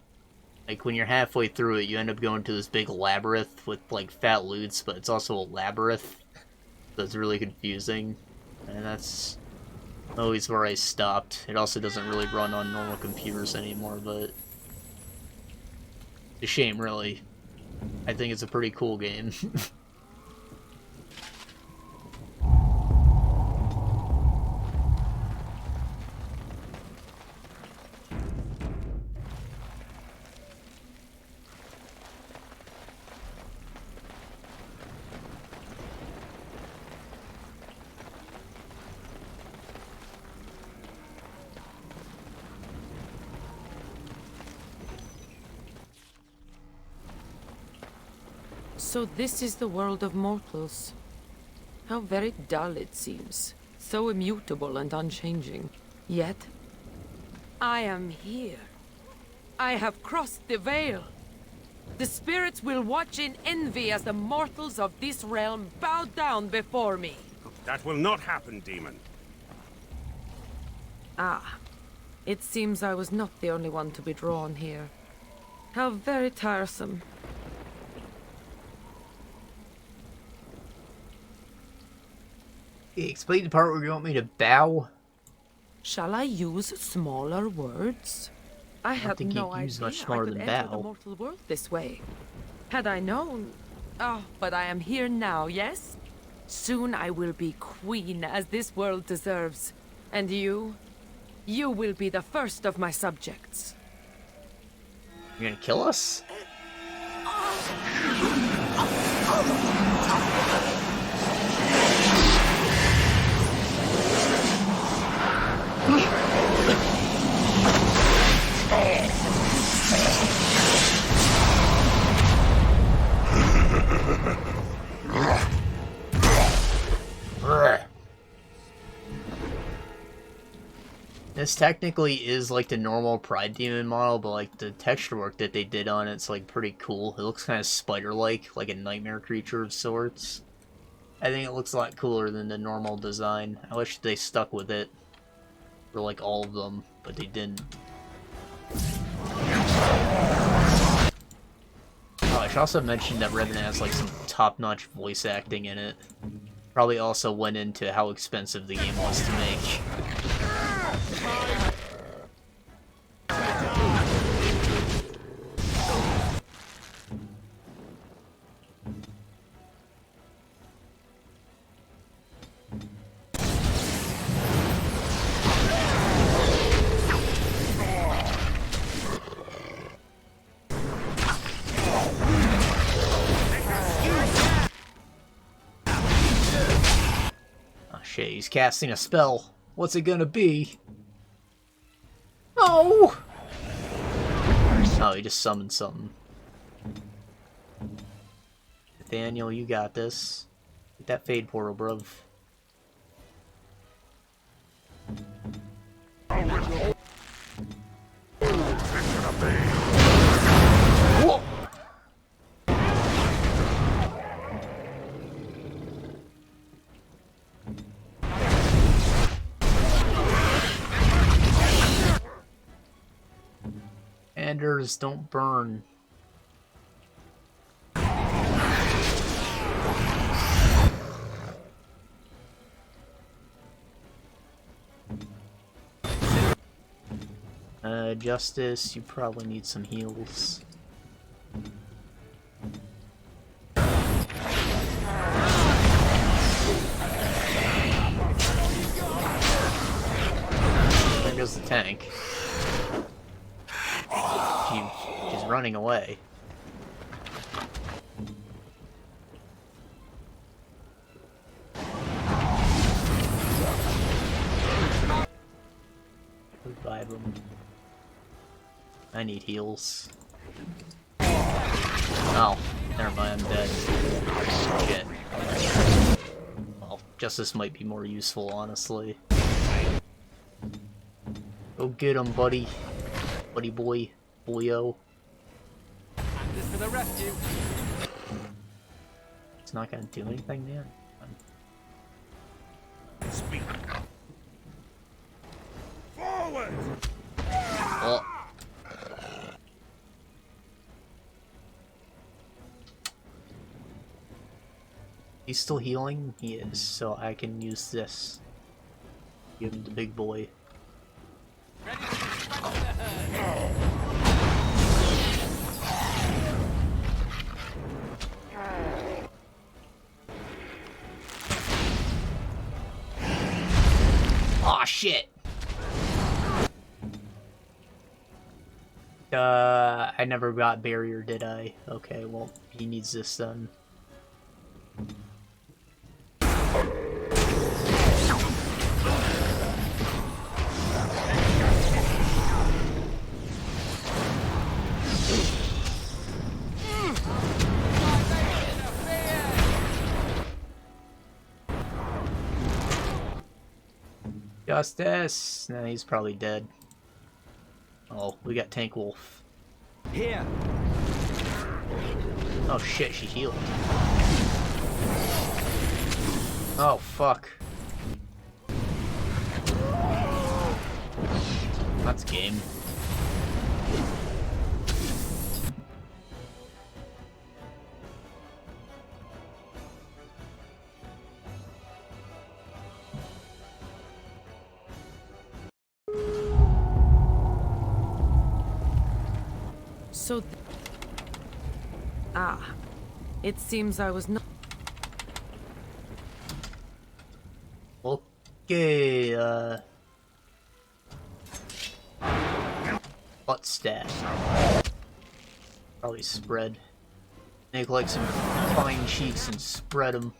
Like when you're halfway through it, you end up going to this big labyrinth with like fat loots, but it's also a labyrinth. So it's really confusing. And that's always where I stopped. It also doesn't really run on normal computers anymore, but it's a shame, really. I think it's a pretty cool game. So this is the world of mortals. How very dull it seems. So immutable and unchanging. Yet, I am here. I have crossed the veil. The spirits will watch in envy as the mortals of this realm bow down before me. That will not happen, demon. Ah, it seems I was not the only one to be drawn here. How very tiresome. Explain the part where you want me to bow. Shall I use smaller words? I had think no you'd use idea much I smaller could than enter the bow. mortal world this way. Had I known... Oh, but I am here now, yes? Soon I will be queen, as this world deserves. And you? You will be the first of my subjects. You're gonna kill us? This technically is like the normal Pride Demon model, but like the texture work that they did on it's like pretty cool. It looks kind of spider-like, like a nightmare creature of sorts. I think it looks a lot cooler than the normal design. I wish they stuck with it for like all of them, but they didn't. Oh, I should also mention that Revenant has like some top-notch voice acting in it. Probably also went into how expensive the game was to make. Oh shit, he's casting a spell. What's it gonna be? Oh! Oh, he just summoned something. Nathaniel, you got this. Get that Fade Portal, bruv. Whoa! Anders, don't burn. Justice, you probably need some heals. There goes the tank. running away. Revive him. I need heals. Oh, never mind, I'm dead. Shit. Well, Justice might be more useful, honestly. Go get him, buddy. Buddy boy. Boyo. This for the rescue. It's not gonna do anything, man. Speak. Forward! Oh. He's still healing? He is, so I can use this. Give him the big boy. Ready to dispatch the herd. Aw, shit! I never got barrier, did I? Okay, well, he needs this then. Justice! Nah, he's probably dead. Oh, we got Tank Wolf. Here. Oh shit, she healed. Oh fuck. That's game. So, it seems I was not. Okay, butt staff. Probably spread. Make like some fine sheets and spread them.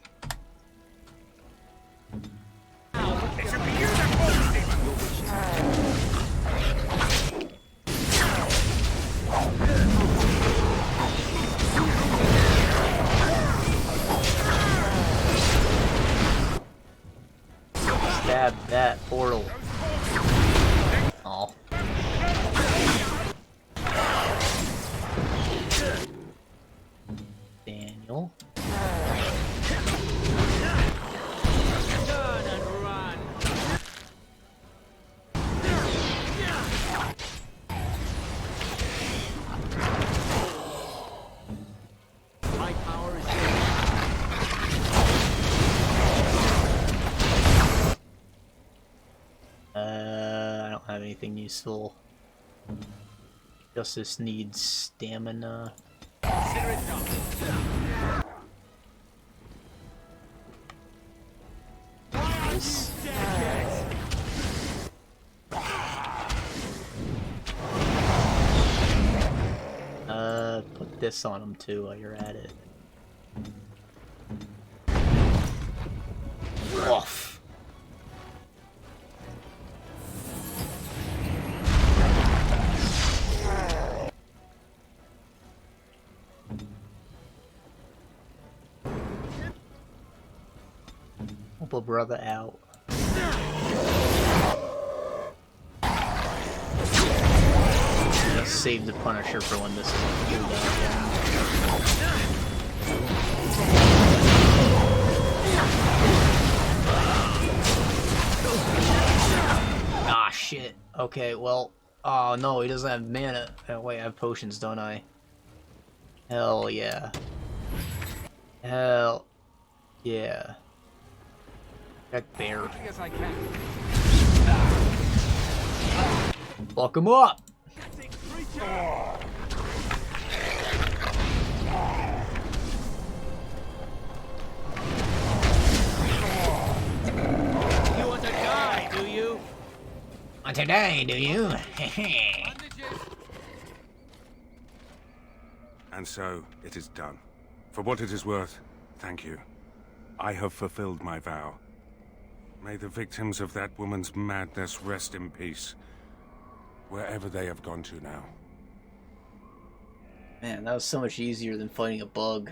It's a beautiful Stab that portal. Oh. Daniel. Turn and run. My power is I don't have anything useful. Justice needs stamina. Consider it done. This. Put this on him too while you're at it. Woof. Help a brother out. Just save the Punisher for when this is Ah, shit. Okay, well... Oh, no, he doesn't have mana. Oh, wait, I have potions, don't I? Hell yeah. Hell yeah. That bear. Yes, I can. Fuck him up! You want to die, do you? Want to die, do you? And so, it is done. For what it is worth, thank you. I have fulfilled my vow. May the victims of that woman's madness rest in peace, wherever they have gone to now. Man, that was so much easier than fighting a bug.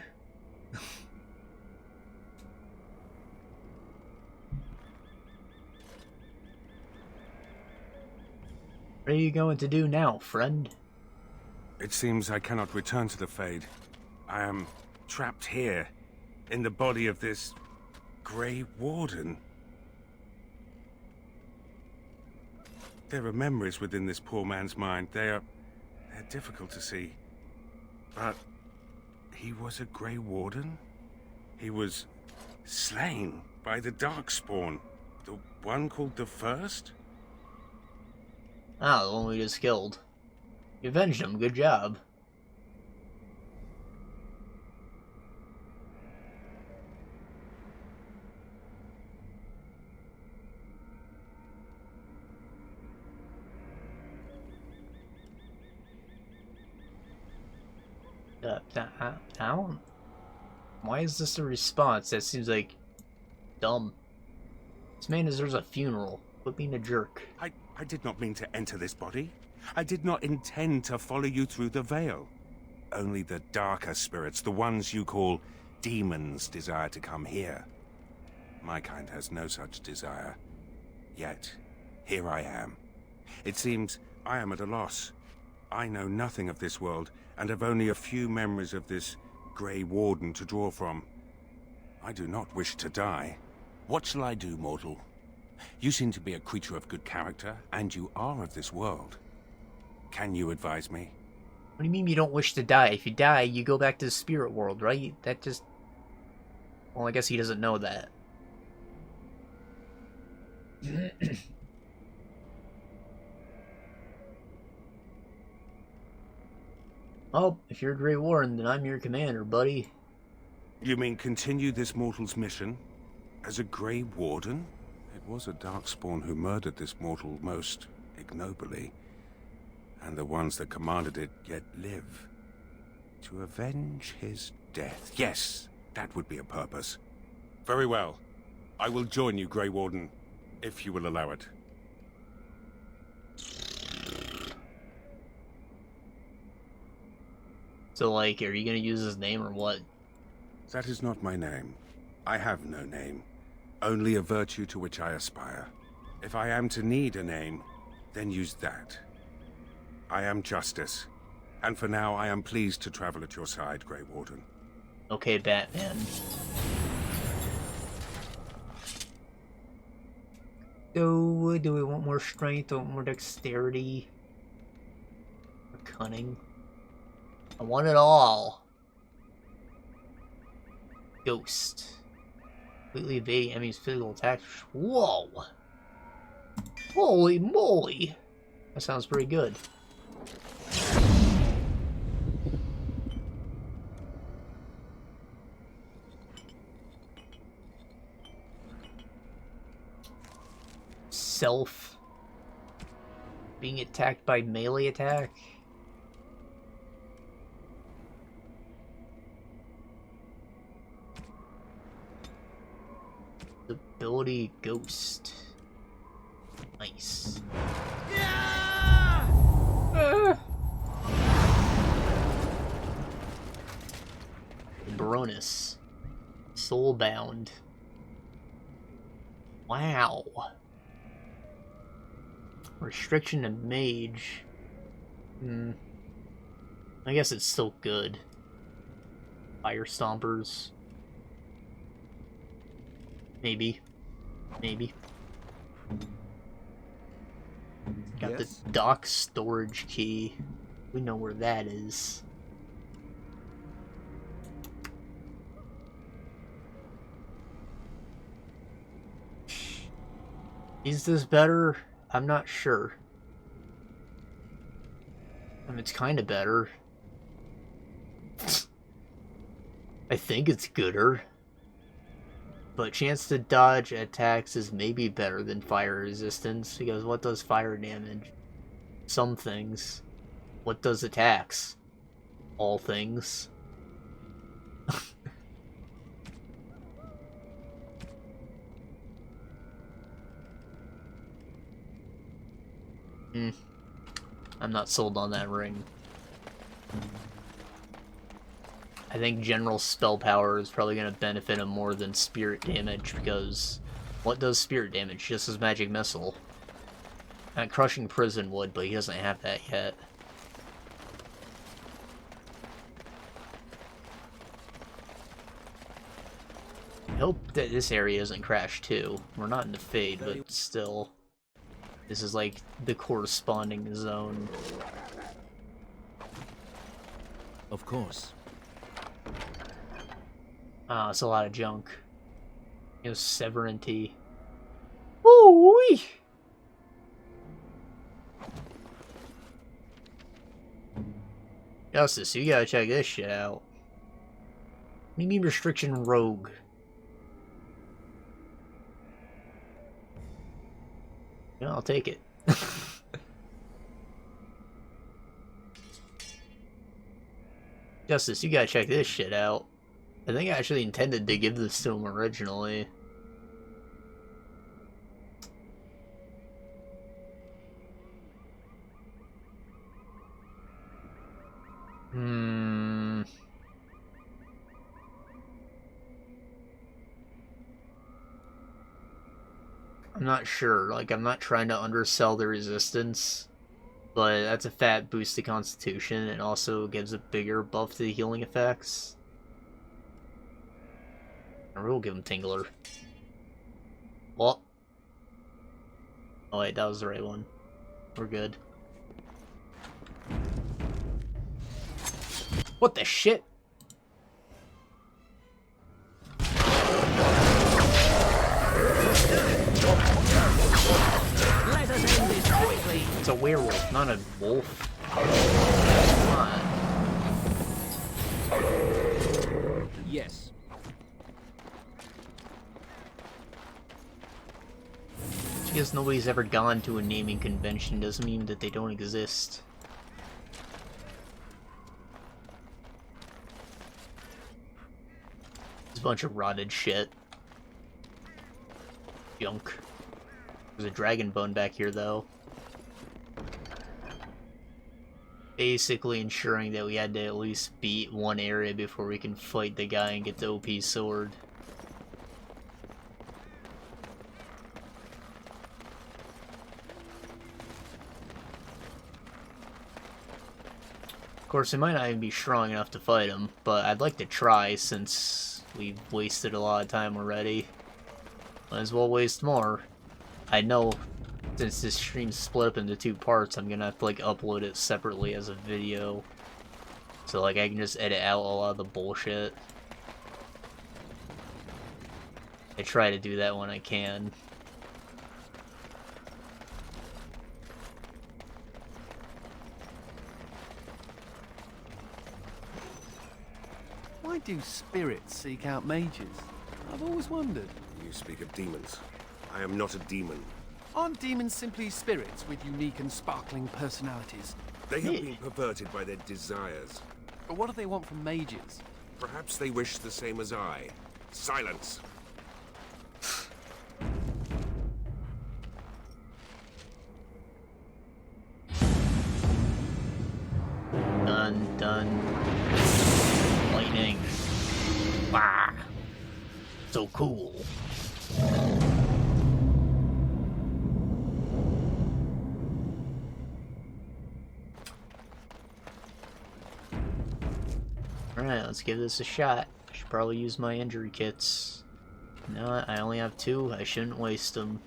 What are you going to do now, friend? It seems I cannot return to the Fade. I am trapped here, in the body of this Grey Warden. There are memories within this poor man's mind. They're difficult to see. But he was a Grey Warden? He was slain by the Darkspawn. The one called the First? Ah, the one we just killed. You avenged him, good job. Down? Why is this a response? That seems like dumb. This man deserves a funeral. Quit being a jerk. I did not mean to enter this body. I did not intend to follow you through the veil. Only the darker spirits, the ones you call demons, desire to come here. My kind has no such desire. Yet, here I am. It seems I am at a loss. I know nothing of this world, and have only a few memories of this Grey Warden to draw from. I do not wish to die. What shall I do, mortal? You seem to be a creature of good character, and you are of this world. Can you advise me? What do you mean you don't wish to die? If you die, you go back to the spirit world, right? That just... Well, I guess he doesn't know that. Oh, if you're Grey Warden, then I'm your commander, buddy. You mean continue this mortal's mission as a Grey Warden? It was a Darkspawn who murdered this mortal most ignobly, and the ones that commanded it yet live. To avenge his death. Yes, that would be a purpose. Very well. I will join you, Grey Warden, if you will allow it. So, like, are you gonna use his name or what? That is not my name. I have no name. Only a virtue to which I aspire. If I am to need a name, then use that. I am Justice, and for now I am pleased to travel at your side, Grey Warden. Okay, Batman. So, do we want more strength? Do we want more dexterity? Or cunning? I want it all. Ghost. Completely evade enemy's physical attacks. Whoa! Holy moly! That sounds pretty good. Self. Being attacked by melee attack. Ability Ghost. Nice. Baroness. Soulbound. Wow. Restriction to mage. I guess it's still good. Fire Stompers. Maybe. Maybe. Got Yes? the dock storage key. We know where that is. Is this better? I'm not sure. I mean, it's kind of better. I think it's gooder. But chance to dodge attacks is maybe better than fire resistance, because what does fire damage? Some things. What does attacks? All things. I'm not sold on that ring. I think general spell power is probably going to benefit him more than spirit damage, because what does spirit damage? Just as magic missile. Crushing Prison would, but he doesn't have that yet. I hope that this area isn't crashed too. We're not in the Fade, but still. This is like the corresponding zone. Of course. Ah, it's a lot of junk. You know, Severanty. Woo-wee! Justice, you gotta check this shit out. What do you mean restriction rogue? Yeah, I'll take it. Justice, you gotta check this shit out. I think I actually intended to give this to him originally. I'm not sure. Like, I'm not trying to undersell the resistance, but that's a fat boost to Constitution and also gives a bigger buff to the healing effects. I will give him Tingler. What? Oh wait, that was the right one. We're good. What the shit? Let us end this quickly. It's a werewolf, not a wolf. Come on. Yes. Just because nobody's ever gone to a naming convention doesn't mean that they don't exist. It's a bunch of rotted shit. Junk. There's a dragon bone back here, though. Basically ensuring that we had to at least beat one area before we can fight the guy and get the OP sword. Of course, we might not even be strong enough to fight him, but I'd like to try since we've wasted a lot of time already. Might as well waste more. I know, since this stream's split up into 2 parts, I'm gonna have to, like, upload it separately as a video. So, like, I can just edit out a lot of the bullshit. I try to do that when I can. Why do spirits seek out mages? I've always wondered. You speak of demons. I am not a demon. Aren't demons simply spirits with unique and sparkling personalities? They have been perverted by their desires. But what do they want from mages? Perhaps they wish the same as I. Silence! Done, done. Lightning. Wow. So cool. Alright, let's give this a shot. I should probably use my injury kits. You know what? I only have 2. I shouldn't waste them.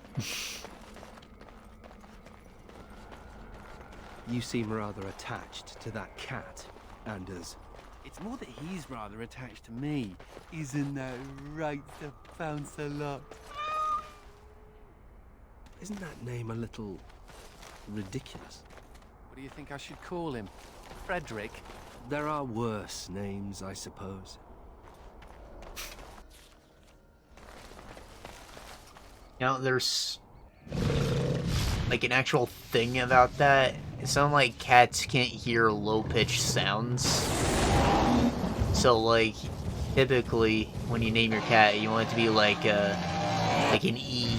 You seem rather attached to that cat, Anders. It's more that he's rather attached to me. Isn't that right, Sir Ocelot? Isn't that name a little ridiculous? What do you think I should call him? Frederick? There are worse names, I suppose. You know, there's like an actual thing about that. It sounds like cats can't hear low-pitched sounds. So, like, typically, when you name your cat, you want it to be like an E.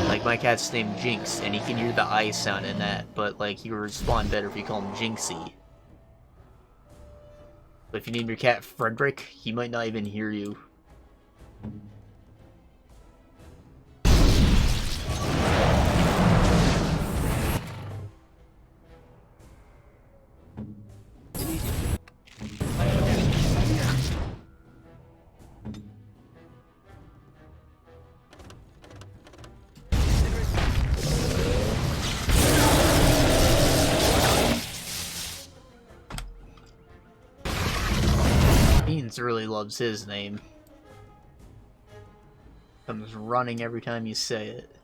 Like, my cat's named Jinx, and he can hear the I sound in that, but, like, he would respond better if you call him Jinxie. But if you name your cat Frederick, he might not even hear you. Really loves his name. Comes running every time you say it.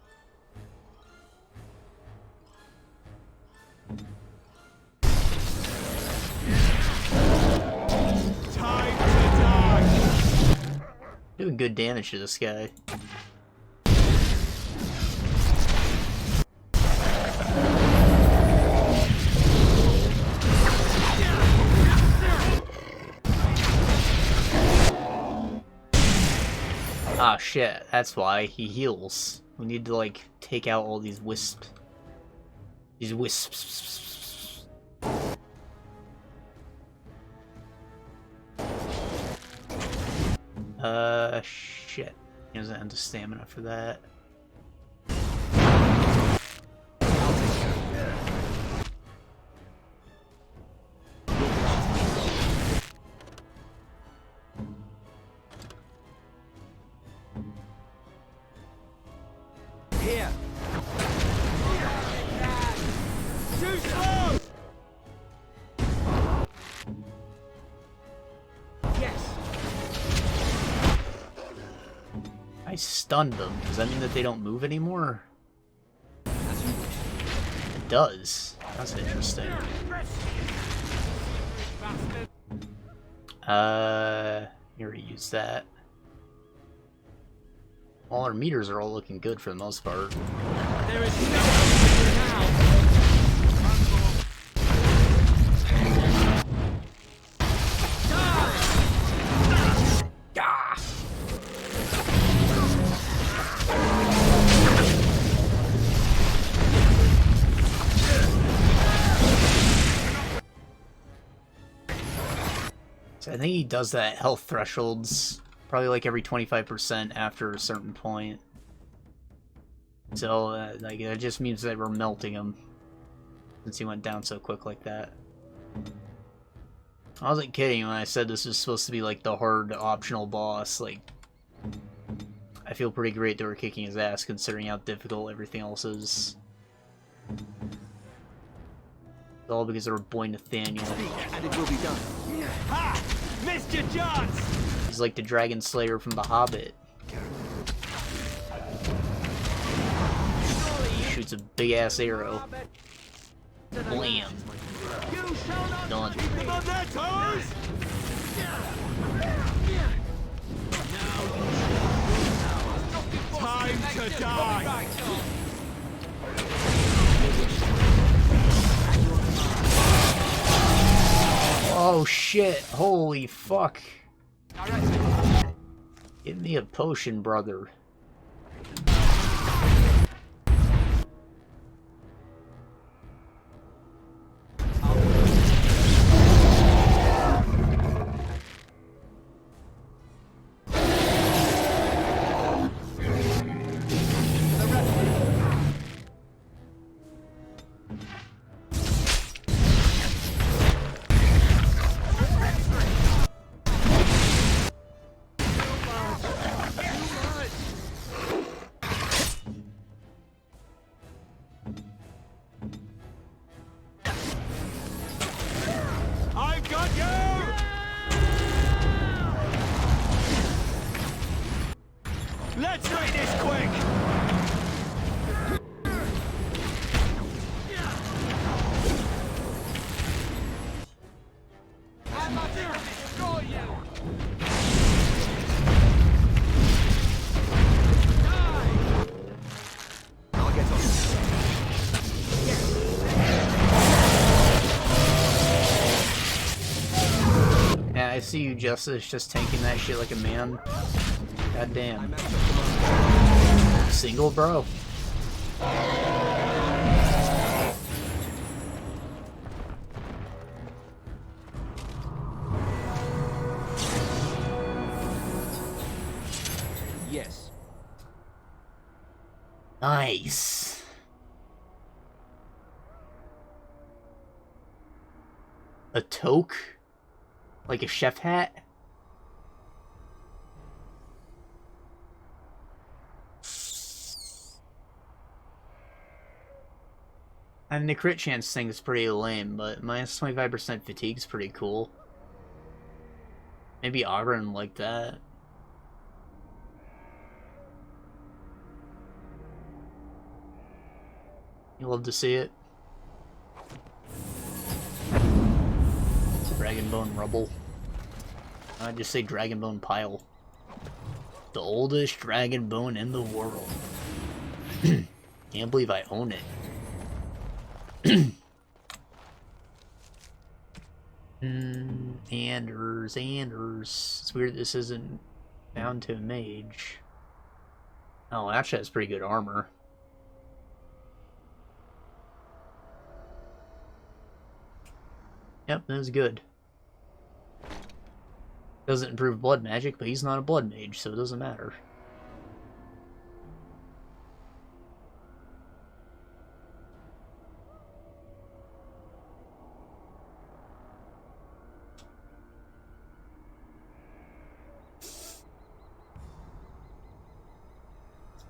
Time to die. Doing good damage to this guy. Ah, shit, that's why he heals. We need to, like, take out all these wisps. These wisps. Shit. He doesn't have the stamina for that. Here. Too slow. Yes. I stunned them. Does that mean that they don't move anymore? It does. That's interesting. You already used that. All our meters are all looking good for the most part. There is no hope now. So I think he does that health thresholds probably like every 25% after a certain point. So like that just means that we're melting him since he went down so quick like that. I wasn't kidding when I said this was supposed to be like the hard optional boss. Like, I feel pretty great that we're kicking his ass considering how difficult everything else is. It's all because of our boy Nathaniel. And it will be done. Ha! Missed your chance! He's like the Dragon Slayer from The Hobbit. He shoots a big ass arrow. Blam. Done. Keep them on their toes! Time to die! Oh shit, holy fuck. Give me a potion, brother. Let's make this quick! I see you, Justice, just tanking that shit like a man. God damn. Single, bro. Yes. Nice. A toque? Like a chef hat? I mean, the crit chance thing is pretty lame, but minus 25% fatigue is pretty cool. Maybe Auburn like that. You love to see it. Dragonbone rubble. I just say Dragonbone pile. The oldest Dragonbone in the world. Can't believe I own it. Anders. It's weird this isn't bound to a mage. Oh, actually has pretty good armor. Yep, that was good. Doesn't improve blood magic, but he's not a blood mage, so it doesn't matter.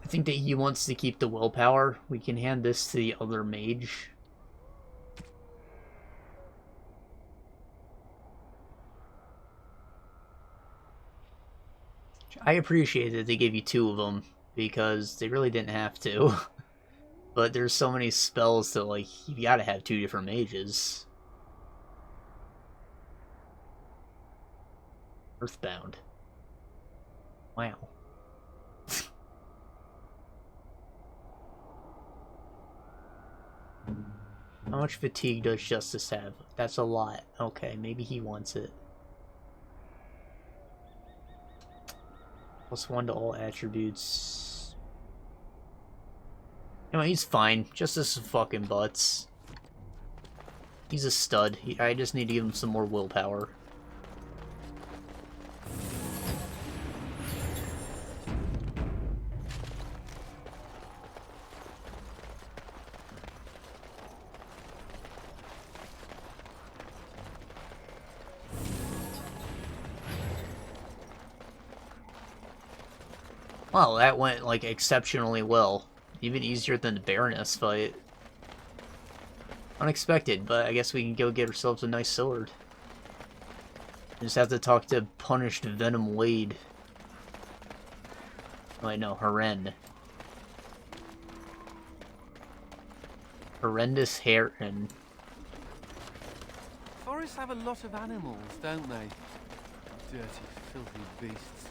I think that he wants to keep the willpower. We can hand this to the other mage. I appreciate that they gave you 2 of them, because they really didn't have to. But there's so many spells that, like, you gotta have 2 different mages. Earthbound. Wow. How much fatigue does Justice have? That's a lot. Okay, maybe he wants it. +1 to all attributes. You know, he's fine. Justice is fucking butts. He's a stud. I just need to give him some more willpower. Well, that went, like, exceptionally well. Even easier than the Baroness fight. Unexpected, but I guess we can go get ourselves a nice sword. Just have to talk to Punished Venom Wade. Oh, wait, no, Haren. Horrendous Heron. Forests have a lot of animals, don't they? Dirty, filthy beasts.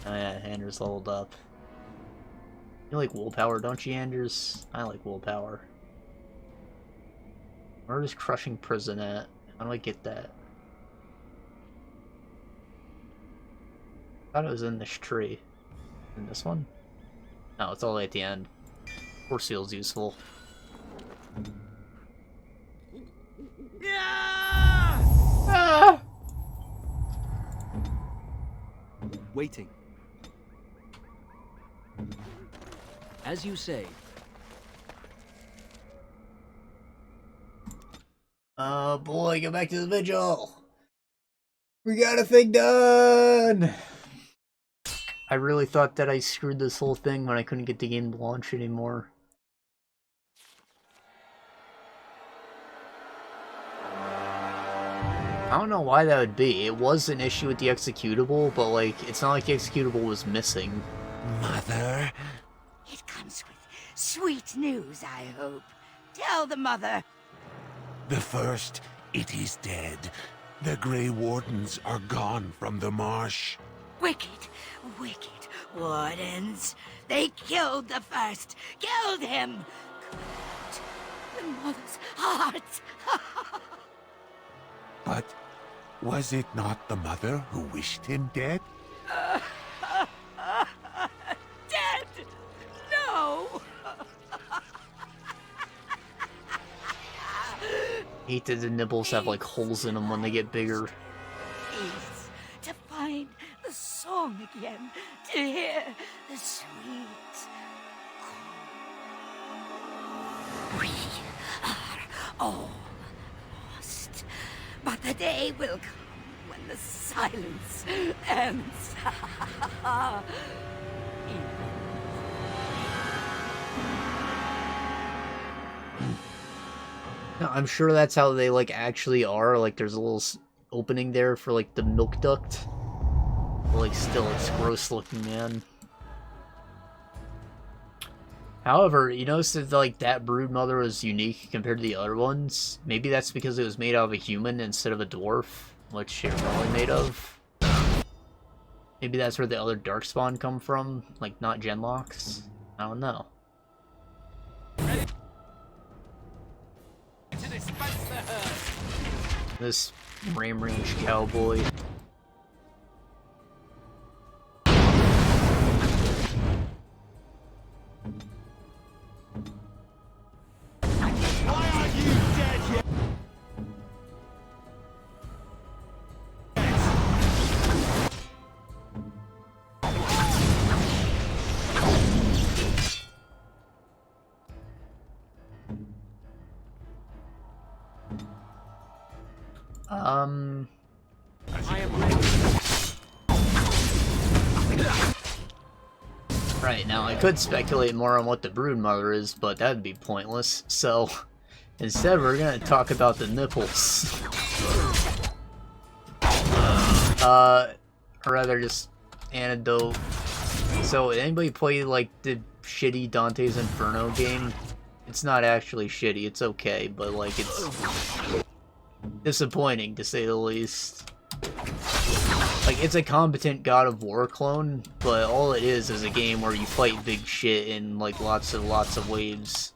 Oh yeah, Anders leveled up. You like willpower, don't you, Anders? I like willpower. Where is Crushing Prison at? How do I get that? I thought it was in this tree. In this one? No, it's all the way at the end. Force Field's useful. Ah! Waiting. As you say. Oh boy, go back to the Vigil! We got a thing done! I really thought that I screwed this whole thing when I couldn't get the game to launch anymore. I don't know why that would be. It was an issue with the executable, but like, it's not like the executable was missing. Mother? It comes with sweet news, I hope. Tell the mother. The first, it is dead. The Grey Wardens are gone from the marsh. Wicked, wicked wardens. They killed the first. Killed him. the mother's heart. But was it not the mother who wished him dead? Dead? No! Hate that the nipples have like holes in them when they get bigger. Peace, to find the song again, to hear the sweet call. We are all lost, but the day will come when the silence ends. No, I'm sure that's how they like actually are. Like there's a little opening there for like the milk duct. But, like still, it's gross looking, man. However, you notice that like that brood mother was unique compared to the other ones. Maybe that's because it was made out of a human instead of a dwarf, which you're probably made of. Maybe that's where the other darkspawn come from, like not genlocks. I don't know. This ram range cowboy. Why aren't you dead yet? Right, now I could speculate more on what the broodmother is, but that'd be pointless, so instead we're gonna talk about the nipples. Or rather just anecdote. So anybody play like the shitty Dante's Inferno game? It's not actually shitty, it's okay, but like it's disappointing to say the least. Like, it's a competent God of War clone, but all it is a game where you fight big shit in, like, lots of waves.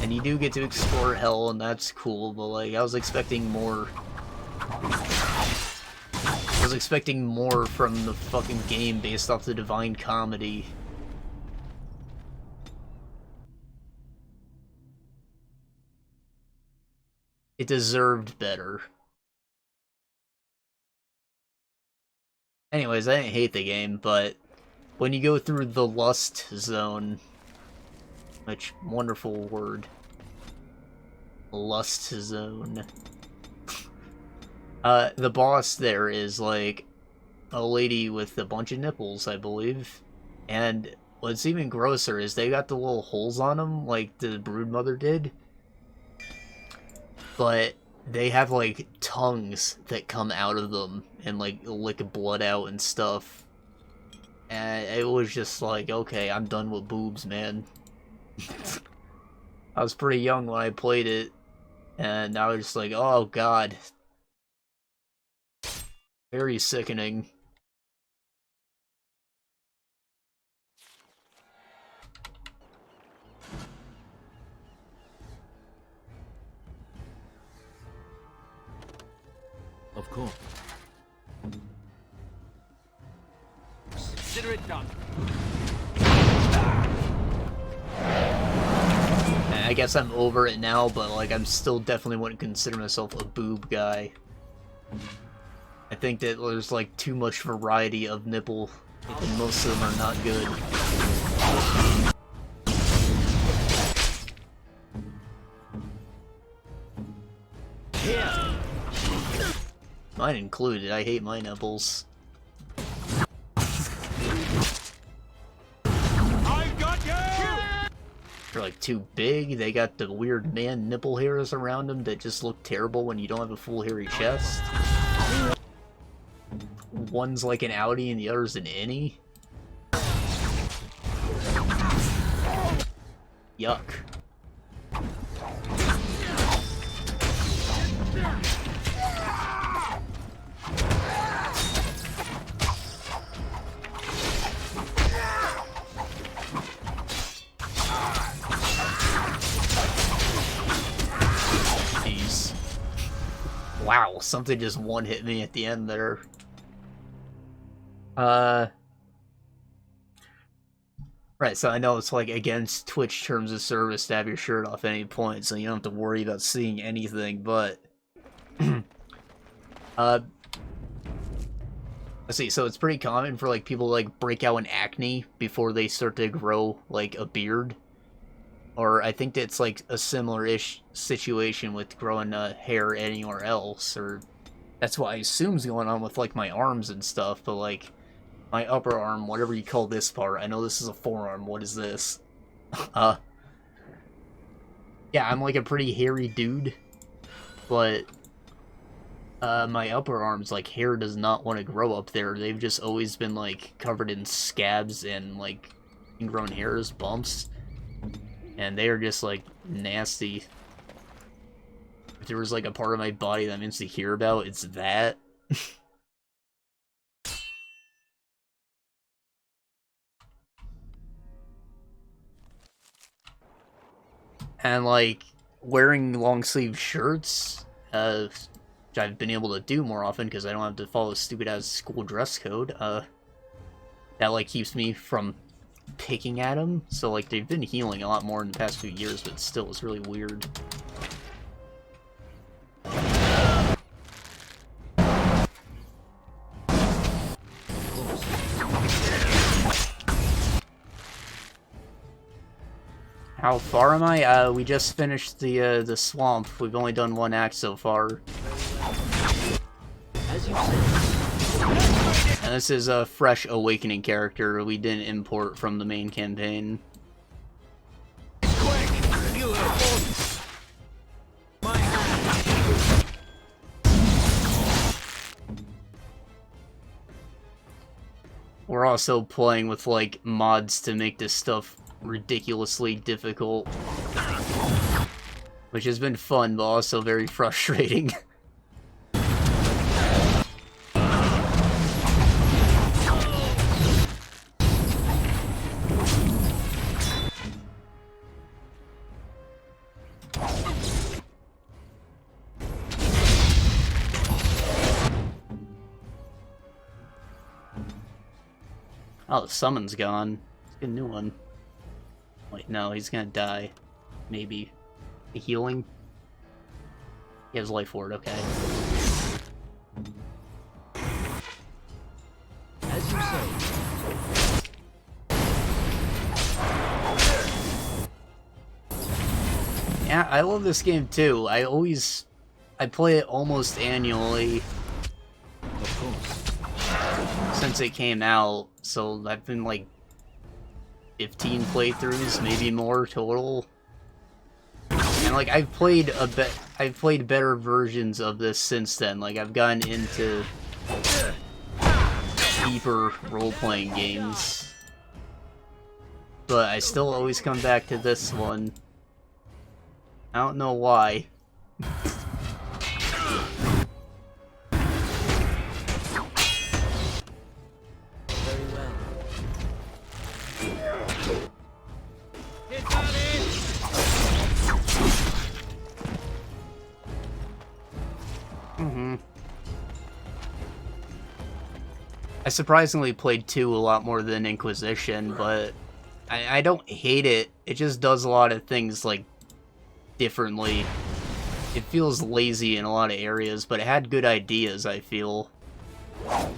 And you do get to explore hell, and that's cool, but, like, I was expecting more. I was expecting more from the fucking game based off the Divine Comedy. It deserved better. Anyways, I didn't hate the game, but when you go through the lust zone, which wonderful word, lust zone, the boss there is like a lady with a bunch of nipples, I believe, and what's even grosser is they got the little holes on them like the broodmother did, but they have, like, tongues that come out of them and, like, lick blood out and stuff. And it was just like, okay, I'm done with boobs, man. I was pretty young when I played it, and I was just like, oh god. Very sickening. Of course. Consider it done. I guess I'm over it now, but like I'm still definitely wouldn't consider myself a boob guy. I think that there's like too much variety of nipple, and most of them are not good. Mine included, I hate my nipples. I got you! They're like too big, they got the weird man nipple hairs around them that just look terrible when you don't have a full hairy chest. One's like an outie and the other's an innie. Yuck. something just one-hit me at the end there. Right, so I know it's like against Twitch terms of service to have your shirt off at any point, so you don't have to worry about seeing anything, but... let's see, so it's pretty common for, like, people to, like, break out in acne before they start to grow, like, a beard. Or I think it's, like, a similar-ish situation with growing hair anywhere else, or... That's what I assume's going on with, like, my arms and stuff, but, like... My upper arm, whatever you call this part. I know this is a forearm. What is this? Yeah, I'm like a pretty hairy dude. But, my upper arms, like, hair does not want to grow up there. They've just always been, like, covered in scabs and, like, ingrown hairs, bumps. And they are just, like, nasty. If there was, like, a part of my body that I'm insecure about, it's that. And, like, wearing long-sleeve shirts, which I've been able to do more often because I don't have to follow a stupid-ass school dress code, that, like, keeps me from picking at them. So, like, they've been healing a lot more in the past few years, but still, it's really weird. How far am I? We just finished the swamp. We've only done one act so far. As you said. And this is a fresh awakening character we didn't import from the main campaign. We're also playing with, like, mods to make this stuff ridiculously difficult, which has been fun but also very frustrating. Oh, the summon's gone. Let's get a new one. Wait, no, he's gonna die. Maybe. The healing? He has life ward, okay. As you say. Yeah, I love this game too. I play it almost annually. Of course. Since it came out, so I've been like 15 playthroughs, maybe more total. And like I've played better versions of this since then. Like I've gotten into deeper role-playing games. But I still always come back to this one. I don't know why. I surprisingly played 2 a lot more than Inquisition, but I don't hate it. It just does a lot of things, like, differently. It feels lazy in a lot of areas, but it had good ideas, I feel. I'm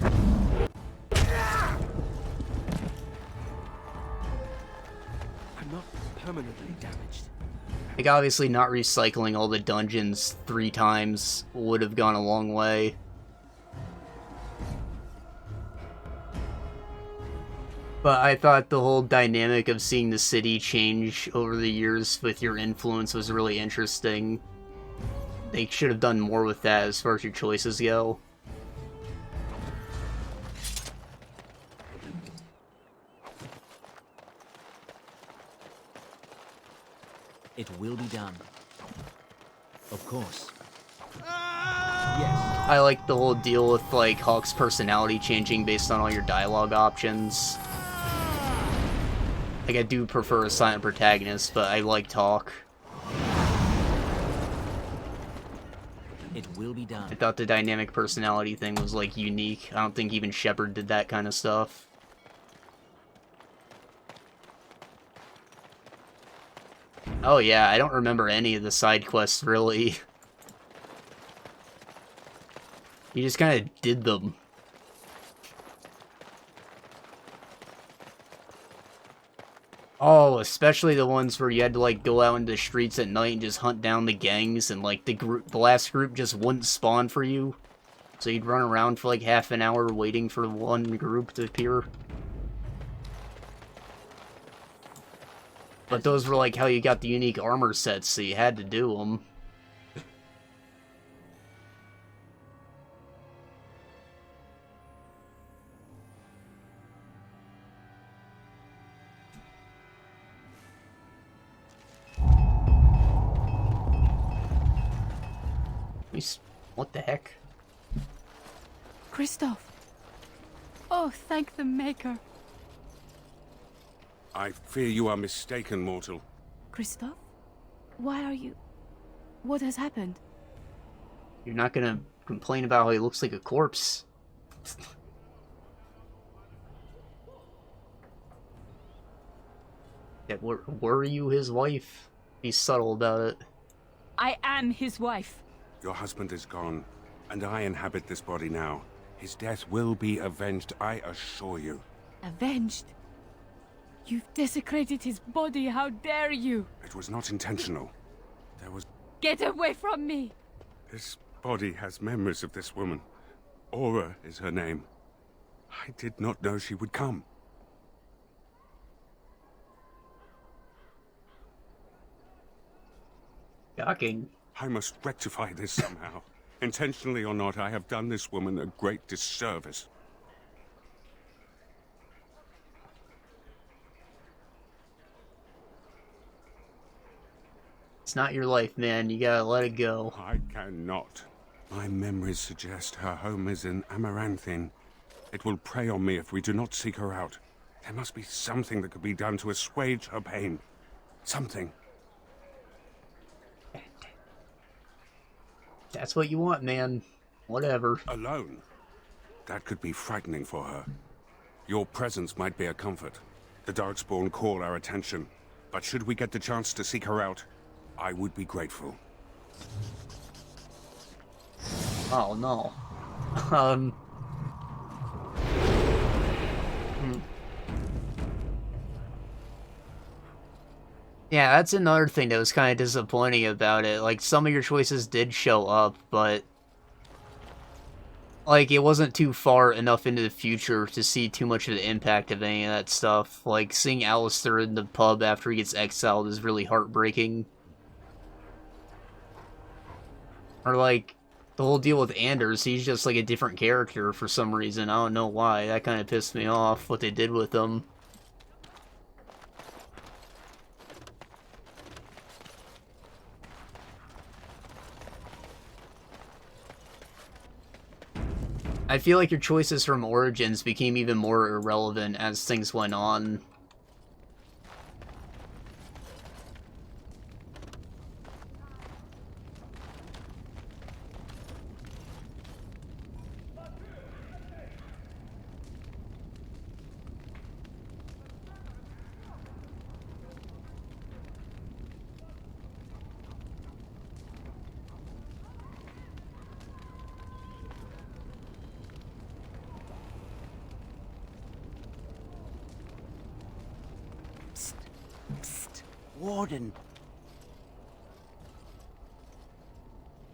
not permanently damaged. Like, obviously not recycling all the dungeons 3 times would have gone a long way. But I thought the whole dynamic of seeing the city change over the years with your influence was really interesting. They should have done more with that as far as your choices go. It will be done. Of course. I like the whole deal with, like, Hawk's personality changing based on all your dialogue options. Like, I do prefer a silent protagonist, but I liked Hawk. It will be done. I thought the dynamic personality thing was, like, unique. I don't think even Shepard did that kind of stuff. Oh yeah, I don't remember any of the side quests, really. You just kind of did them. Oh, especially the ones where you had to, like, go out into the streets at night and just hunt down the gangs, and, like, the last group just wouldn't spawn for you. So you'd run around for, like, half an hour waiting for one group to appear. But those were, like, how you got the unique armor sets, so you had to do them. What the heck? Kristoff! Oh, thank the Maker. I fear you are mistaken, mortal. Kristoff? Why are you... What has happened? You're not gonna complain about how he looks like a corpse. Yeah, were you his wife? Be subtle about it. I am his wife. Your husband is gone, and I inhabit this body now. His death will be avenged, I assure you. Avenged? You've desecrated his body, how dare you? It was not intentional. There was... Get away from me! This body has memories of this woman. Aura is her name. I did not know she would come. Shocking. I must rectify this somehow. Intentionally or not, I have done this woman a great disservice. It's not your life, man. You gotta let it go. I cannot. My memories suggest her home is in Amaranthine. It will prey on me if we do not seek her out. There must be something that could be done to assuage her pain. Something. That's what you want, man. Whatever. Alone? That could be frightening for her. Your presence might be a comfort. The Darkspawn call our attention. But should we get the chance to seek her out, I would be grateful. Oh, no. Yeah, that's another thing that was kind of disappointing about it. Like, some of your choices did show up, but... like, it wasn't too far enough into the future to see too much of the impact of any of that stuff. Like, seeing Alistair in the pub after he gets exiled is really heartbreaking. Or, like, the whole deal with Anders, he's just, like, a different character for some reason. I don't know why. That kind of pissed me off, what they did with him. I feel like your choices from Origins became even more irrelevant as things went on. Warden.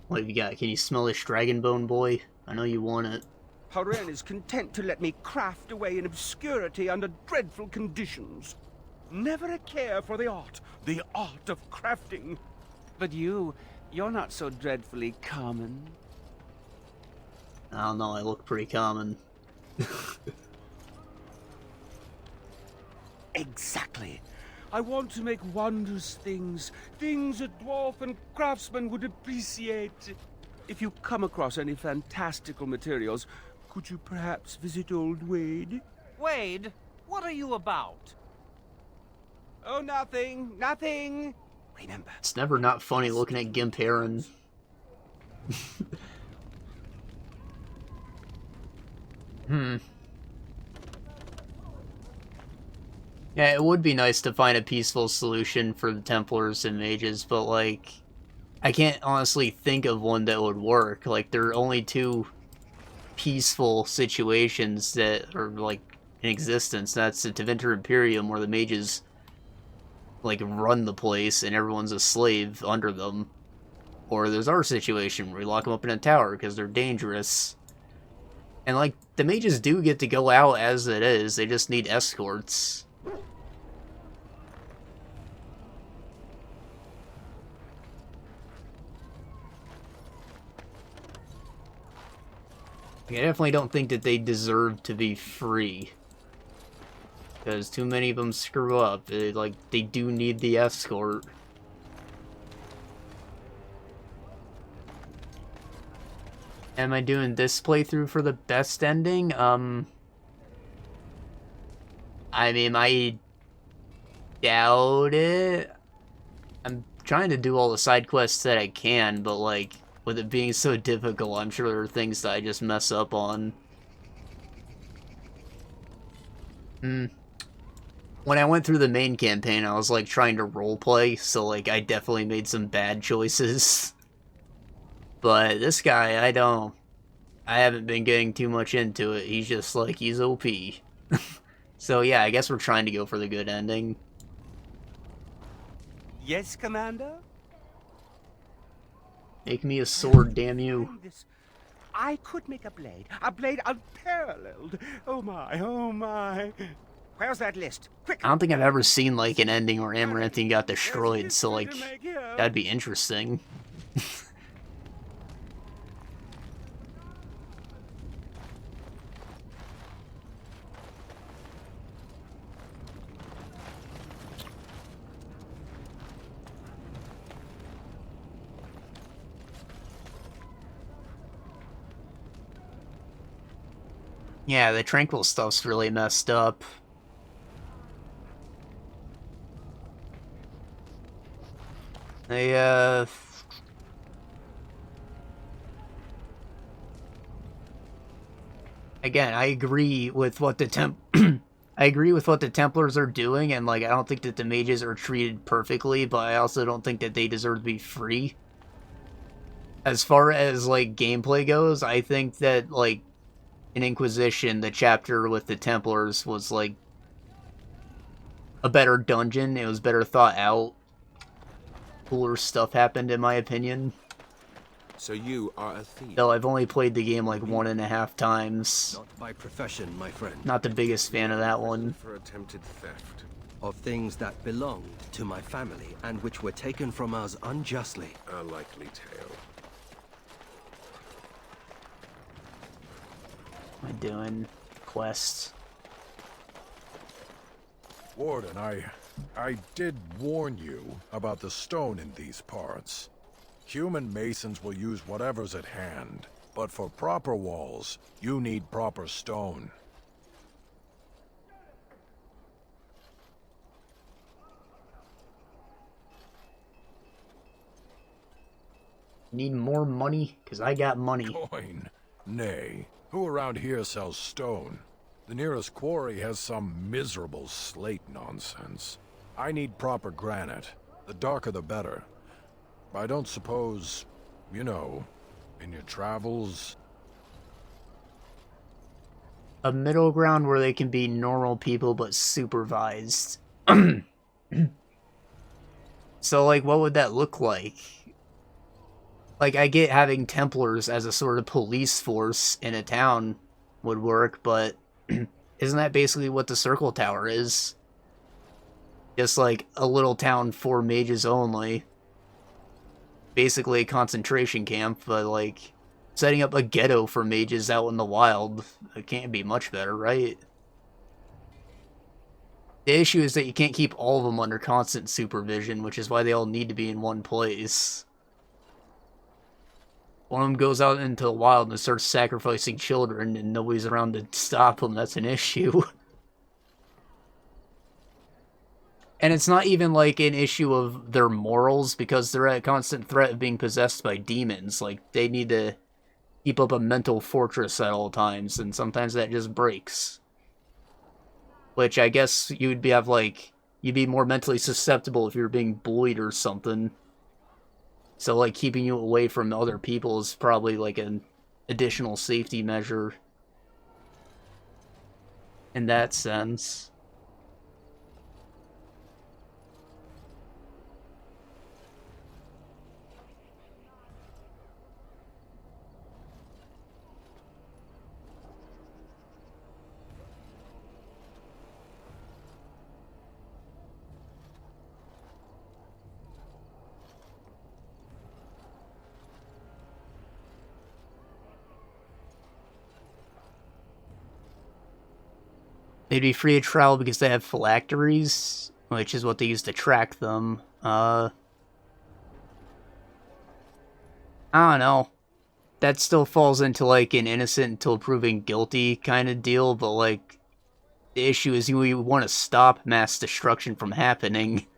What have you got? Can you smell this dragon bone, boy? I know you want it. Haren is content to let me craft away in obscurity under dreadful conditions. Never a care for the art of crafting. But you're not so dreadfully common. I don't know, I look pretty common. Exactly. I want to make wondrous things. Things a dwarf and craftsman would appreciate. If you come across any fantastical materials, could you perhaps visit old Wade? Wade, what are you about? Oh, nothing. Remember. It's never not funny looking at Gimp Aaron. Yeah, it would be nice to find a peaceful solution for the Templars and mages, but, like, I can't honestly think of one that would work. Like, there are only two peaceful situations that are, like, in existence. That's the Tevinter Imperium, where the mages, like, run the place and everyone's a slave under them. Or there's our situation, where we lock them up in a tower because they're dangerous. And, like, the mages do get to go out as it is, they just need escorts. I definitely don't think that they deserve to be free. Because too many of them screw up. They do need the escort. Am I doing this playthrough for the best ending? I mean, I doubt it. I'm trying to do all the side quests that I can, but, like, with it being so difficult, I'm sure there are things that I just mess up on. When I went through the main campaign, I was, like, trying to roleplay, so, like, I definitely made some bad choices. But this guy, I haven't been getting too much into it. He's just, like, he's OP. So, yeah, I guess we're trying to go for the good ending. Yes, Commander? Make me a sword, damn you. I could make a blade unparalleled. Oh my, oh my. Where's that list? Quick! I don't think I've ever seen, like, an ending where Amaranthine got destroyed, so, like, that'd be interesting. Yeah, the Tranquil stuff's really messed up. Again, I agree with what the I agree with what the Templars are doing, and, like, I don't think that the mages are treated perfectly, but I also don't think that they deserve to be free. As far as, like, gameplay goes, I think that, like, in Inquisition, the chapter with the Templars was, like, a better dungeon. It was better thought out. Cooler stuff happened, in my opinion. So you are a thief? Though I've only played the game, like, 1.5 times. Not by profession, my friend. Not the biggest fan of that one. For attempted theft. Of things that belonged to my family, and which were taken from us unjustly. A likely tale. What am I doing? Quests. Warden, I did warn you about the stone in these parts. Human masons will use whatever's at hand, but for proper walls, you need proper stone. Need more money? Because I got money. Coin? Nay. Who around here sells stone? The nearest quarry has some miserable slate nonsense. I need proper granite. The darker the better. I don't suppose, you know, in your travels... A middle ground where they can be normal people but supervised. So, like, what would that look like? Like, I get having Templars as a sort of police force in a town would work, but isn't that basically what the Circle Tower is? Just, like, a little town for mages only. Basically a concentration camp, but, like, setting up a ghetto for mages out in the wild, it can't be much better, right? The issue is that you can't keep all of them under constant supervision, which is why they all need to be in one place. One of them goes out into the wild and starts sacrificing children and nobody's around to stop them, that's an issue. And it's not even like an issue of their morals, because they're at a constant threat of being possessed by demons. Like, they need to keep up a mental fortress at all times, and sometimes that just breaks. Which I guess you'd you'd be more mentally susceptible if you were being bullied or something. So, like, keeping you away from other people is probably, like, an additional safety measure. In that sense. They'd be free of trial because they have phylacteries, which is what they use to track them. I don't know. That still falls into, like, an innocent until proven guilty kind of deal, but, like, the issue is you want to stop mass destruction from happening.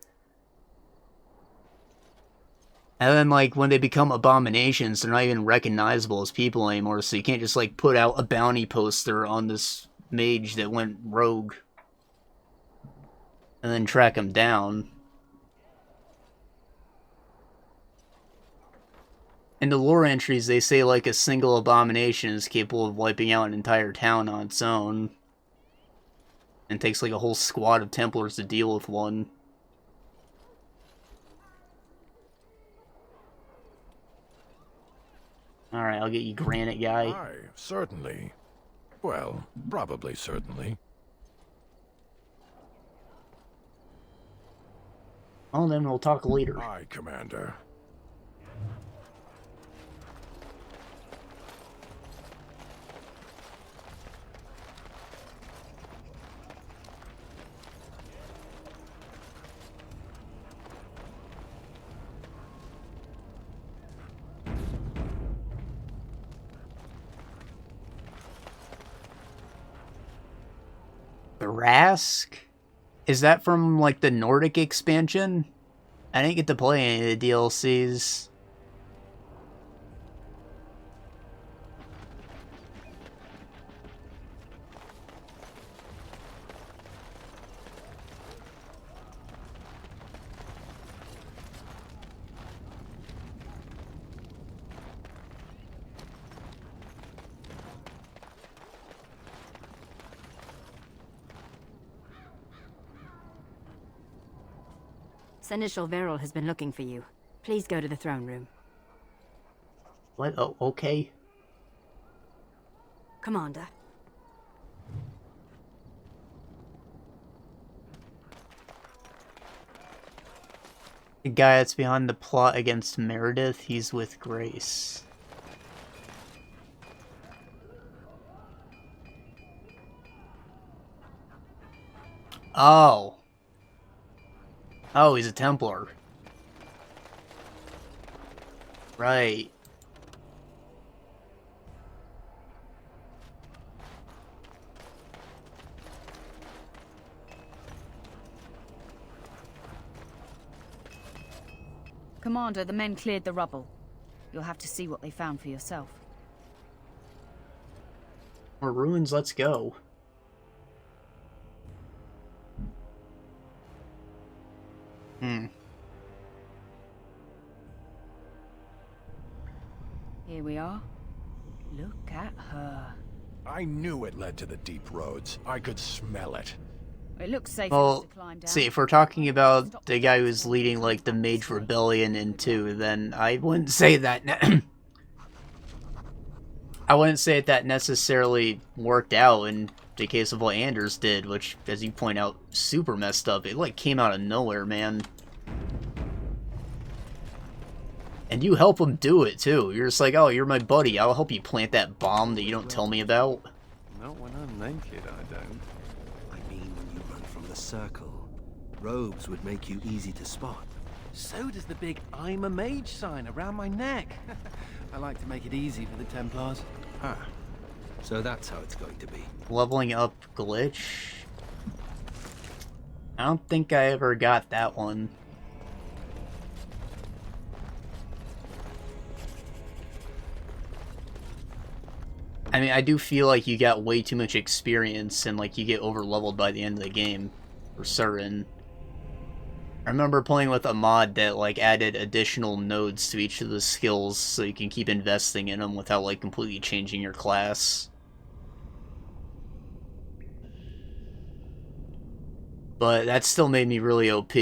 And then, like, when they become abominations, they're not even recognizable as people anymore, so you can't just, like, put out a bounty poster on this mage that went rogue and then track him down. In the lore entries, they say, like, a single abomination is capable of wiping out an entire town on its own. And it takes, like, a whole squad of Templars to deal with one. Alright, I'll get you granite, guy. Aye, certainly. Well, probably certainly. Oh, then we'll talk later. Aye, Commander. Rask? Is that from, like, the Nordic expansion? I didn't get to play any of the DLCs. Seneschal Verrill has been looking for you. Please go to the throne room. What? Oh, okay. Commander. The guy that's behind the plot against Meredith, he's with Grace. Oh. Oh, he's a Templar. Right. Commander, the men cleared the rubble. You'll have to see what they found for yourself. More ruins, let's go. Here we are. Look at her. I knew it led to the deep roads. I could smell it. It looks safe Well, to climb down. see, if we're talking about the guy who's leading, like, the Mage Rebellion in 2, then I wouldn't say that... I wouldn't say that necessarily worked out in the case of what Anders did, which, as you point out, super messed up. It, like, came out of nowhere, man. And you help him do it, too. You're just like, oh, you're my buddy. I'll help you plant that bomb that you don't tell me about. Not when I'm naked, I don't. I mean, when you run from the circle, robes would make you easy to spot. So does the big I'm a mage sign around my neck. I like to make it easy for the Templars. Ah, so that's how it's going to be. Leveling up glitch. I don't think I ever got that one. I mean, I do feel like you got way too much experience and like you get over-leveled by the end of the game, for certain. I remember playing with a mod that like added additional nodes to each of the skills so you can keep investing in them without like completely changing your class. But that still made me really OP.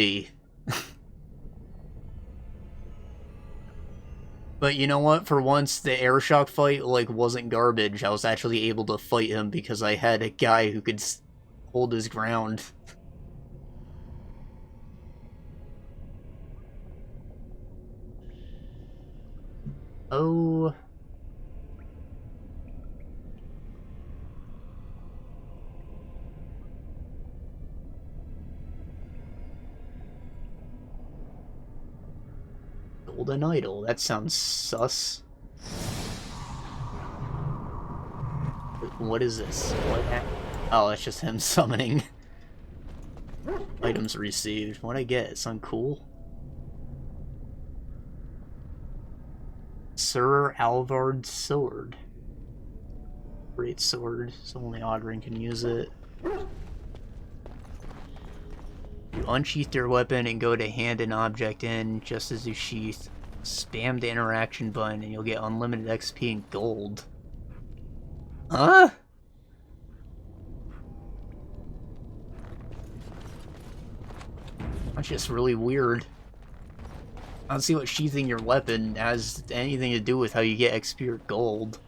But you know what? For once, the airshock fight, like, wasn't garbage. I was actually able to fight him because I had a guy who could hold his ground. Oh... Golden Idol, that sounds sus. What is this? Oh, it's just him summoning. Items received. What'd I get? It's uncool. Sir Alvard's sword. Great sword, so only Oghren can use it. You unsheath your weapon and go to hand an object in just as you sheath. Spam the interaction button and you'll get unlimited XP and gold. Huh? That's just really weird. I don't see what sheathing your weapon has anything to do with how you get XP or gold.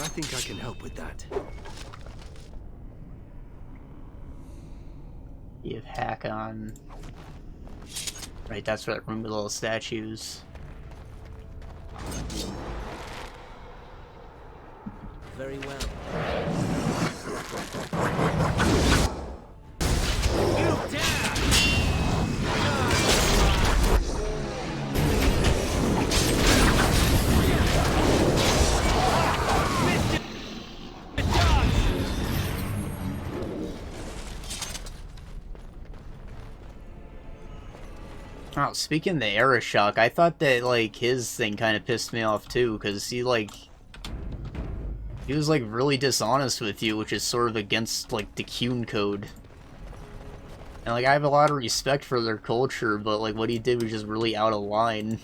I think I can help with that. You have hack on. Right, that's that room with all the statues. Very well. You dare! Oh, speaking of the Aeroshock, I thought that, like, his thing kind of pissed me off, too, because he was, like, really dishonest with you, which is sort of against, like, the Qun code. And, like, I have a lot of respect for their culture, but, like, what he did was just really out of line.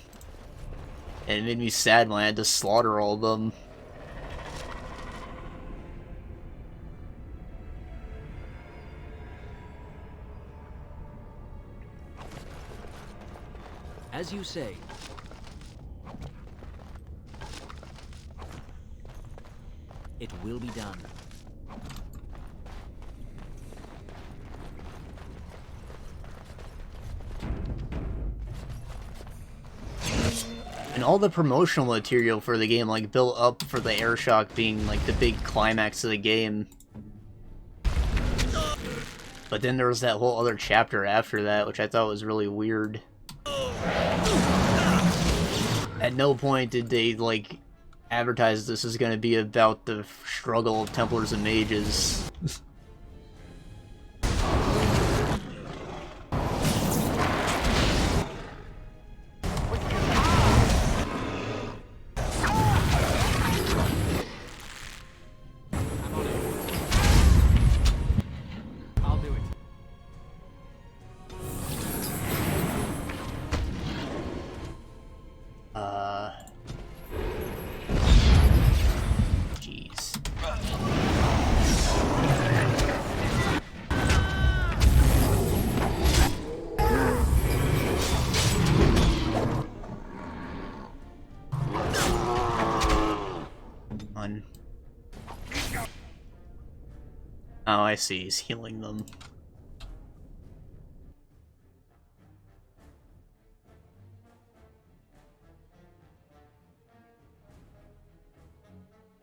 And it made me sad when I had to slaughter all of them. As you say. It will be done. And all the promotional material for the game, like, built up for the Aeroshock being, like, the big climax of the game. But then there was that whole other chapter after that, which I thought was really weird. At no point did they, like, advertise this is going to be about the struggle of Templars and Mages. Oh, I see. He's healing them.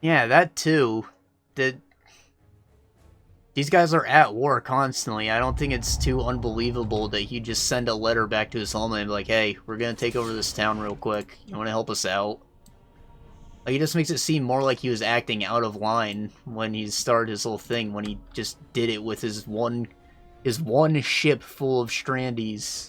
Yeah, that too. These guys are at war constantly. I don't think it's too unbelievable that he'd just send a letter back to his homeland and be like, hey, we're gonna take over this town real quick. You wanna help us out? Like, he just makes it seem more like he was acting out of line when he started his whole thing, when he just did it with his one ship full of Strandies.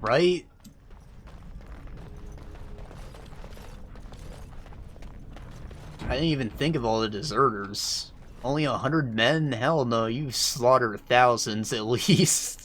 Right? I didn't even think of all the deserters. Only 100 men? Hell no, you've slaughtered thousands at least.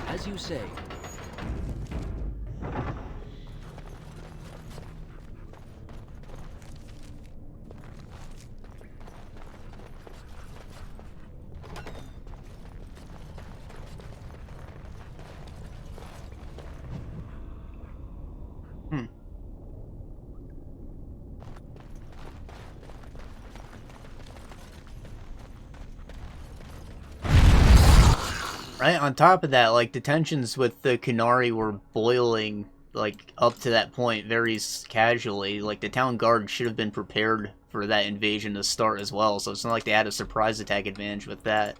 As you say. Right, on top of that, like, the tensions with the Kunari were boiling, like, up to that point very casually. Like, the town guard should have been prepared for that invasion to start as well, so it's not like they had a surprise attack advantage with that.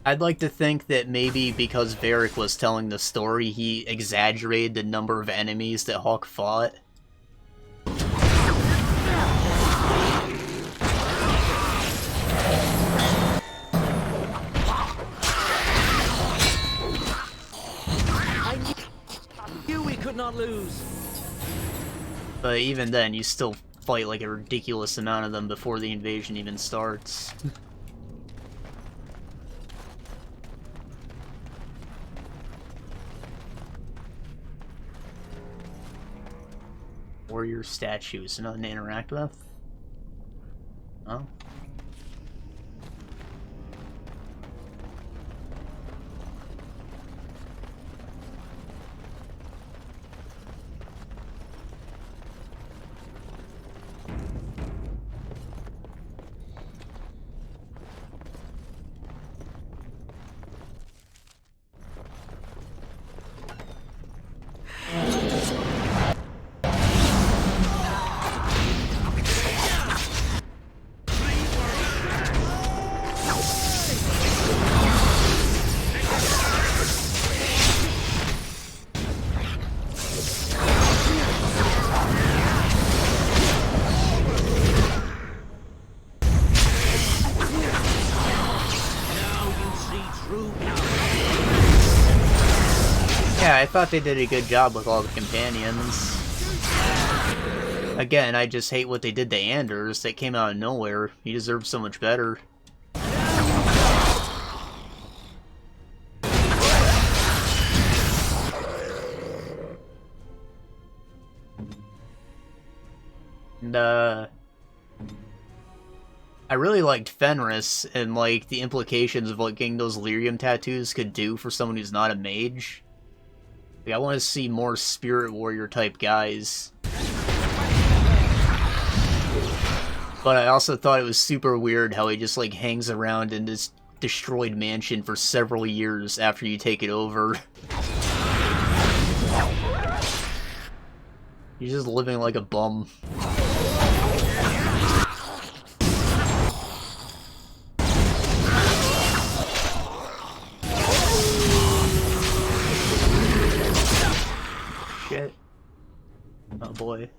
I'd like to think that maybe because Varric was telling the story, he exaggerated the number of enemies that Hawk fought. I knew we could not lose. But even then, you still fight like a ridiculous amount of them before the invasion even starts. Warrior statues, nothing to interact with? Oh. thought they did a good job with all the companions. Again, I just hate what they did to Anders. That came out of nowhere. He deserves so much better. And, I really liked Fenris and, like, the implications of what getting those lyrium tattoos could do for someone who's not a mage. Like, I want to see more spirit warrior type guys. But I also thought it was super weird how he just, like, hangs around in this destroyed mansion for several years after you take it over. He's just living like a bum. Shit. Oh boy.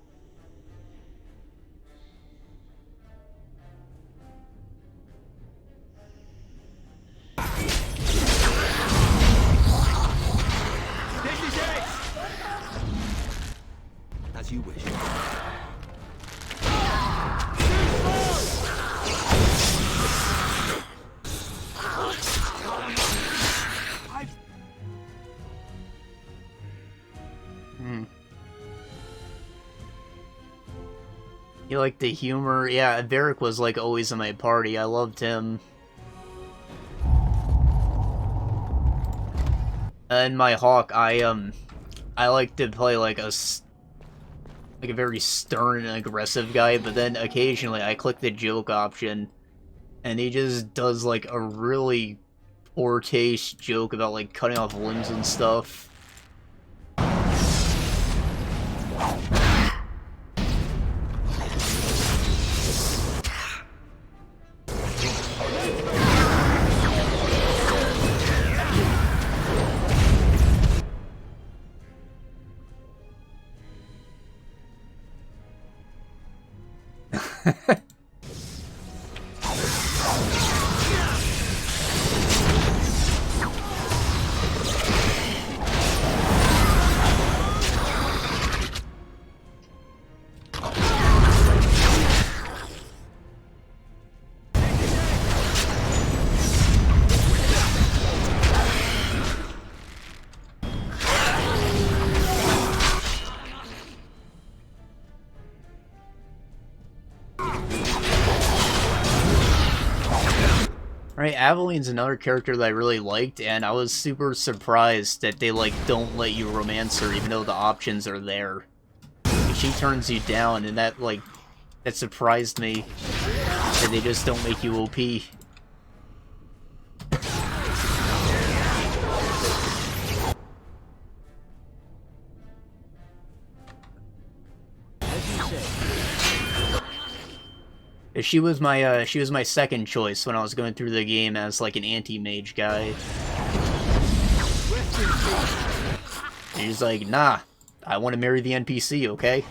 As you wish. You like the humor? Yeah, Varric was like always in my party. I loved him. And my Hawk, I like to play like a very stern and aggressive guy, but then occasionally I click the joke option, and he just does like a really poor taste joke about like cutting off limbs and stuff. Right, Aveline's another character that I really liked, and I was super surprised that they, like, don't let you romance her even though the options are there. Like, she turns you down, and that, like, that surprised me that they just don't make you OP. She was my second choice when I was going through the game as like an anti-mage guy. She's like, nah, I want to marry the NPC, okay?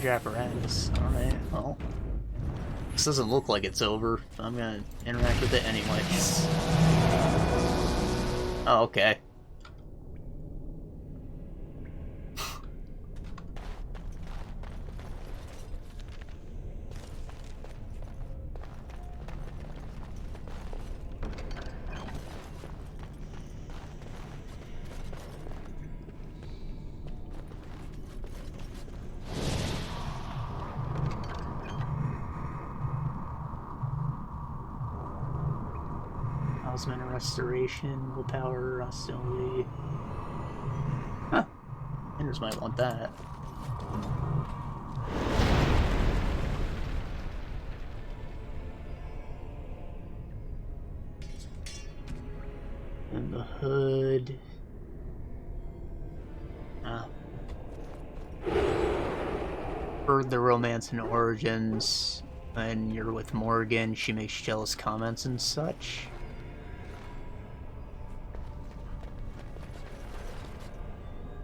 Apparatus. Alright, well. This doesn't look like it's over, but I'm gonna interact with it anyways. Oh, okay. Osman Restoration, Willpower, Hostility. Huh. Enders might want that. the hood. Heard the romance and origins. When you're with Morgan, she makes jealous comments and such.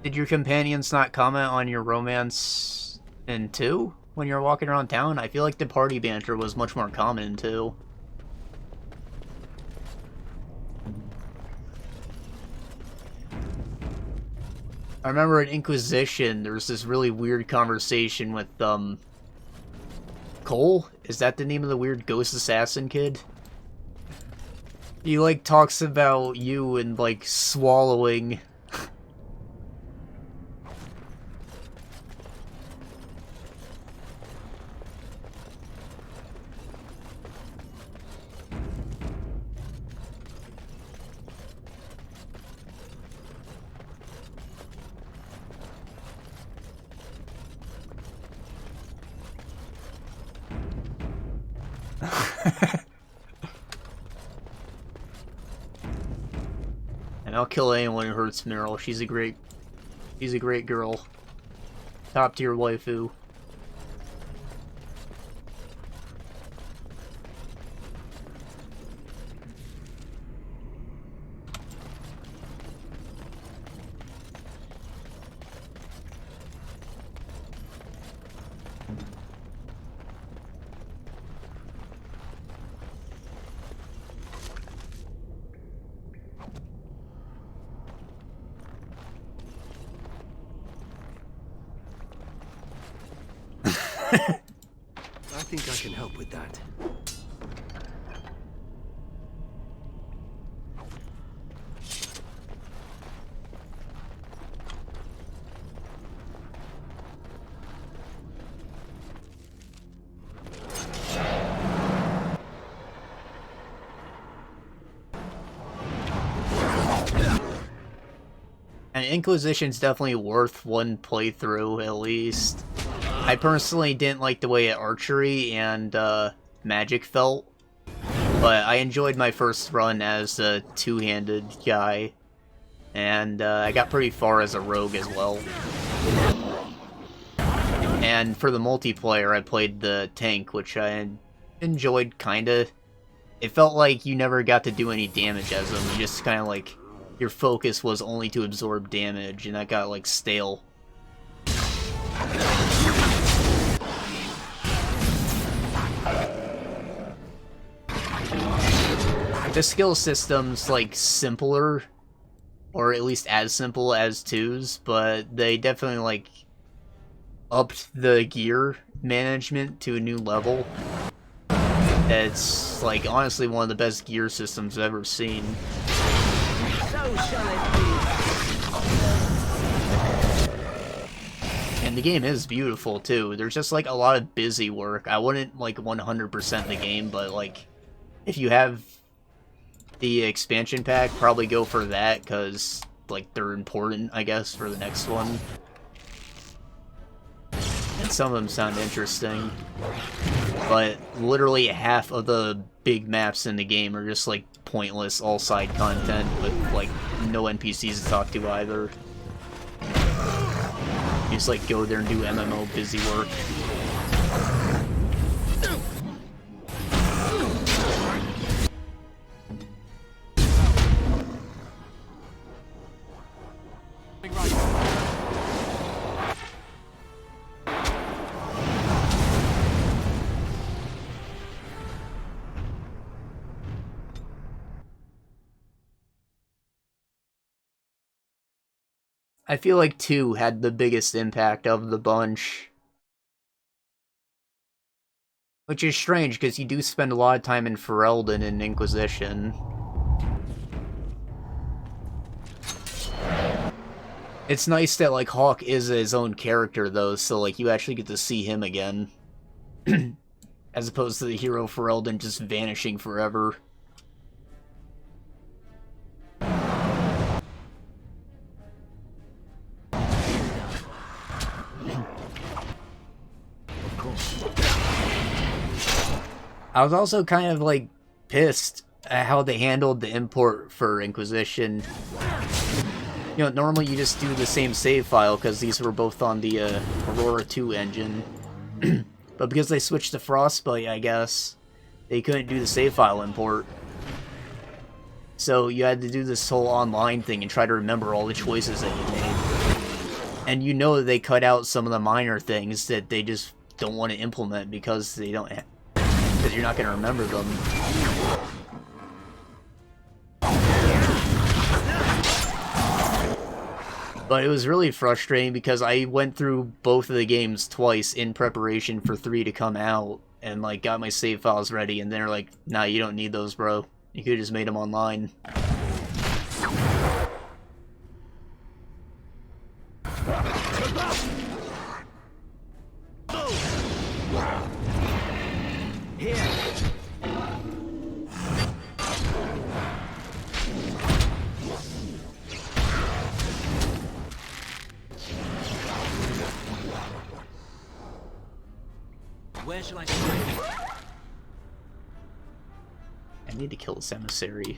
Did your companions not comment on your romance in 2 when you were walking around town? I feel like the party banter was much more common in 2. I remember in Inquisition, there was this really weird conversation with, Cole? Is that the name of the weird ghost assassin kid? He, like, talks about you and, like, swallowing... And I'll kill anyone who hurts Meryl. She's a great girl. Top tier waifu. I think I can help with that. And Inquisition's definitely worth one playthrough, at least. I personally didn't like the way archery and magic felt, but I enjoyed my first run as a two-handed guy, and I got pretty far as a rogue as well. And for the multiplayer, I played the tank, which I enjoyed, kinda. It felt like you never got to do any damage as them, you just kinda like, your focus was only to absorb damage, and that got like stale. The skill system's, like, simpler, or at least as simple as 2's, but they definitely, like, upped the gear management to a new level. It's, like, honestly one of the best gear systems I've ever seen. So shall it be. And the game is beautiful, too. There's just, like, a lot of busy work. I wouldn't, like, 100% the game, but, like, if you have the expansion pack, probably go for that, because, like, they're important, I guess, for the next one. And some of them sound interesting. But literally half of the big maps in the game are just, like, pointless all-side content with, like, no NPCs to talk to either. You just, like, go there and do MMO busy work. I feel like 2 had the biggest impact of the bunch. Which is strange, because you do spend a lot of time in Ferelden and Inquisition. It's nice that, like, Hawk is his own character, though, so, like, you actually get to see him again. As opposed to the hero Ferelden just vanishing forever. I was also kind of, like, pissed how they handled the import for Inquisition. You know, normally you just do the same save file because these were both on the Aurora 2 engine. But because they switched to Frostbite, I guess, they couldn't do the save file import. So you had to do this whole online thing and try to remember all the choices that you made. And you know that they cut out some of the minor things that they just don't want to implement because they don't, because you're not going to remember them. But it was really frustrating because I went through both of the games twice in preparation for 3 to come out and like got my save files ready, and they're like, nah, you don't need those, bro. You could've just made them online. Where shall I strike? I need to kill this emissary.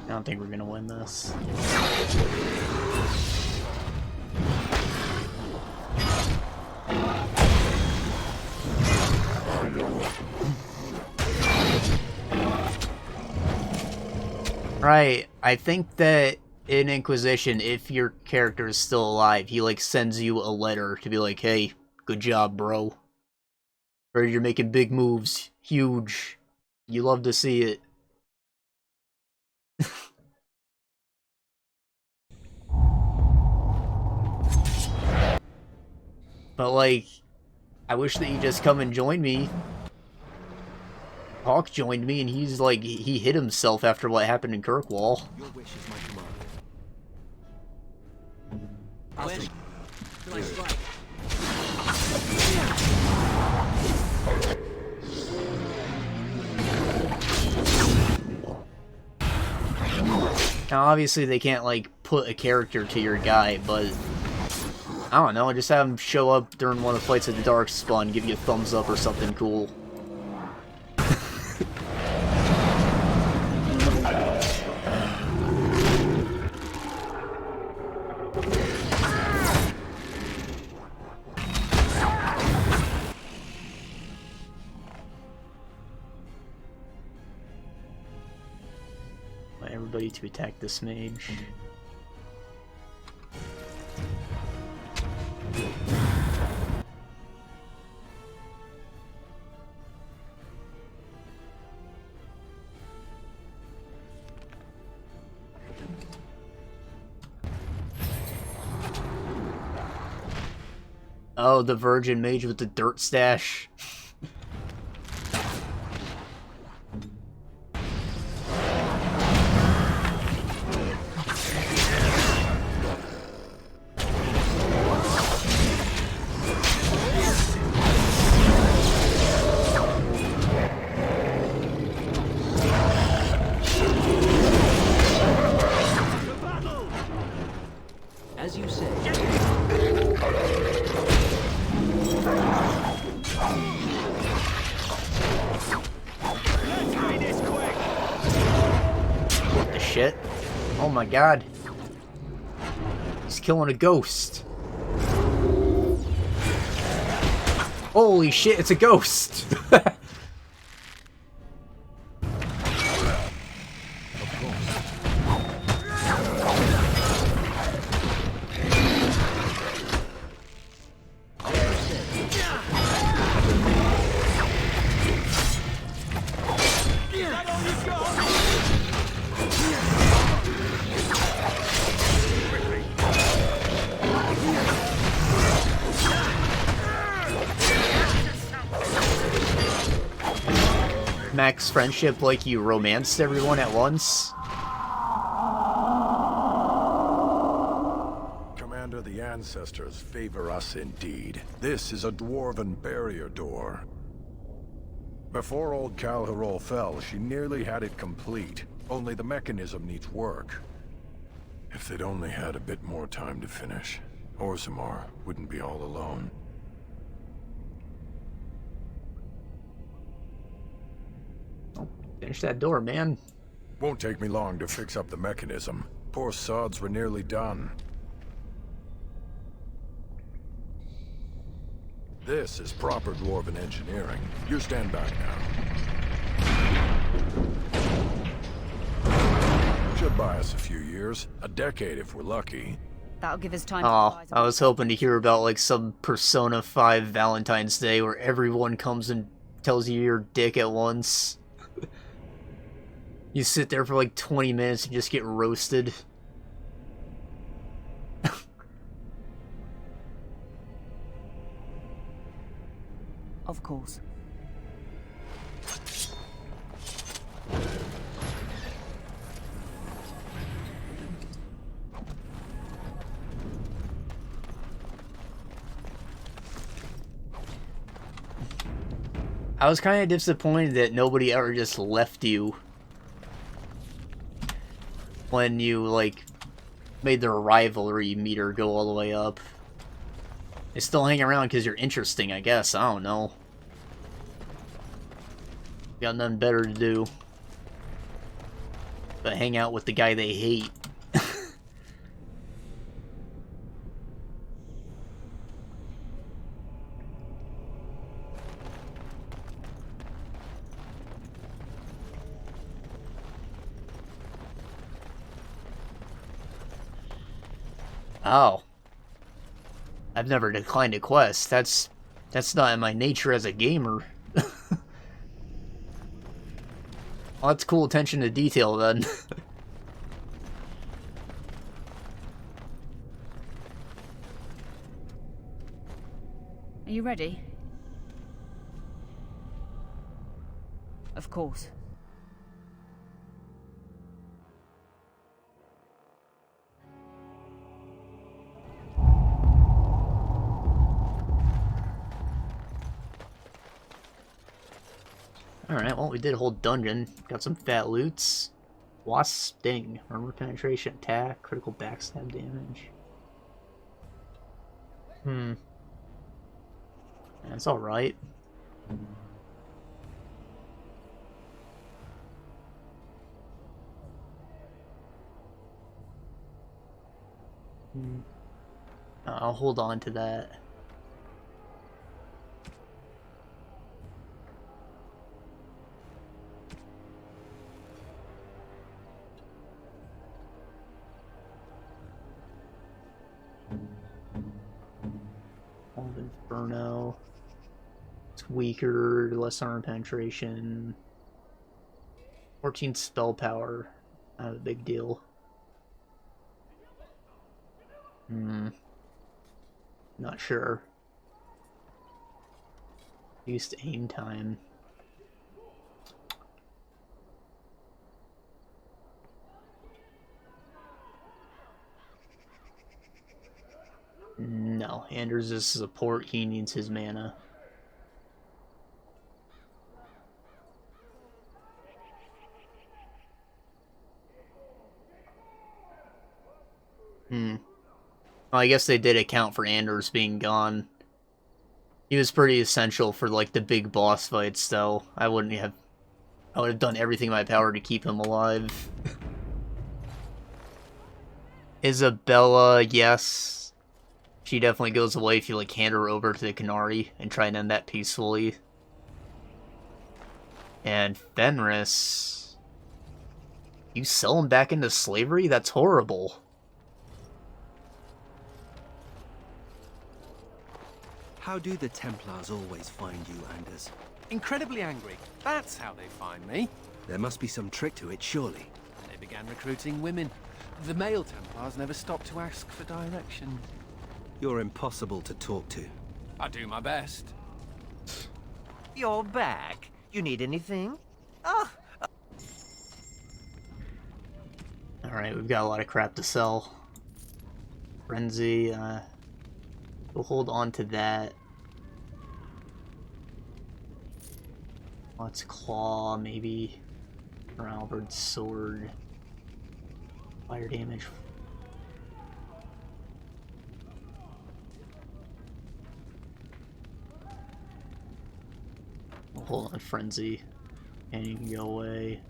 I don't think we're gonna win this. Right, I think that in Inquisition, if your character is still alive, he like sends you a letter to be like, hey, good job, bro. Or you're making big moves, huge. You love to see it. But like, I wish that you just come and join me. Hawk joined me and he's like, he hit himself after what happened in Kirkwall. Your wish is my command. Where shall I strike? Now obviously they can't like put a character to your guy, but I don't know, just have him show up during one of the fights at the Darkspawn, give you a thumbs up or something cool. Everybody to attack this mage. Oh, the virgin mage with the dirt stash. As you say. What the shit? Oh my god. He's killing a ghost. Holy shit, it's a ghost! Max friendship like you romanced everyone at once? Commander, the ancestors favor us indeed. This is a dwarven barrier door. Before old Calharol fell, she nearly had it complete. Only the mechanism needs work. If they'd only had a bit more time to finish. Orzammar wouldn't be all alone. Finish that door, man. Won't take me long to fix up the mechanism. Poor sods were nearly done. This is proper dwarven engineering. You stand back now. Should buy us a few years. A decade if we're lucky. That'll give us time Oh, to I was hoping to hear about like some Persona 5 Valentine's Day where everyone comes and tells you you're a dick at once. You sit there for like 20 minutes and just get roasted. Of course. I was kind of disappointed that nobody ever just left you when you, like, made the rivalry meter go all the way up. They still hang around because you're interesting, I guess. I don't know. Got nothing better to do but hang out with the guy they hate. Oh. I've never declined a quest. That's not in my nature as a gamer. Well, that's cool attention to detail then. Are you ready? Of course. Alright, well, we did a whole dungeon. Got some fat loots. Wasp Sting. Armor penetration, attack, critical backstab damage. That's alright. I'll hold on to that. Inferno. It's weaker, less armor penetration. 14 spell power. Not a big deal. Not sure. Used aim time. No, Anders is support, he needs his mana. Well, I guess they did account for Anders being gone. He was pretty essential for, like, the big boss fights, though. I would have done everything in my power to keep him alive. Isabella, yes. She definitely goes away if you, like, hand her over to the Canary and try and end that peacefully. And Fenris... You sell him back into slavery? That's horrible. How do the Templars always find you, Anders? Incredibly angry. That's how they find me. There must be some trick to it, surely. They began recruiting women. The male Templars never stopped to ask for direction. You're impossible to talk to. I do my best. You're back. You need anything? Oh. Alright, we've got a lot of crap to sell. Frenzy, we'll hold on to that. Let's claw, maybe. Or Albert's sword. Fire damage. Hold on, Frenzy. And you can go away.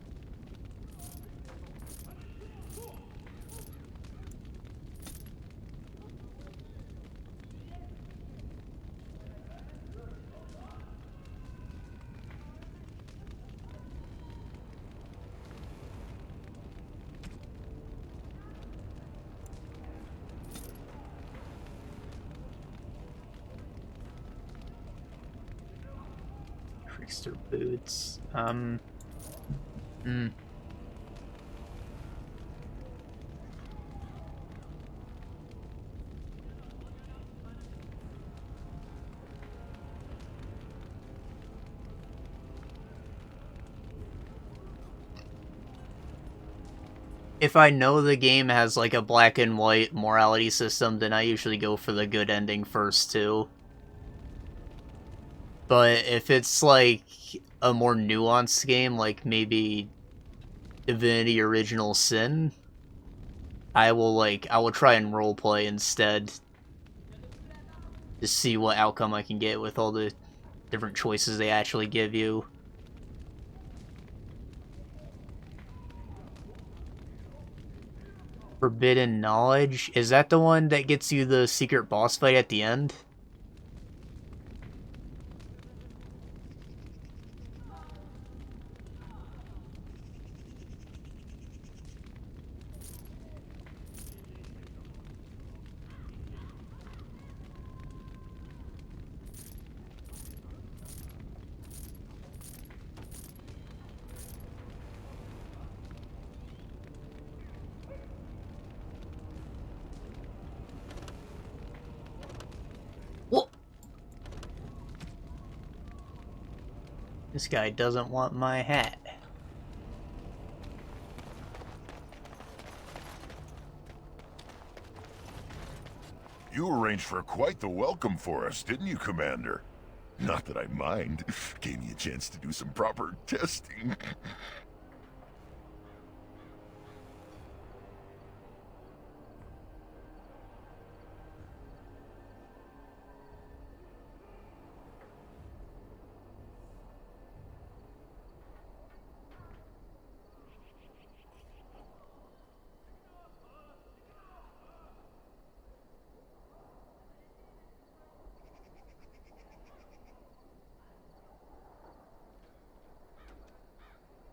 Trickster boots. If I know the game has like a black and white morality system, then I usually go for the good ending first too. But if it's like a more nuanced game, like maybe Divinity Original Sin, I will try and roleplay instead to see what outcome I can get with all the different choices they actually give you. Forbidden Knowledge? Is that the one that gets you the secret boss fight at the end? This guy doesn't want my hat. You arranged for quite the welcome for us, didn't you, Commander? Not that I mind. Gave me a chance to do some proper testing.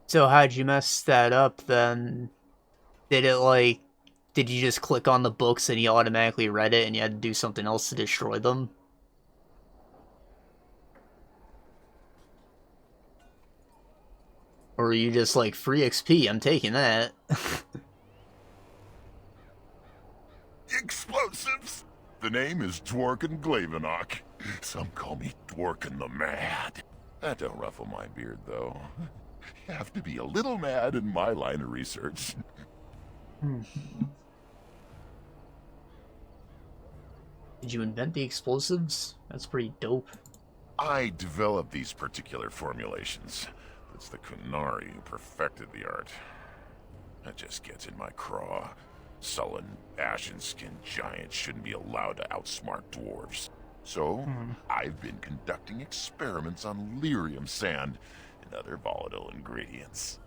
So how'd you mess that up then? Did you just click on the books and he automatically read it and you had to do something else to destroy them? Or are you just like, free XP, I'm taking that? Explosives! The name is Dworkin Glavenok. Some call me Dworkin the Mad. That don't ruffle my beard, though. You have to be a little mad in my line of research. Did you invent the explosives? That's pretty dope. I developed these particular formulations. It's the Kunari who perfected the art. That just gets in my craw. Sullen, ashen-skinned giants shouldn't be allowed to outsmart dwarves. So, I've been conducting experiments on lyrium sand and other volatile ingredients.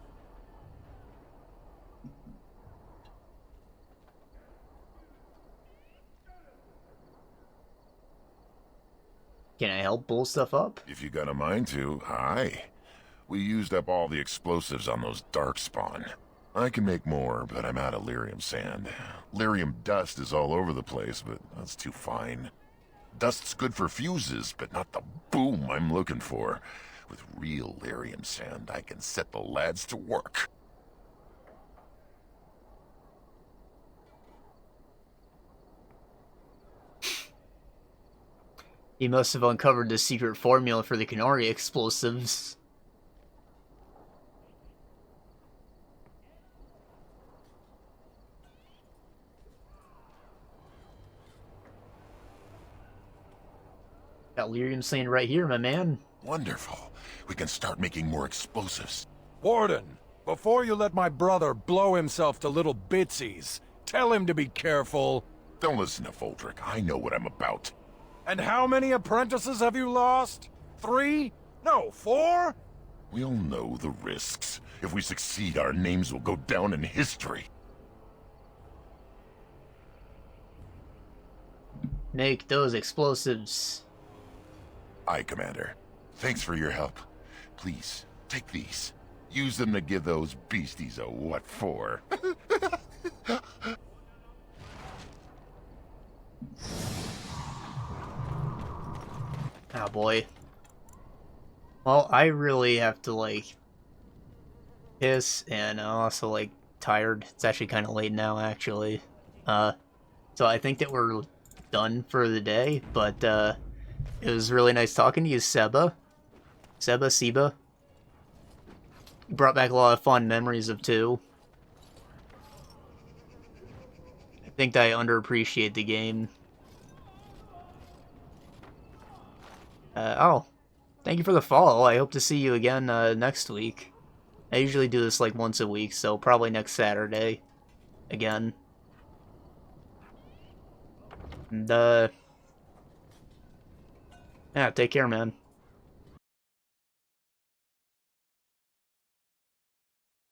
Can I help blow stuff up? If you got a mind to, aye. We used up all the explosives on those darkspawn. I can make more, but I'm out of lyrium sand. Lyrium dust is all over the place, but that's too fine. Dust's good for fuses, but not the boom I'm looking for. With real lyrium sand, I can set the lads to work. You must have uncovered the secret formula for the Kunari explosives. Got lyrium sand right here, my man. Wonderful. We can start making more explosives. Warden, before you let my brother blow himself to little bitsies, tell him to be careful. Don't listen to Foldrick. I know what I'm about. And how many apprentices have you lost? 3? No, 4? We'll know the risks. If we succeed, our names will go down in history. Make those explosives. Aye, Commander. Thanks for your help. Please, take these. Use them to give those beasties a what for. Ah, boy. Well, I really have to, like, piss, and I'm also, like, tired. It's actually kind of late now, actually. So I think that we're done for the day, but, it was really nice talking to you, Seba. Seba. Brought back a lot of fond memories of 2. I think I underappreciate the game. Oh. Thank you for the follow. I hope to see you again, next week. I usually do this, like, once a week, so probably next Saturday. Again. And, yeah, take care, man.